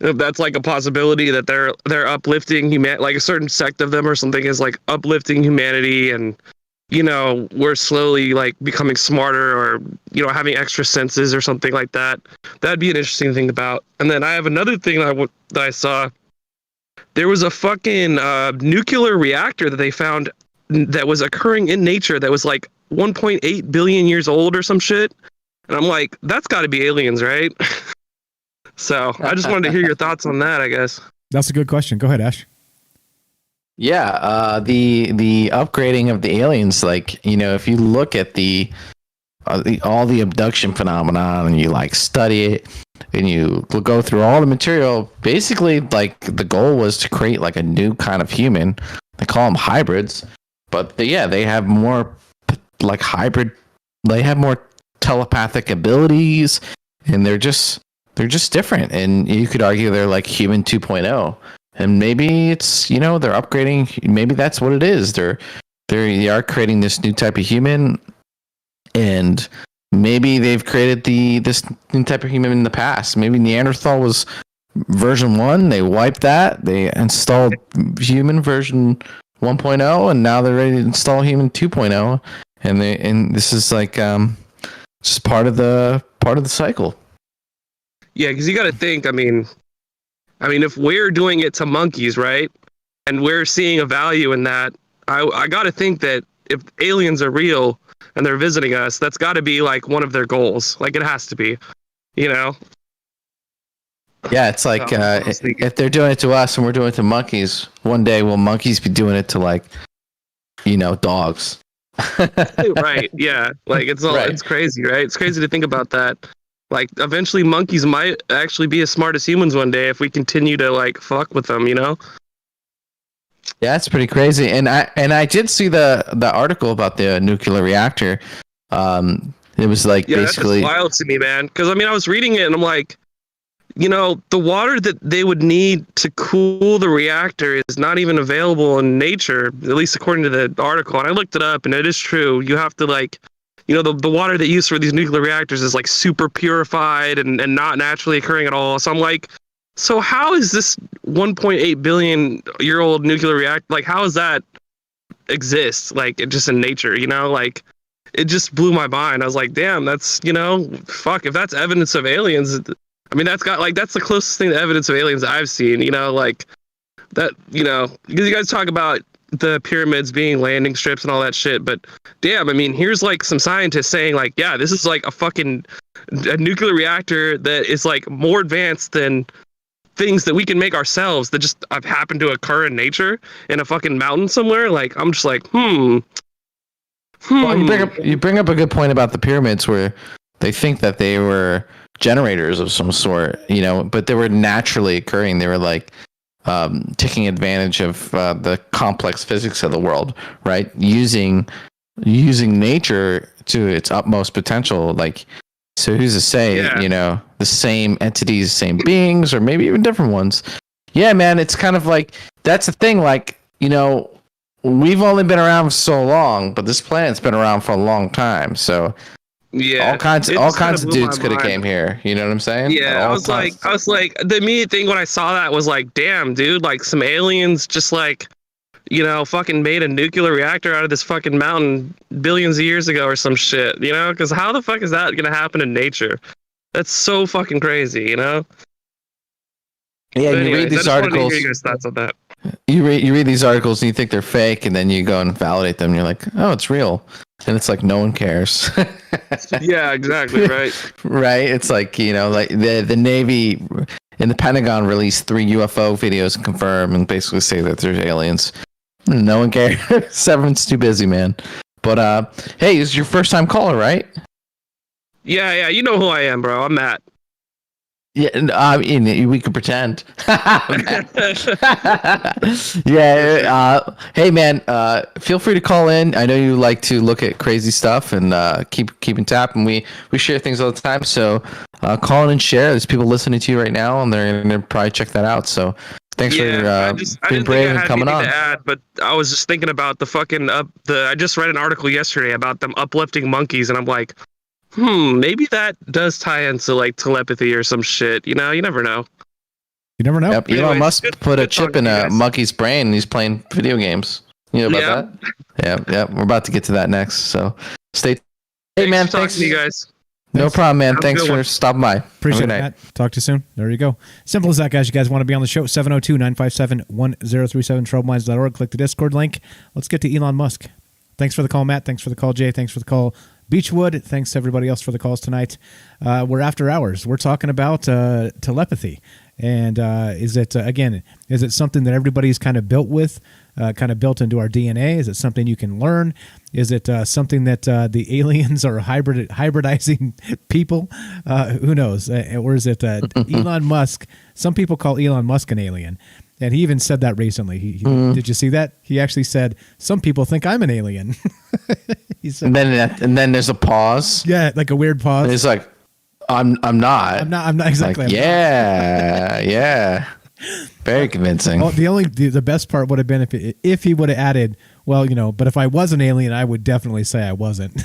If that's like a possibility, that they're uplifting human, like a certain sect of them or something is like uplifting humanity, and we're slowly like becoming smarter, or having extra senses or something like that. That'd be an interesting thing about. And then I have another thing that I saw. There was a fucking nuclear reactor that they found that was occurring in nature that was like 1.8 billion years old or some shit. And I'm like, that's got to be aliens, right? So I just wanted to hear your thoughts on that, I guess. That's a good question. Go ahead, Ash. Yeah, the upgrading of the aliens, like, if you look at all the abduction phenomenon and you like study it and you go through all the material, basically like the goal was to create like a new kind of human. They call them hybrids, but they have more like hybrid. They have more telepathic abilities, and they're just different. And you could argue they're like human 2.0. And maybe it's, they're upgrading. Maybe that's what it is. They are creating this new type of human, and maybe they've created this new type of human in the past. Maybe Neanderthal was version 1. They wiped that. They installed human version 1.0, and now they're ready to install human 2.0. And this is like just part of the cycle. Yeah, because you got to think. I mean, if we're doing it to monkeys, right, and we're seeing a value in that, I got to think that if aliens are real and they're visiting us, that's got to be like one of their goals. Like it has to be, you know. Yeah, it's like if they're doing it to us and we're doing it to monkeys, one day will monkeys be doing it to like, dogs? Right. Yeah. Like it's crazy, right? It's crazy to think about that. Like eventually monkeys might actually be as smart as humans one day if we continue to like fuck with them, you know? Yeah, it's pretty crazy. And I did see the article about the nuclear reactor. It was like basically that's wild to me, man. Because I was reading it and I'm like, the water that they would need to cool the reactor is not even available in nature, at least according to the article. And I looked it up, and it is true. You have to the water they use for these nuclear reactors is like super purified and not naturally occurring at all. So I'm like, so how is this 1.8 billion year old nuclear reactor, like how does that exist? Like it just in nature, like it just blew my mind. I was like, damn, that's, fuck, if that's evidence of aliens, that's the closest thing to evidence of aliens I've seen, like that, because you guys talk about the pyramids being landing strips and all that shit, but damn, here's like some scientists saying like, yeah, this is like a nuclear reactor that is like more advanced than things that we can make ourselves that just have happened to occur in nature in a fucking mountain somewhere. Like, I'm just like, Well, you bring up a good point about the pyramids where they think that they were generators of some sort, but they were naturally occurring. They were like taking advantage of the complex physics of the world, right? Using nature to its utmost potential. Like, so who's to say, the same entities, same beings, or maybe even different ones? Yeah, man, it's kind of like, that's the thing. Like, we've only been around for so long, but this planet's been around for a long time. So yeah, all kinds of dudes could have came here. You know what I'm saying? Yeah, I was like, the immediate thing when I saw that was like, damn, dude, like some aliens just like, fucking made a nuclear reactor out of this fucking mountain billions of years ago or some shit, because how the fuck is that gonna happen in nature? That's so fucking crazy, Yeah, but you anyways, read these I just wanted to articles. hear your guys' thoughts on that. You read these articles and you think they're fake, and then you go and validate them. And you're like, oh, it's real, and it's like no one cares. Yeah, exactly, right. Right? It's like like the Navy and the Pentagon released 3 UFO videos and confirm and basically say that there's aliens. No one cares. Everyone's too busy, man. But hey, this is your first time caller, right? Yeah, you know who I am, bro. I'm Matt. Yeah, we could pretend. Yeah. Hey, man. Feel free to call in. I know you like to look at crazy stuff and keep in tap, and we share things all the time. So call in and share. There's people listening to you right now, and they're gonna probably check that out. So thanks for being brave and coming on. To add, but I was just thinking about the fucking I just read an article yesterday about them uplifting monkeys, and I'm like, maybe that does tie into like telepathy or some shit. You never know. You never know. Yep, Elon Musk put a chip in a monkey's brain and he's playing video games. You know about that? Yeah. We're about to get to that next. So stay. Hey, man. Thanks to you guys. No problem, man. Thanks for stopping by. Appreciate it, Matt. Talk to you soon. There you go. Simple as that, guys. You guys want to be on the show? 702-957-1037, troublminds.org. Click the Discord link. Let's get to Elon Musk. Thanks for the call, Matt. Thanks for the call, Jay. Thanks for the call, Beechwood. Thanks to everybody else for the calls tonight. We're after hours. We're talking about telepathy. And is it something that everybody's kind of built with, kind of built into our DNA? Is it something you can learn? Is it something that the aliens are hybridizing people? Who knows? Or is it Elon Musk? Some people call Elon Musk an alien. And he even said that recently. Did you see that? He actually said, some people think I'm an alien. He said, and then there's a pause. Yeah, like a weird pause. And he's like, I'm not. I'm not exactly. Like, yeah. Very convincing. Oh, the best part would have been if he would have added, well, but if I was an alien, I would definitely say I wasn't.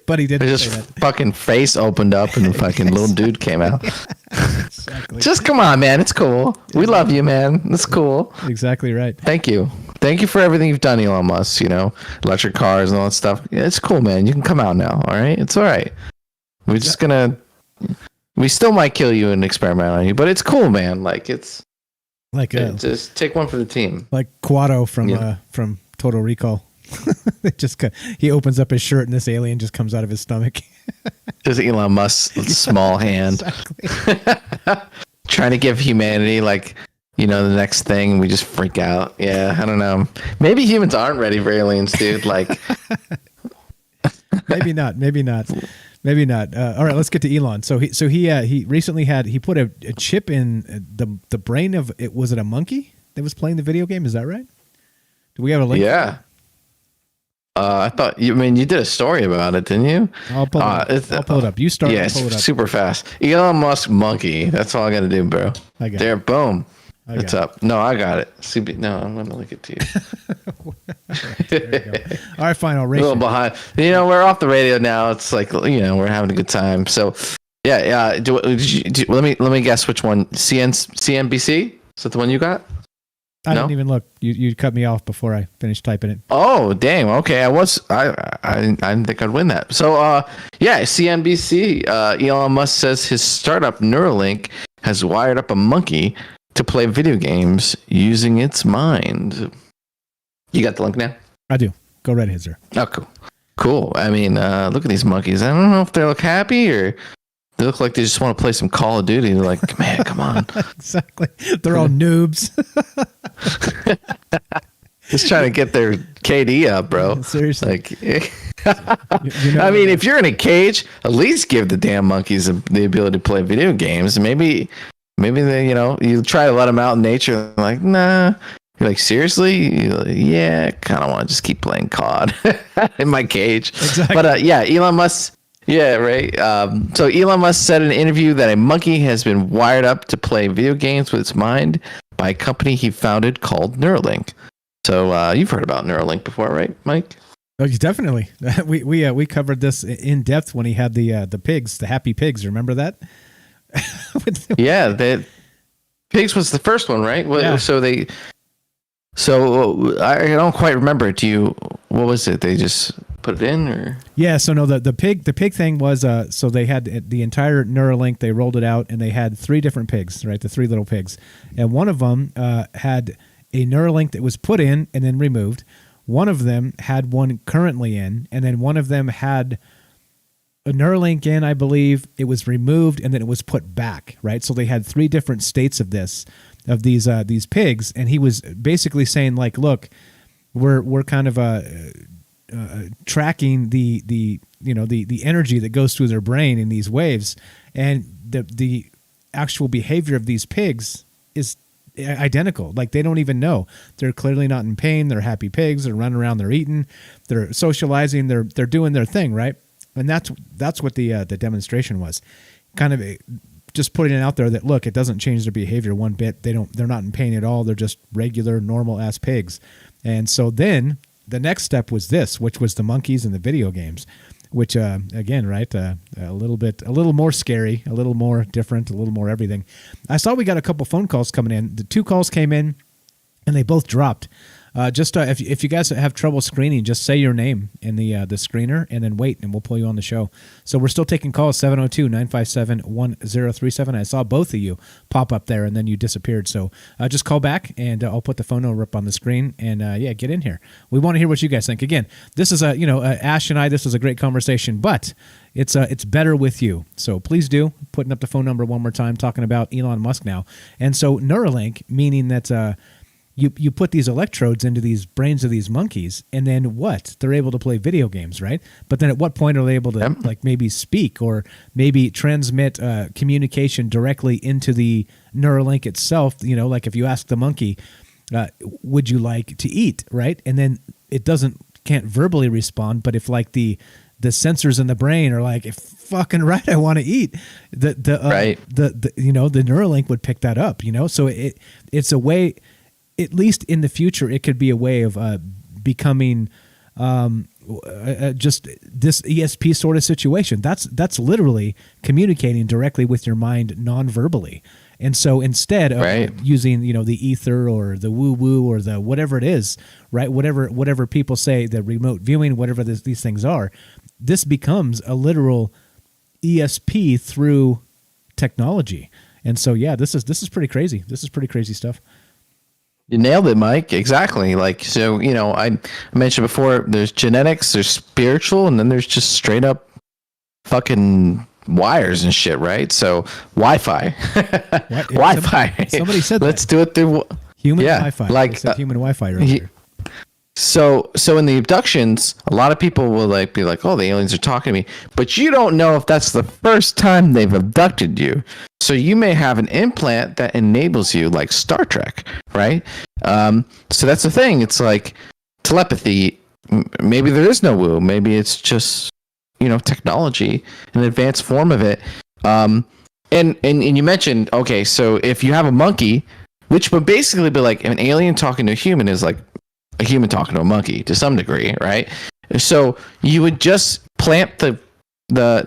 But he didn't His say that. fucking face opened up and the fucking little dude came out. Exactly. Just come on, man. It's cool. We love you, man. It's cool. Exactly right. Thank you. Thank you for everything you've done, Elon Musk. Electric cars and all that stuff. Yeah, it's cool, man. You can come out now. All right. It's all right. We're just gonna. We still might kill you and experiment on you, but it's cool, man. It's like just take one for the team. Like Quado from Total Recall. He opens up his shirt and this alien just comes out of his stomach. Just Elon Musk's small hand. Trying to give humanity the next thing. We just freak out. Yeah, I don't know. Maybe humans aren't ready for aliens, dude. Maybe not. All right, let's get to Elon. So he recently put a chip in the brain of it. Was it a monkey that was playing the video game? Is that right? Do we have a link? Yeah. I thought you did a story about it, didn't you? I'll pull it up. You start. Yeah, I'll pull it up. super fast. Elon Musk monkey. That's all I got to do, bro. I got there. it. Boom. It's up. No, I got it. No, I'm gonna link it to you. All right, fine. I'll race a little behind. We're off the radio now. It's we're having a good time. So, yeah. Let me guess which one. CNBC? Is that the one you got? I didn't even look. You cut me off before I finished typing it. Oh, dang. Okay, I didn't think I'd win that. So, CNBC. Elon Musk says his startup Neuralink has wired up a monkey to play video games using its mind. You got the link now? I do. Go right ahead, sir. Oh, cool. Look at these monkeys. I don't know if they look happy or they look like they just want to play some Call of Duty. They're like, man, come on. Exactly. They're all noobs. Just trying to get their KD up, bro. Seriously. If you're in a cage, at least give the damn monkeys the ability to play video games. Maybe they, you try to let them out in nature. And they're like, nah. You're like, seriously? You're like, yeah, kind of want to just keep playing COD in my cage. Exactly. But Elon Musk. Yeah, right. So Elon Musk said in an interview that a monkey has been wired up to play video games with its mind by a company he founded called Neuralink. So you've heard about Neuralink before, right, Mike? Oh, definitely. We covered this in depth when he had the pigs, the happy pigs. Remember that? Yeah, the pigs was the first one, right? Yeah. So I don't quite remember. What was it? They just put it in, or? Yeah. So no, the pig thing was so they had the entire Neuralink. They rolled it out, and they had 3 different pigs, right? The 3 little pigs, and one of them had a Neuralink that was put in and then removed. One of them had one currently in, and then one of them had a Neuralink in, I believe. It was removed and then it was put back, right? So they had 3 different states of these pigs, and he was basically saying look, we're kind of tracking the energy that goes through their brain in these waves, and the actual behavior of these pigs is identical. They don't even know. They're clearly not in pain. They're happy pigs. They're running around. They're eating. They're socializing. They're doing their thing, right? And that's what the demonstration was, kind of just putting it out there that look, it doesn't change their behavior one bit. They're not in pain at all. They're just regular, normal ass pigs. And so then the next step was this, which was the monkeys and the video games, which again, right, a little more scary, a little more different, a little more everything. I saw we got a couple phone calls coming in. The 2 calls came in, and they both dropped. If you guys have trouble screening, just say your name in the screener and then wait, and we'll pull you on the show. So we're still taking calls, 702-957-1037. I saw both of you pop up there, and then you disappeared. So just call back, and I'll put the phone number up on the screen, and get in here. We want to hear what you guys think. Again, this is Ash and I. This is a great conversation, but it's better with you. So please do, putting up the phone number one more time, talking about Elon Musk now. And so Neuralink, meaning that you put these electrodes into these brains of these monkeys, and then what? They're able to play video games, right? But then at what point are they able to maybe speak or maybe transmit communication directly into the Neuralink itself? If you ask the monkey, would you like to eat, right? And then it can't verbally respond, but if the the sensors in the brain are like, fucking right, I want to eat. The Neuralink would pick that up, So it's a way, at least in the future, it could be a way of becoming just this ESP sort of situation. That's literally communicating directly with your mind non-verbally. And so instead of using, the ether or the woo-woo or the whatever it is, right? Whatever people say, the remote viewing, whatever these things are, this becomes a literal ESP through technology. And so, yeah, this is pretty crazy. This is pretty crazy stuff. You nailed it, Mike. Exactly. I mentioned before, there's genetics, there's spiritual, and then there's just straight up fucking wires and shit, right? So Wi-Fi. Wi-Fi. Somebody said let's do it through human Wi-Fi. Like human Wi-Fi earlier. So in the abductions, a lot of people will be like, oh, the aliens are talking to me, but you don't know if that's the first time they've abducted you. So you may have an implant that enables you, like Star Trek, right? So that's the thing. It's like telepathy. Maybe there is no woo. Maybe it's just technology, an advanced form of it. And you mentioned, okay, so if you have a monkey, which would basically be like an alien talking to a human is like a human talking to a monkey to some degree, right? So you would just plant the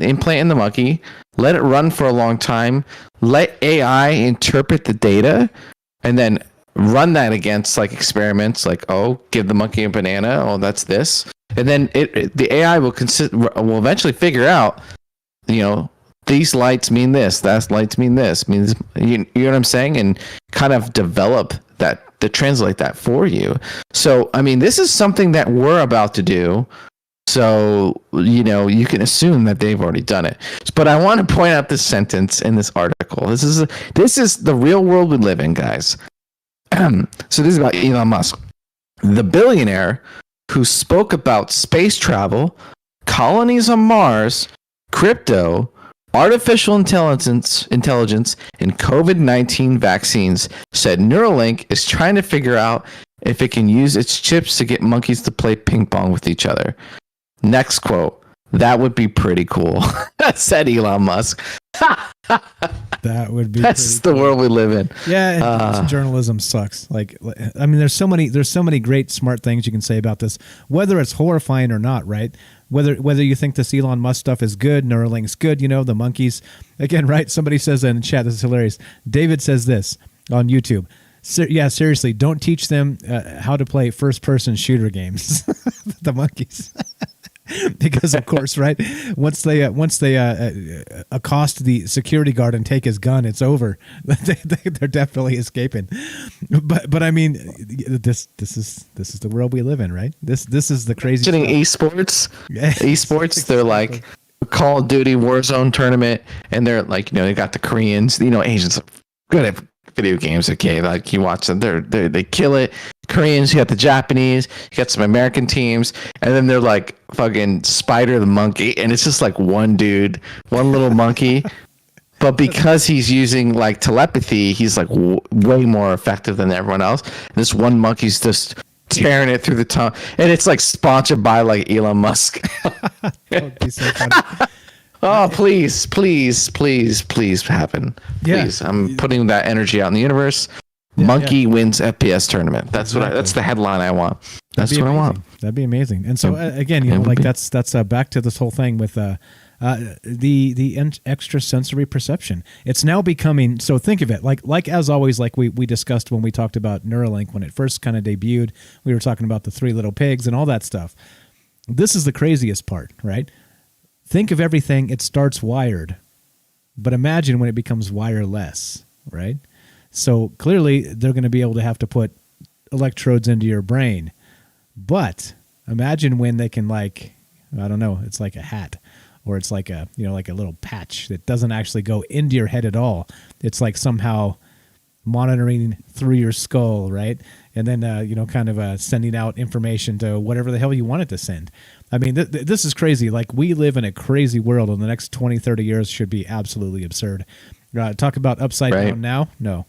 implant in the monkey, let it run for a long time, let AI interpret the data, and then run that against like experiments, like, oh, give the monkey a banana, oh, that's this. And then the AI will eventually figure out, these lights mean this, that lights mean this, means you know what I'm saying, and kind of develop that to translate that for you. So I mean, this is something that we're about to do. So you can assume that they've already done it. But I want to point out this sentence in this article. This is the real world we live in, guys. So this is about Elon Musk, the billionaire who spoke about space travel, colonies on Mars, crypto, artificial intelligence, and COVID-19 vaccines, said Neuralink is trying to figure out if it can use its chips to get monkeys to play ping pong with each other. Next quote, that would be pretty cool, said Elon Musk. That would be. That's the world we live in. Yeah, and journalism sucks. Like, I mean, there's so many great smart things you can say about this, whether it's horrifying or not, right? Whether you think this Elon Musk stuff is good, Neuralink's good, the monkeys. Again, right? Somebody says in the chat, this is hilarious. David says this on YouTube. Seriously, don't teach them how to play first-person shooter games. The monkeys. Because of course, right? Once they accost the security guard and take his gun, it's over. They're definitely escaping. But I mean, this is the world we live in, right? This is the crazy. Esports, esports. They're like Call of Duty Warzone tournament, and they're like, they got the Koreans. Asians are good at video games. Okay, like you watch them, they kill it. Koreans, you got the Japanese, you got some American teams, and then they're like fucking Spider the monkey, and it's just like one dude, one little monkey, but because he's using like telepathy, he's like way more effective than everyone else. And this one monkey's just tearing it through the tongue, and it's like sponsored by like Elon Musk. That would be so funny. Oh, please happen. Please. Yeah. I'm putting that energy out in the universe. Monkey wins FPS tournament. That's exactly. That's the headline I want. That's what I want. That'd be amazing. And so again, that's back to this whole thing with the extrasensory perception. It's now becoming, so think of it like as always, like we discussed when we talked about Neuralink when it first kind of debuted. We were talking about the 3 little pigs and all that stuff. This is the craziest part, right? Think of everything, it starts wired, but imagine when it becomes wireless, right? So clearly they're going to be able to have to put electrodes into your brain. But imagine when they can, like, I don't know, it's like a hat, or it's like a, like a little patch that doesn't actually go into your head at all. It's like somehow monitoring through your skull, right? And then, kind of sending out information to whatever the hell you want it to send. I mean, this is crazy. Like, we live in a crazy world, and the next 20, 30 years should be absolutely absurd. Talk about upside down now? No.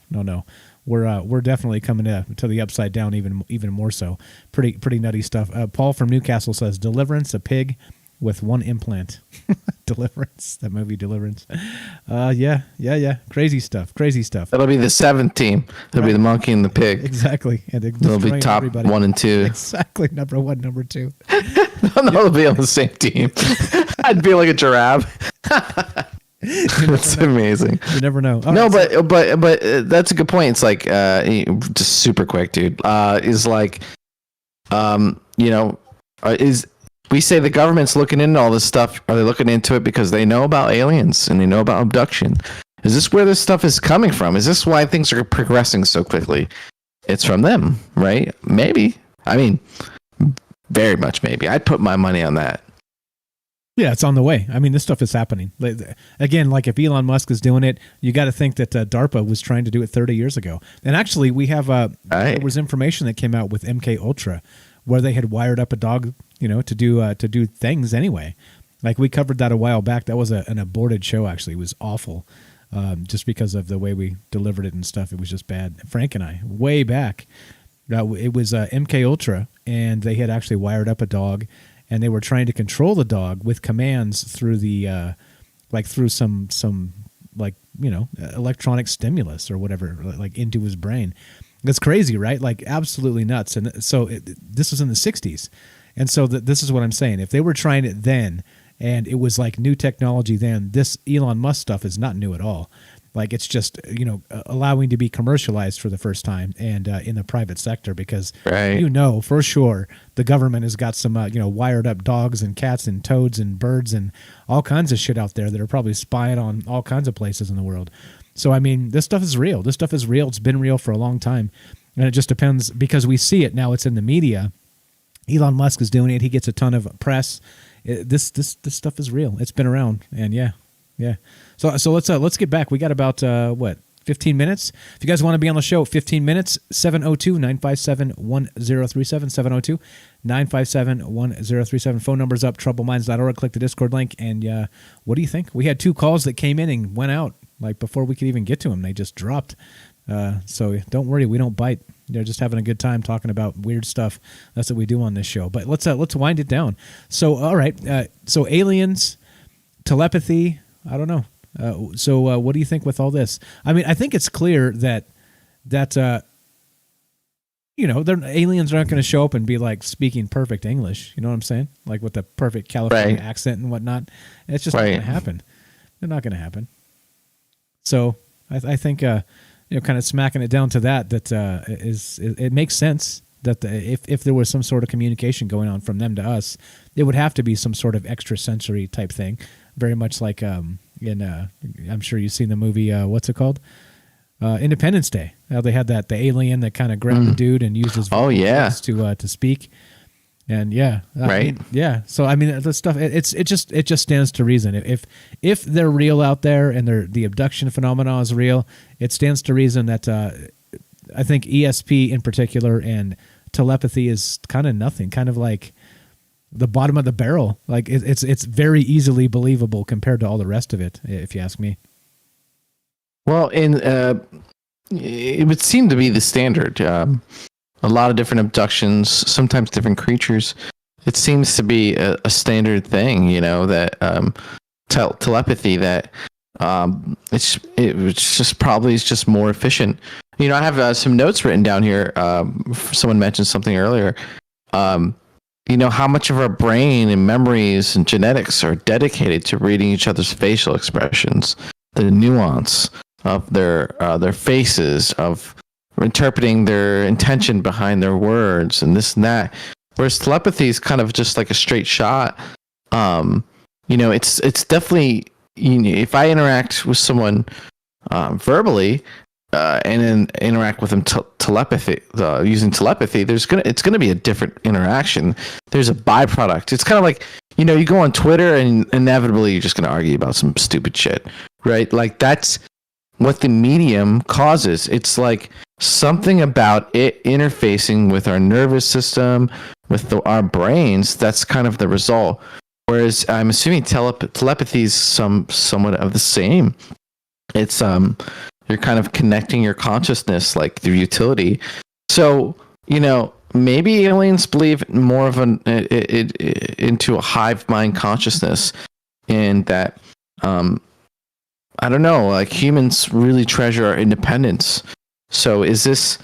We're definitely coming to the upside down even more so. Pretty nutty stuff. Paul from Newcastle says, Deliverance, a pig with one implant. Deliverance, that movie Deliverance. Yeah. Crazy stuff. That'll be the 7th team. It'll be the monkey and the pig. Exactly. And they'll be top everybody. 1 and 2. Exactly. Number 1, number 2. No, they'll be on the same team. I'd be like a giraffe. That's amazing. You never know. No, but that's a good point. It's like just super quick, dude. Is like, is we say the government's looking into all this stuff? Are they looking into it because they know about aliens and they know about abduction? Is this where this stuff is coming from? Is this why things are progressing so quickly? It's from them, right? Maybe. I mean, very much maybe. I'd put my money on that. Yeah, it's on the way. I mean, this stuff is happening. Again, like if Elon Musk is doing it, you got to think that DARPA was trying to do it 30 years ago. And actually, we have there was information that came out with MK Ultra, where they had wired up a dog, to do things anyway. Like we covered that a while back. That was an aborted show. Actually, it was awful, just because of the way we delivered it and stuff. It was just bad. Frank and I, way back, it was MK Ultra, and they had actually wired up a dog. And they were trying to control the dog with commands through the, through some electronic stimulus or whatever, like into his brain. That's crazy, right? Like absolutely nuts. And so this was in the 60s. And so this is what I'm saying. If they were trying it then, and it was like new technology then, this Elon Musk stuff is not new at all. Like it's just, allowing to be commercialized for the first time and in the private sector because, for sure, the government has got some, wired up dogs and cats and toads and birds and all kinds of shit out there that are probably spying on all kinds of places in the world. So, I mean, this stuff is real. This stuff is real. It's been real for a long time. And it just depends because we see it now. It's in the media. Elon Musk is doing it. He gets a ton of press. This stuff is real. It's been around. And yeah. So let's get back. We got about 15 minutes. If you guys want to be on the show, 15 minutes. 702-957-1037. 702-957-1037. Phone number's up. Troubleminds.org. Click the Discord link. And what do you think? We had 2 calls that came in and went out like before we could even get to them. They just dropped. So don't worry, we don't bite. They're just having a good time talking about weird stuff. That's what we do on this show. But let's wind it down. So all right. So aliens, telepathy. I don't know. So what do you think with all this? I mean, I think it's clear that aliens aren't going to show up and be like speaking perfect English. You know what I'm saying? Like with the perfect California accent and whatnot. It's just not going to happen. They're not going to happen. So I think kind of smacking it down to that it makes sense that if there was some sort of communication going on from them to us, it would have to be some sort of extrasensory type thing. Very much like I'm sure you've seen the movie, what's it called? Independence Day. How they had the alien that kind of grabbed the dude and used his voice to speak. And So I mean, the stuff it just stands to reason. If they're real out there and the abduction phenomenon is real, it stands to reason that I think ESP in particular and telepathy is kind of nothing, kind of like the bottom of the barrel. Like it's very easily believable compared to all the rest of it, if you ask me. Well, it would seem to be the standard. A lot of different abductions, sometimes different creatures. It seems to be a standard thing, that telepathy that it's just probably is just more efficient. I have some notes written down here. Someone mentioned something earlier. How much of our brain and memories and genetics are dedicated to reading each other's facial expressions, the nuance of their faces, of interpreting their intention behind their words, and this and that. Whereas telepathy is kind of just like a straight shot. It's definitely, if I interact with someone verbally and then interact with them using telepathy, it's gonna be a different interaction. There's a byproduct. It's kind of like you go on Twitter and inevitably you're just gonna argue about some stupid shit, right? Like that's what the medium causes. It's like something about it interfacing with our nervous system, with our brains. That's kind of the result. Whereas I'm assuming telepathy is somewhat of the same. It's you're kind of connecting your consciousness like through utility. So maybe aliens believe more of into a hive mind consciousness, and that I don't know, like humans really treasure our independence. So is this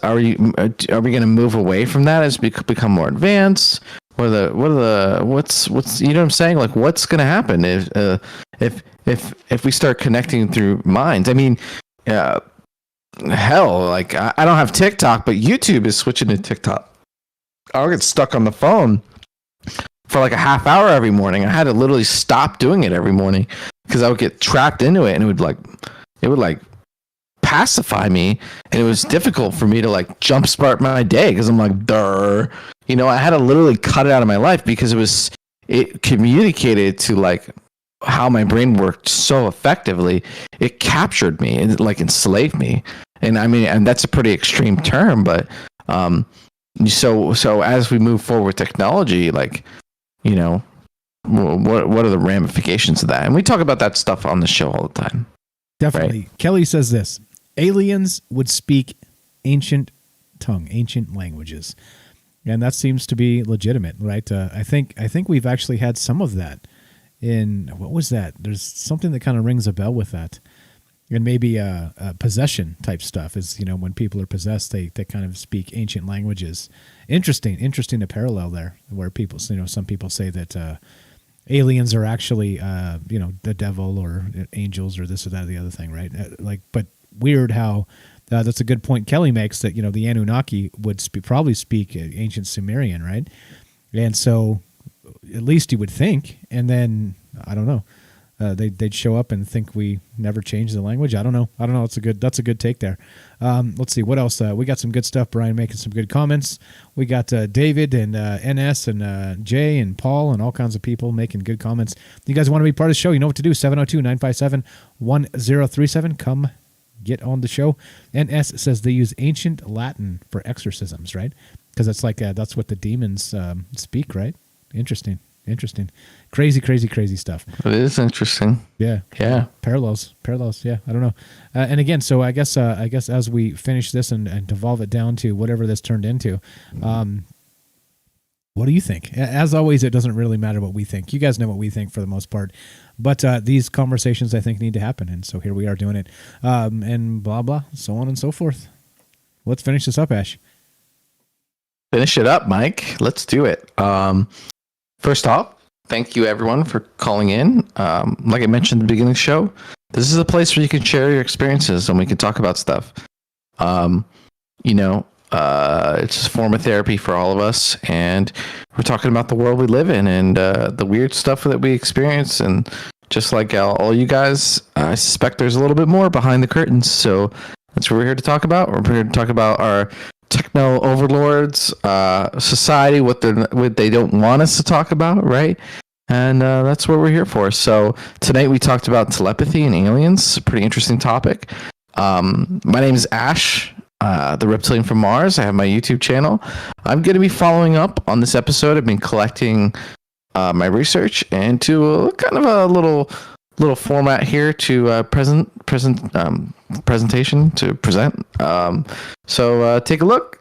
are we going to move away from that as we become more advanced? What's you know what I'm saying? Like, what's going to happen if we start connecting through minds? I mean, hell, like I don't have TikTok, but YouTube is switching to TikTok. I'll get stuck on the phone for like a half hour every morning. I had to literally stop doing it every morning because I would get trapped into it, and it would pacify me, and it was difficult for me to like jumpstart my day because I'm like, duh. You know, I had to literally cut it out of my life because it communicated to like how my brain worked so effectively. It captured me and like enslaved me. And I mean, and that's a pretty extreme term, but so as we move forward with technology, like, you know, what are the ramifications of that? And we talk about that stuff on the show all the time. Definitely. Right? Kelly says this: aliens would speak ancient languages. And that seems to be legitimate, right? I think we've actually had some of that in, what was that? There's something that kind of rings a bell with that. And maybe possession type stuff is, you know, when people are possessed, they kind of speak ancient languages. Interesting to parallel there, where people, you know, some people say that aliens are actually, you know, the devil or angels or this or that or the other thing, right? Like, but weird how that's a good point Kelly makes, that, you know, the Anunnaki would probably speak ancient Sumerian, right? And so at least you would think, and then I don't know. They'd show up and think we never changed the language. I don't know. That's a good take there. Let's see what else. We got some good stuff. Brian making some good comments. We got David and NS and Jay and Paul and all kinds of people making good comments. You guys want to be part of the show? You know what to do. 702-957-1037. Come get on the show. NS says they use ancient Latin for exorcisms, right? Because it's like that's what the demons speak, right? Interesting. Crazy stuff. It is interesting. Yeah. Parallels. Yeah. I don't know. And again, so I guess as we finish this and devolve it down to whatever this turned into, what do you think? As always, it doesn't really matter what we think. You guys know what we think for the most part, but these conversations I think need to happen, and so here we are doing it, and blah blah, so on and so forth. Let's finish this up, Ash. Finish it up, Mike. Let's do it. First off, thank you everyone for calling in. Like I mentioned at the beginning of the show, this is a place where you can share your experiences and we can talk about stuff. You know, it's a form of therapy for all of us, and we're talking about the world we live in and the weird stuff that we experience. And just like all you guys, I suspect there's a little bit more behind the curtains. So that's what we're here to talk about. We're here to talk about our techno overlords, society, what they don't want us to talk about, right? And that's what we're here for. So tonight we talked about telepathy and aliens. A pretty interesting topic. My name is Ash, the reptilian from Mars. I have my YouTube channel. I'm going to be following up on this episode. I've been collecting my research into kind of a little format here to presentation to present. So take a look,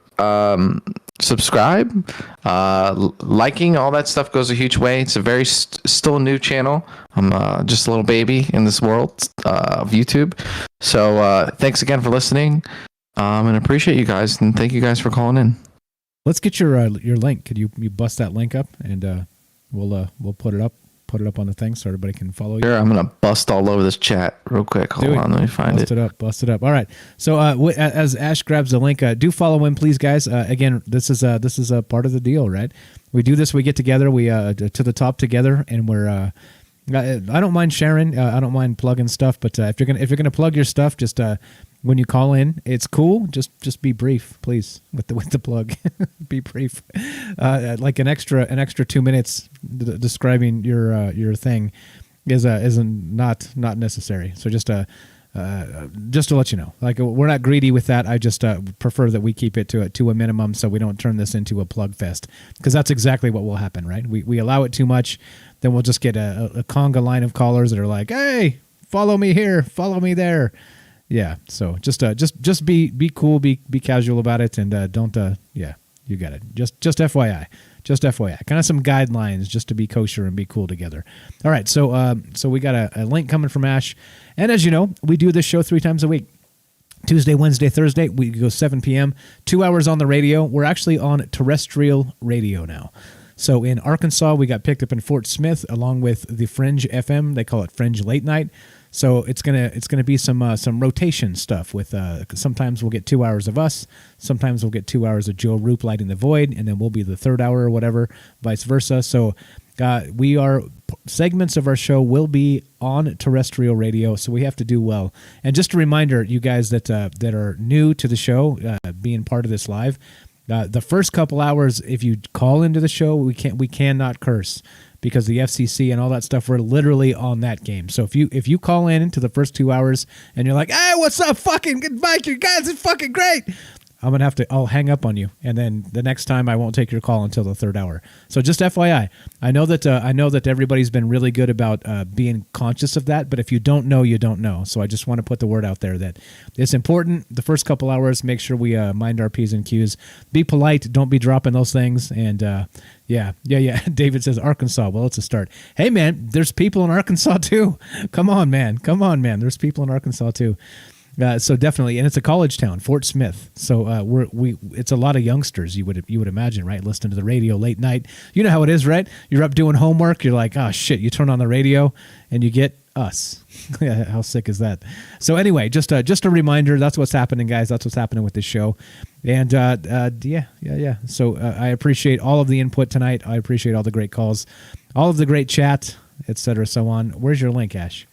subscribe, liking, all that stuff goes a huge way. It's a very still new channel. I'm just a little baby in this world of YouTube. So thanks again for listening, and appreciate you guys, and thank you guys for calling in. Let's get your link. Could you bust that link up, and we'll put it up on the thing so everybody can follow you. Sure, I'm gonna bust all over this chat real quick. Hold on, let me find it. Bust it up. All right. So as Ash grabs the link, do follow him, please, guys. Again, this is a part of the deal, right? We do this. We get together. We to the top together, and we're. I don't mind sharing. I don't mind plugging stuff, but if you're gonna plug your stuff, just when you call in, it's cool. Just be brief, please, with the plug. Be brief, like an extra 2 minutes describing your thing is not necessary. So just to let you know, like, we're not greedy with that. I just prefer that we keep it to a minimum, so we don't turn this into a plug fest, because that's exactly what will happen, right? We allow it too much, then we'll just get a conga line of callers that are like, hey, follow me here, follow me there. Yeah. So just be cool, be casual about it, and don't. Yeah, you got it. Just FYI. Just FYI. Kind of some guidelines just to be kosher and be cool together. All right. So we got a link coming from Ash, and as you know, we do this show 3 times a week. Tuesday, Wednesday, Thursday, we go 7 p.m., 2 hours on the radio. We're actually on terrestrial radio now. So in Arkansas, we got picked up in Fort Smith along with the Fringe FM. They call it Fringe Late Night. So it's gonna be some rotation stuff with sometimes we'll get 2 hours of us, sometimes we'll get 2 hours of Joe Roop lighting the void, and then we'll be the third hour or whatever, vice versa. So segments of our show will be on terrestrial radio, so we have to do well. And just a reminder, you guys that are new to the show, being part of this live, the first couple hours, if you call into the show, we cannot curse because the FCC and all that stuff. We're literally on that game. So if you call in into the first 2 hours and you're like, "Hey, what's up, fucking Mike? You guys are fucking great," I'll hang up on you, and then the next time I won't take your call until the third hour. So just FYI, I know that everybody's been really good about being conscious of that, but if you don't know, you don't know. So I just want to put the word out there that it's important. The first couple hours, make sure we mind our P's and Q's. Be polite. Don't be dropping those things. And yeah. David says Arkansas. Well, it's a start. Hey man, there's people in Arkansas too. Come on, man. There's people in Arkansas too. So definitely, and it's a college town, Fort Smith. So it's a lot of youngsters. You would imagine, right? Listening to the radio late night. You know how it is, right? You're up doing homework. You're like, oh shit. You turn on the radio, and you get us. Yeah, how sick is that? So anyway, just a reminder. That's what's happening, guys. That's what's happening with this show. And yeah. So I appreciate all of the input tonight. I appreciate all the great calls, all of the great chat, etc. So on. Where's your link, Ash?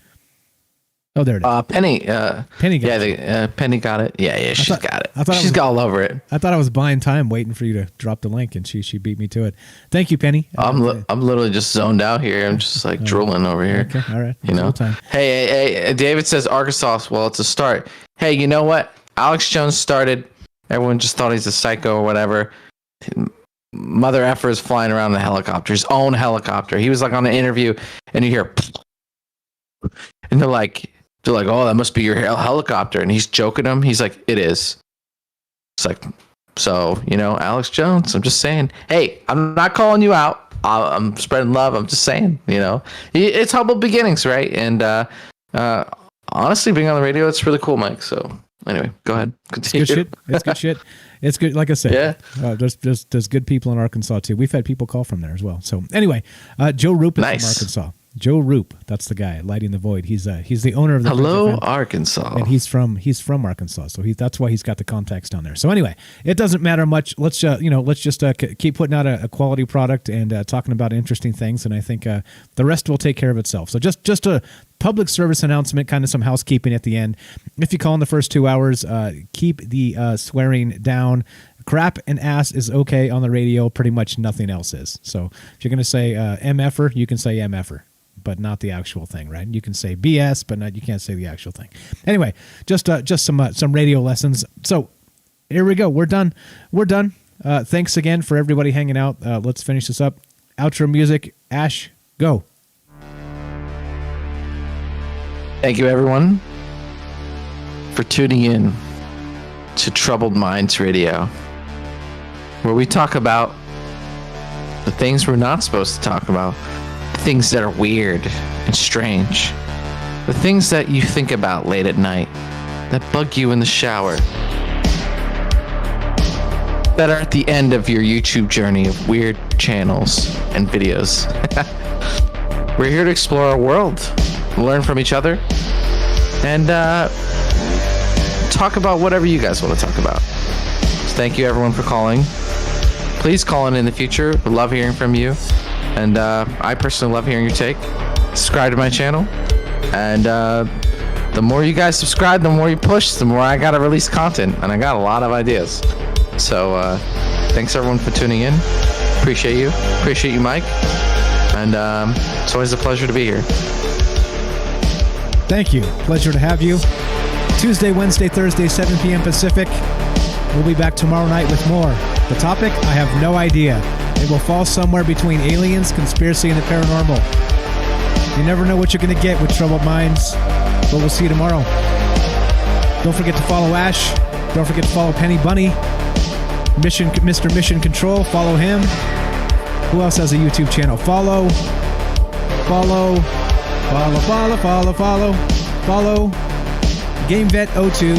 Oh, there it is. Penny got it. Penny got it. Yeah, she's got it. She's got all over it. I thought I was buying time waiting for you to drop the link, and she beat me to it. Thank you, Penny. I'm literally just zoned out here. I'm just like drooling over here. Okay, all right. You know. Hey, David says Arkansas. Well, it's a start. Hey, you know what? Alex Jones started. Everyone just thought he's a psycho or whatever. Mother effer is flying around in a helicopter, his own helicopter. He was like on an interview, and you hear, and they're like, oh, that must be your helicopter. And he's joking them. He's like, it is. It's like, so, Alex Jones, I'm just saying, hey, I'm not calling you out. I'm spreading love. I'm just saying, it's humble beginnings, right? And honestly, being on the radio, it's really cool, Mike. So anyway, go ahead. Continue. It's good shit. It's good. Like I said, there's good people in Arkansas too. We've had people call from there as well. So anyway, Joe Roop is from Arkansas. Joe Roop, that's the guy lighting the void. He's the owner of the Hello Arkansas, and he's from Arkansas, so that's why he's got the contacts down there. So anyway, it doesn't matter much. Let's just keep putting out a quality product and talking about interesting things, and I think the rest will take care of itself. So just a public service announcement, kind of some housekeeping at the end. If you call in the first 2 hours, keep the swearing down. Crap and ass is okay on the radio. Pretty much nothing else is. So if you're going to say MFer, you can say MFer, but not the actual thing, right? You can say BS, but you can't say the actual thing. Anyway, just some radio lessons. So here we go. We're done. Thanks again for everybody hanging out. Let's finish this up. Outro music. Ash, go. Thank you, everyone, for tuning in to Troubled Minds Radio, where we talk about the things we're not supposed to talk about, the things that are weird and strange, the things that you think about late at night, that bug you in the shower, that are at the end of your YouTube journey of weird channels and videos. We're here to explore our world, learn from each other, and talk about whatever you guys want to talk about. So thank you, everyone, for calling. Please call in the future. We love hearing from you. And I personally love hearing your take. Subscribe to my channel. And the more you guys subscribe, the more you push, the more I got to release content. And I got a lot of ideas. So thanks, everyone, for tuning in. Appreciate you. Appreciate you, Mike. And it's always a pleasure to be here. Thank you. Pleasure to have you. Tuesday, Wednesday, Thursday, 7 p.m. Pacific. We'll be back tomorrow night with more. The topic? I have no idea. It will fall somewhere between aliens, conspiracy, and the paranormal. You never know what you're going to get with Troubled Minds, but we'll see you tomorrow. Don't forget to follow Ash. Don't forget to follow Penny Bunny. Mr. Mission Control, follow him. Who else has a YouTube channel? Follow. GameVet02.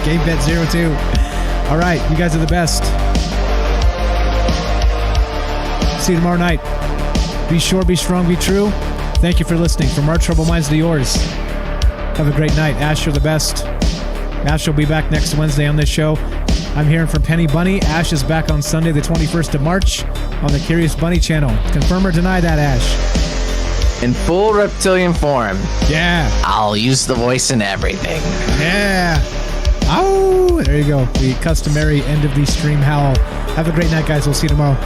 GameVet02. All right, you guys are the best. See you tomorrow night. Be sure, be strong, be true. Thank you for listening. From our troubled minds to yours. Have a great night. Ash, you're the best. Ash will be back next Wednesday on this show. I'm hearing from Penny Bunny. Ash is back on Sunday, the 21st of March on the Curious Bunny channel. Confirm or deny that, Ash? In full reptilian form. Yeah. I'll use the voice and everything. Yeah. Oh, there you go. The customary end of the stream howl. Have a great night, guys. We'll see you tomorrow.